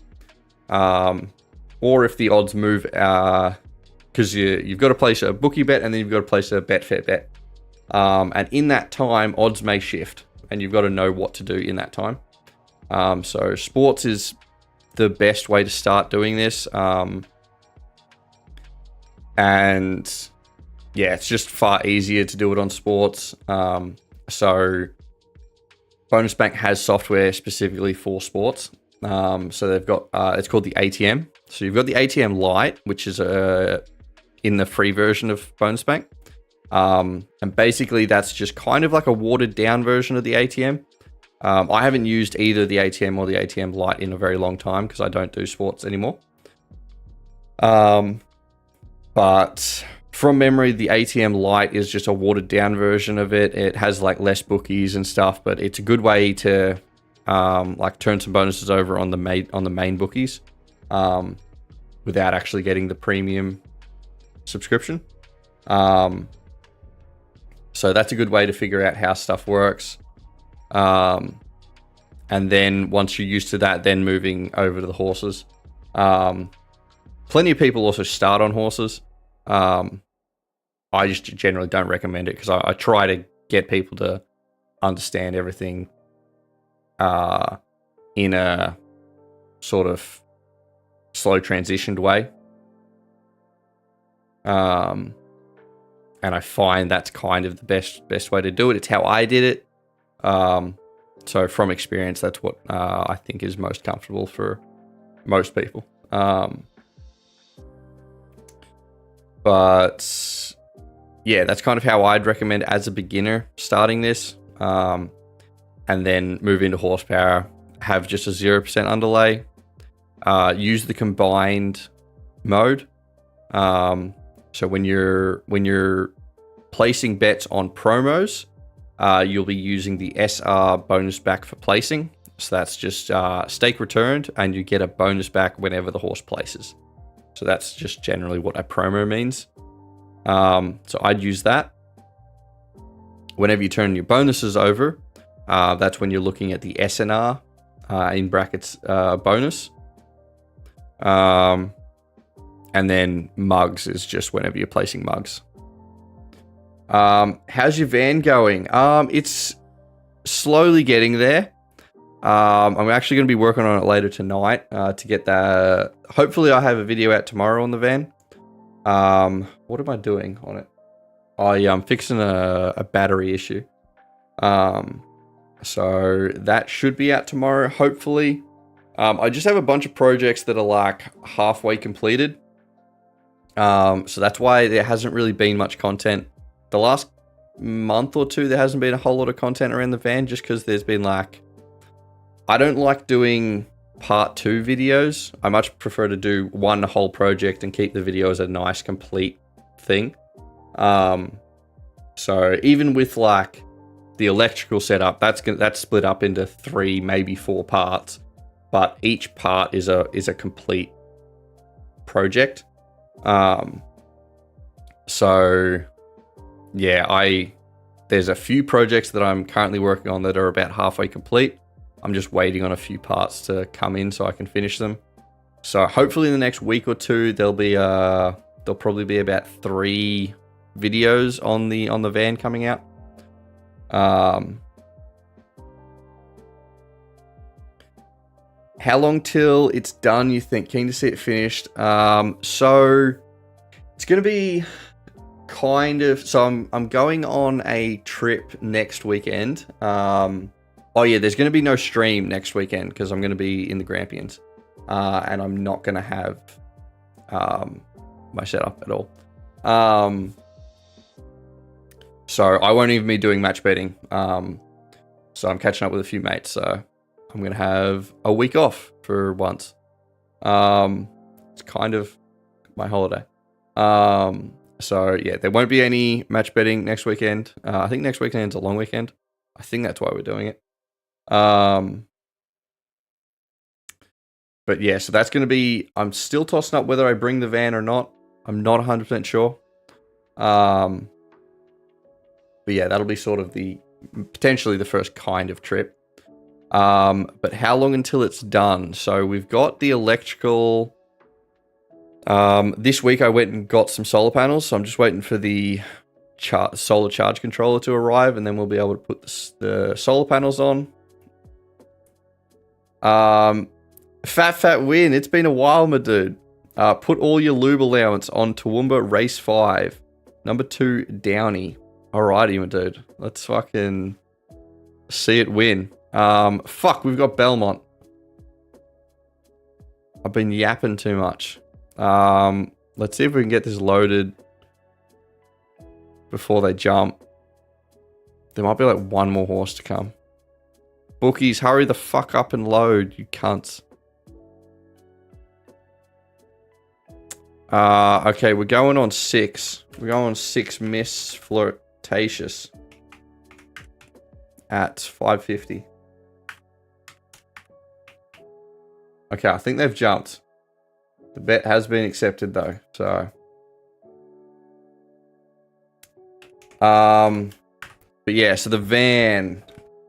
or if the odds move, because you've got to place a bookie bet and then you've got to place a Betfair bet. And in that time, odds may shift, and you've got to know what to do in that time. So sports is the best way to start doing this. And yeah, it's just far easier to do it on sports. So Bonus Bank has software specifically for sports. So they've got, it's called the ATM. So you've got the ATM Lite, which is in the free version of Bonus Bank. And basically that's just kind of like a watered down version of the ATM. I haven't used either the ATM or the ATM Lite in a very long time because I don't do sports anymore. But from memory, the ATM Lite is just a watered down version of it. It has like less bookies and stuff, but it's a good way to like turn some bonuses over on the main bookies without actually getting the premium subscription. So that's a good way to figure out how stuff works. And then once you're used to that, then moving over to the horses. Plenty of people also start on horses. I just generally don't recommend it because I try to get people to understand everything in a sort of slow transitioned way. And I find that's kind of the best way to do it. It's how I did it. So from experience, that's what I think is most comfortable for most people. But yeah, that's kind of how I'd recommend as a beginner starting this. And then move into horsepower, have just a 0% underlay, use the combined mode. So when you're placing bets on promos, you'll be using the SR bonus back for placing. So that's just stake returned, and you get a bonus back whenever the horse places. So that's just generally what a promo means. So I'd use that. Whenever you turn your bonuses over, that's when you're looking at the SNR, in brackets, bonus. And then mugs is just whenever you're placing mugs. How's your van going? It's slowly getting there. I'm actually going to be working on it later tonight to get that. Hopefully, I have a video out tomorrow on the van. What am I doing on it? Oh, yeah, I'm fixing a battery issue. So that should be out tomorrow, hopefully. I just have a bunch of projects that are like halfway completed. So that's why there hasn't really been much content. The last month or two, there hasn't been a whole lot of content around the van just because there's been like... I don't like doing part 2 videos. I much prefer to do one whole project and keep the video as a nice, complete thing. So even with like the electrical setup, that's split up into 3, maybe 4 parts, but each part is a complete project. So yeah, there's a few projects that I'm currently working on that are about halfway complete. I'm just waiting on a few parts to come in so I can finish them. So hopefully in the next week or two, there'll probably be about 3 videos on the van coming out. How long till it's done, you think? Keen to see it finished. So it's going to be kind of... So I'm going on a trip next weekend. Oh yeah, there's going to be no stream next weekend because I'm going to be in the Grampians. And I'm not going to have my setup at all. So I won't even be doing match betting. So I'm catching up with a few mates. So I'm going to have a week off for once. It's kind of my holiday. So yeah, there won't be any match betting next weekend. I think next weekend's a long weekend. I think that's why we're doing it. But yeah, so that's going to be... I'm still tossing up whether I bring the van or not. I'm not 100% sure. But yeah, that'll be sort of potentially the first kind of trip. But how long until it's done? So we've got the electrical... this week I went and got some solar panels, so I'm just waiting for the solar charge controller to arrive, and then we'll be able to put the solar panels on. Fat win. It's been a while, my dude. Put all your lube allowance on Toowoomba Race 5. Number 2, Downey. Alrighty, my dude. Let's fucking see it win. Fuck, we've got Belmont. I've been yapping too much. Let's see if we can get this loaded before they jump. There might be like one more horse to come. Bookies, hurry the fuck up and load, you cunts. Okay, we're going on 6. We're going on 6 Miss Flirtatious at 550. Okay, I think they've jumped. The bet has been accepted though, so. But yeah, so the van,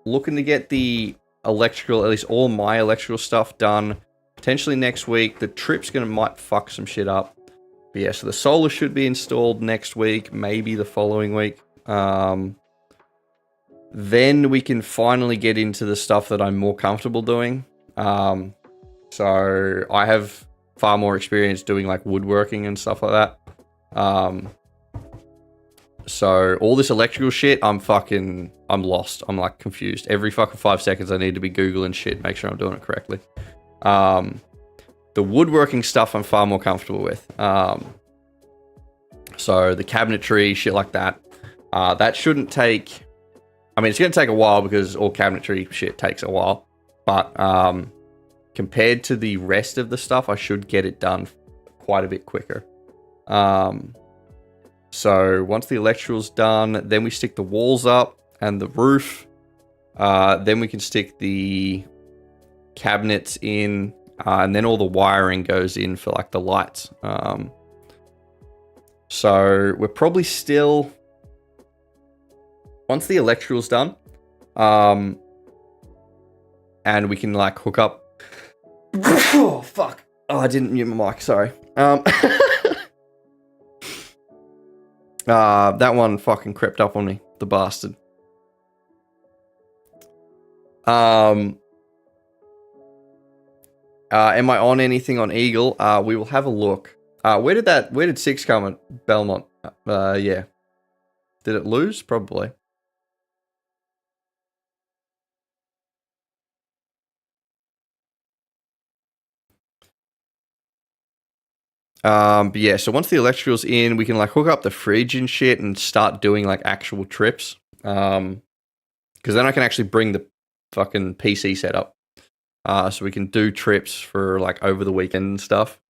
looking to get the electrical, at least all my electrical stuff done potentially next week. The trip's might fuck some shit up. But yeah, so the solar should be installed next week, maybe the following week. Then we can finally get into the stuff that I'm more comfortable doing. So I have far more experience doing like woodworking and stuff like that. So all this electrical shit, I'm lost. I'm like confused. Every fucking 5 seconds I need to be Googling shit, make sure I'm doing it correctly. The woodworking stuff I'm far more comfortable with. So the cabinetry, shit like that. That shouldn't take... I mean, it's going to take a while because all cabinetry shit takes a while. But compared to the rest of the stuff, I should get it done quite a bit quicker. So once the electrical's done, then we stick the walls up and the roof. Then we can stick the cabinets in, and then all the wiring goes in for like the lights. So we're probably still, once the electrical's done, and we can like hook up. Oh fuck! Oh, I didn't mute my mic. Sorry. That one fucking crept up on me, the bastard. Am I on anything on Eagle? We will have a look. Where did 6 come at Belmont? Yeah. Did it lose? Probably. But yeah, so once the electrical's in, we can like hook up the fridge and shit and start doing like actual trips. Because then I can actually bring the fucking PC setup. So we can do trips for like over the weekend and stuff.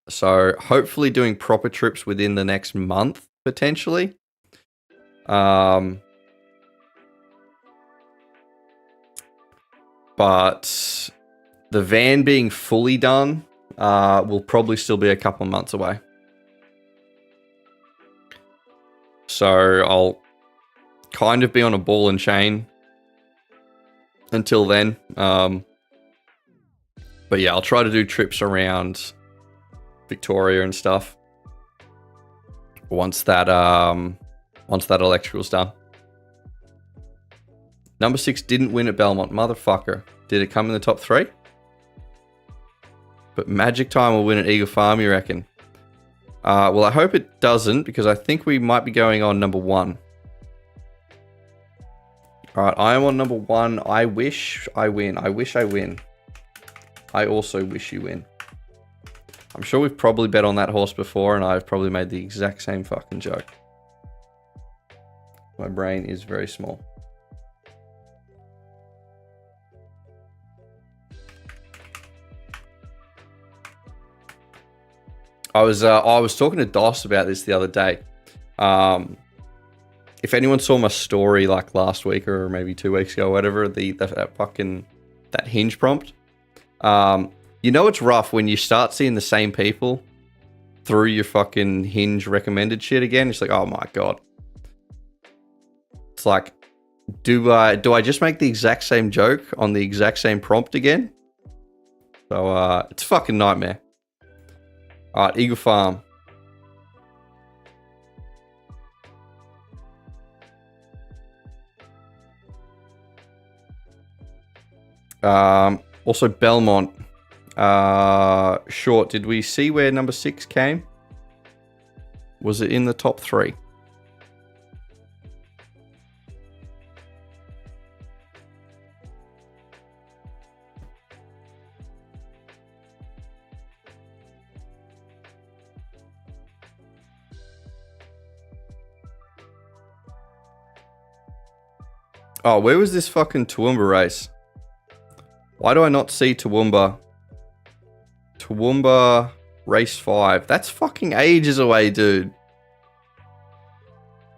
So hopefully doing proper trips within the next month, potentially. But the van being fully done will probably still be a couple months away. So I'll kind of be on a ball and chain until then. But yeah, I'll try to do trips around Victoria and stuff once that electrical's done. Number 6 didn't win at Belmont, motherfucker. Did it come in the top 3? But Magic Time will win at Eagle Farm, you reckon? Well, I hope it doesn't, because I think we might be going on number 1. Alright, I am on number 1. I wish I win. I wish I win. I also wish you win. I'm sure we've probably bet on that horse before, and I've probably made the exact same fucking joke. My brain is very small. I was talking to Doss about this the other day. If anyone saw my story like last week or maybe 2 weeks ago, or whatever, that hinge prompt. You know it's rough when you start seeing the same people through your fucking hinge recommended shit again. It's like, oh my god. It's like, do I just make the exact same joke on the exact same prompt again? So it's a fucking nightmare. Alright, Eagle Farm. Also Belmont. Short, did we see where number 6 came? Was it in the top 3? Oh, where was this fucking Toowoomba race? Why do I not see Toowoomba? Toowoomba race 5. That's fucking ages away, dude.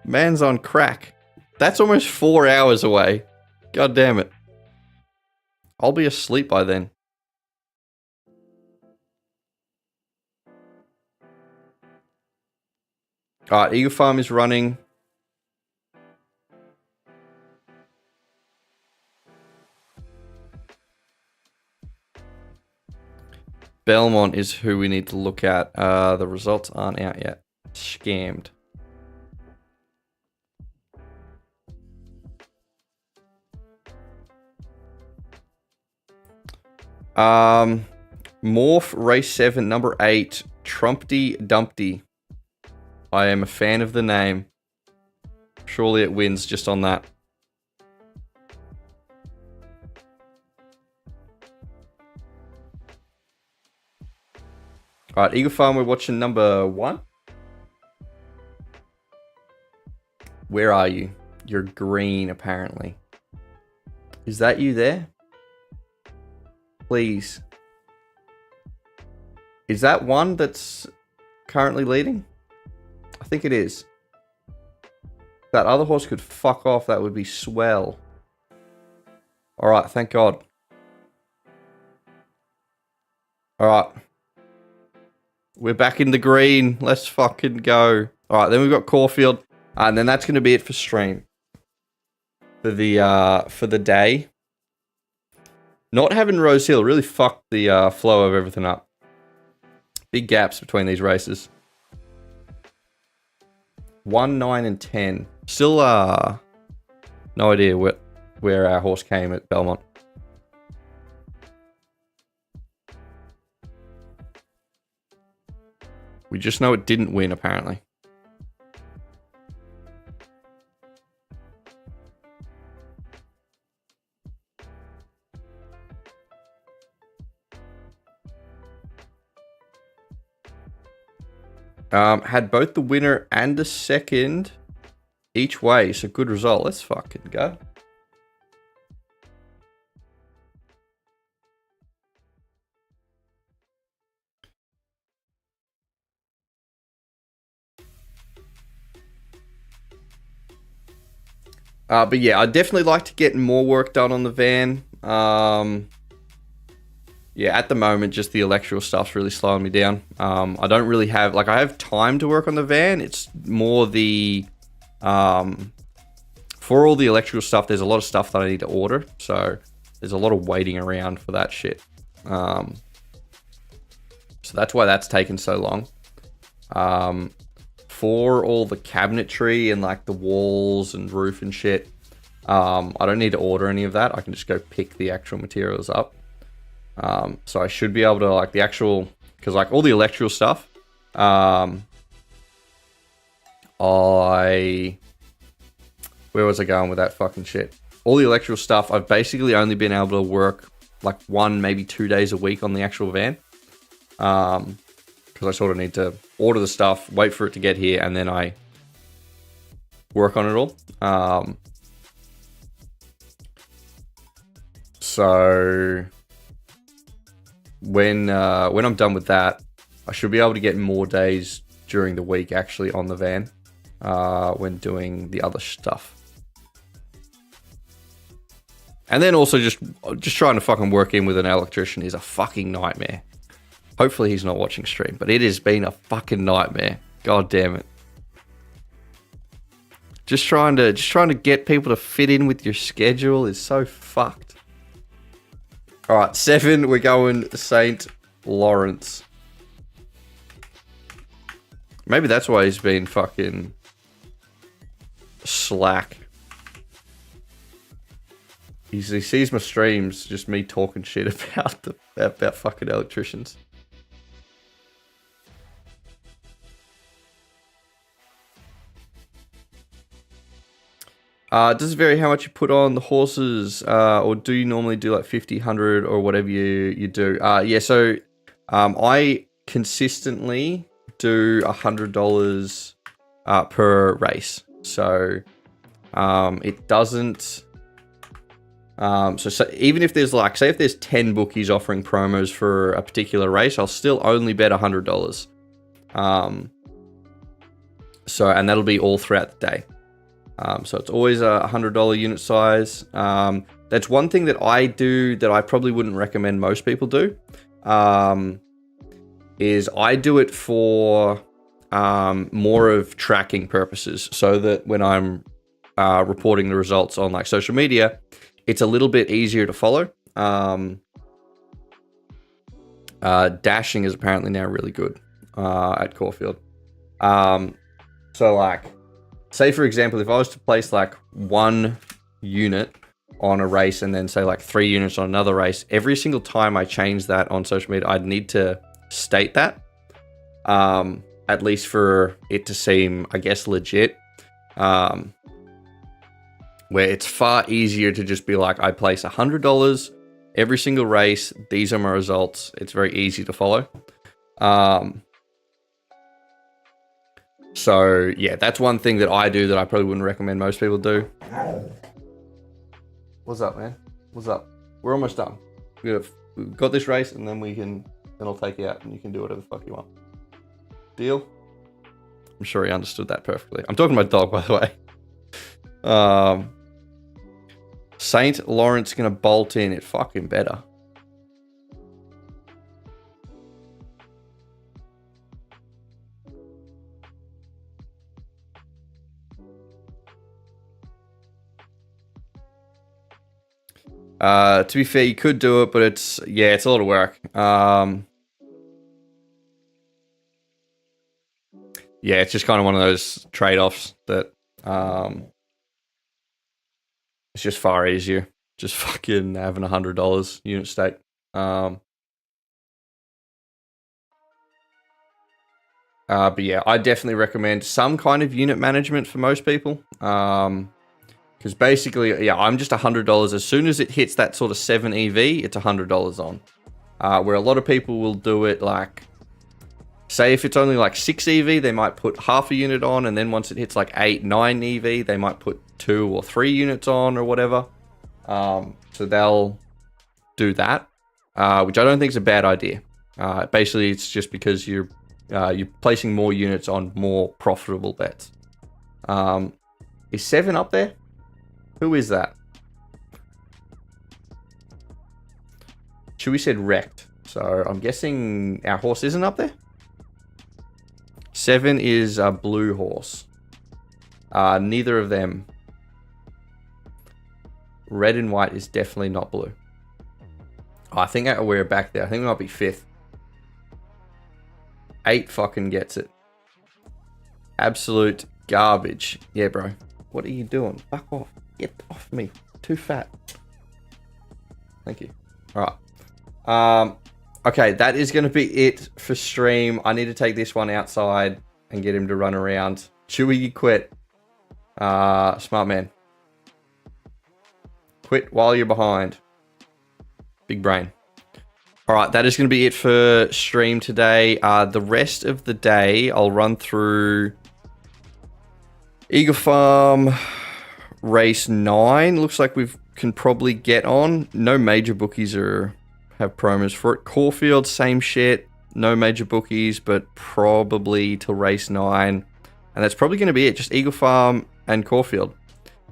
Man's on crack. That's almost 4 hours away. God damn it. I'll be asleep by then. Alright, Eagle Farm is running. Belmont is who we need to look at. The results aren't out yet. Scammed. Morph race 7, number 8, Trumpty Dumpty. I am a fan of the name. Surely it wins just on that. Alright, Eagle Farm, we're watching number 1. Where are you? You're green, apparently. Is that you there? Please. Is that one that's currently leading? I think it is. If that other horse could fuck off, that would be swell. Alright, thank God. Alright. We're back in the green. Let's fucking go. Alright, then we've got Caulfield. And then that's going to be it for stream. For the day. Not having Rose Hill really fucked the flow of everything up. Big gaps between these races. 1, 9, and 10. Still, no idea where our horse came at Belmont. We just know it didn't win, apparently. Had both the winner and the second each way, so good result. Let's fucking go. But yeah, I'd definitely like to get more work done on the van. Yeah, at the moment, just the electrical stuff's really slowing me down. I don't really have, like, I have time to work on the van. It's more the, for all the electrical stuff, there's a lot of stuff that I need to order. So there's a lot of waiting around for that shit. So that's why that's taken so long. For all the cabinetry and like the walls and roof and shit, I don't need to order any of that. I can just go pick the actual materials up. So I should be able to, like, the actual, because like all the electrical stuff, where was I going with that fucking shit? All the electrical stuff, I've basically only been able to work like 1, maybe 2 days a week on the actual van. Because I sort of need to order the stuff, wait for it to get here, and then I work on it all. So when I'm done with that, I should be able to get more days during the week actually on the van when doing the other stuff. And then also just trying to fucking work in with an electrician is a fucking nightmare. Hopefully he's not watching stream, but it has been a fucking nightmare. God damn it. Just trying to get people to fit in with your schedule is so fucked. All right, 7, we're going St. Lawrence. Maybe that's why he's been fucking slack. He sees my streams, just me talking shit about fucking electricians. Does it vary how much you put on the horses, or do you normally do like 50, 100 or whatever you do? Yeah, so I consistently do $100 per race. So it doesn't... So even if there's like, say if there's 10 bookies offering promos for a particular race, I'll still only bet $100. And that'll be all throughout the day. So it's always a $100 unit size. That's one thing that I do that I probably wouldn't recommend most people do. Is I do it for more of tracking purposes, so that when I'm reporting the results on like social media, it's a little bit easier to follow. Dashing is apparently now really good at Caulfield. So like, say for example, if I was to place like 1 unit on a race and then say like 3 units on another race, every single time I change that on social media, I'd need to state that, at least for it to seem, I guess, legit. Where it's far easier to just be like, I place $100 every single race. These are my results. It's very easy to follow. So yeah, that's one thing that I do that I probably wouldn't recommend most people do. What's up, man? What's up? We're almost done. We've got this race, and then I'll take you out, and you can do whatever the fuck you want. Deal? I'm sure he understood that perfectly. I'm talking to my dog, by the way. St. Lawrence gonna bolt in. It fucking better. To be fair, you could do it, but it's a lot of work. Yeah, it's just kind of one of those trade-offs that it's just far easier. Just fucking having $100 unit stake. But yeah, I definitely recommend some kind of unit management for most people. Because basically, yeah, I'm just $100. As soon as it hits that sort of 7 EV, it's $100 on. Where a lot of people will do it like, say if it's only like 6 EV, they might put half a unit on, and then once it hits like 8, 9 EV, they might put 2 or 3 units on or whatever. So they'll do that, which I don't think is a bad idea. Basically, it's just because you're placing more units on more profitable bets. Is 7 up there? Who is that? Chewy said wrecked. So I'm guessing our horse isn't up there. 7 is a blue horse. Neither of them. Red and white is definitely not blue. I think we're back there. I think we might be 5th. 8 fucking gets it. Absolute garbage. Yeah, bro. What are you doing? Fuck off. Get off me. Too fat. Thank you. All right. Okay, that is going to be it for stream. I need to take this one outside and get him to run around. Chewy, you quit. Smart man. Quit while you're behind. Big brain. All right, that is going to be it for stream today. The rest of the day, I'll run through Eagle Farm Race 9. Looks like we can probably get on. No major bookies have promos for it. Caulfield, same shit. No major bookies, but probably till race 9. And that's probably going to be it. Just Eagle Farm and Caulfield.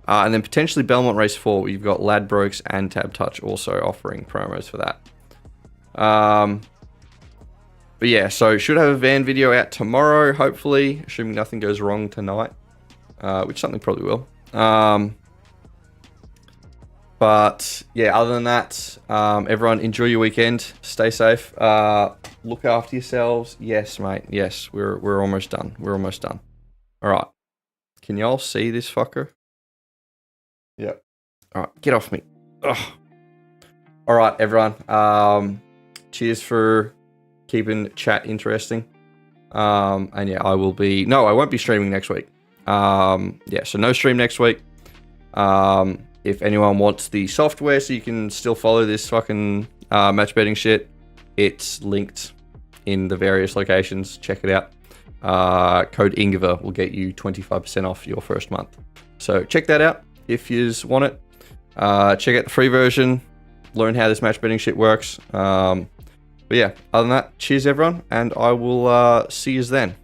And then potentially Belmont Race 4. You've got Ladbrokes and Tab Touch also offering promos for that. But yeah, so should have a van video out tomorrow, hopefully, assuming nothing goes wrong tonight, which something probably will. But yeah, other than that, everyone enjoy your weekend. Stay safe. Look after yourselves. Yes, mate. Yes, we're almost done. We're almost done. All right. Can y'all see this fucker? Yep. All right. Get off me. Ugh. All right, everyone. Cheers for keeping chat interesting. And yeah, I won't be streaming next week. Yeah, so no stream next week. If anyone wants the software so you can still follow this fucking match betting shit, it's linked in the various locations. Check it out. Code INGVA will get you 25% off your first month. So check that out if you want it. Check out the free version. Learn how this match betting shit works. But yeah, other than that, cheers everyone, and I will see you then.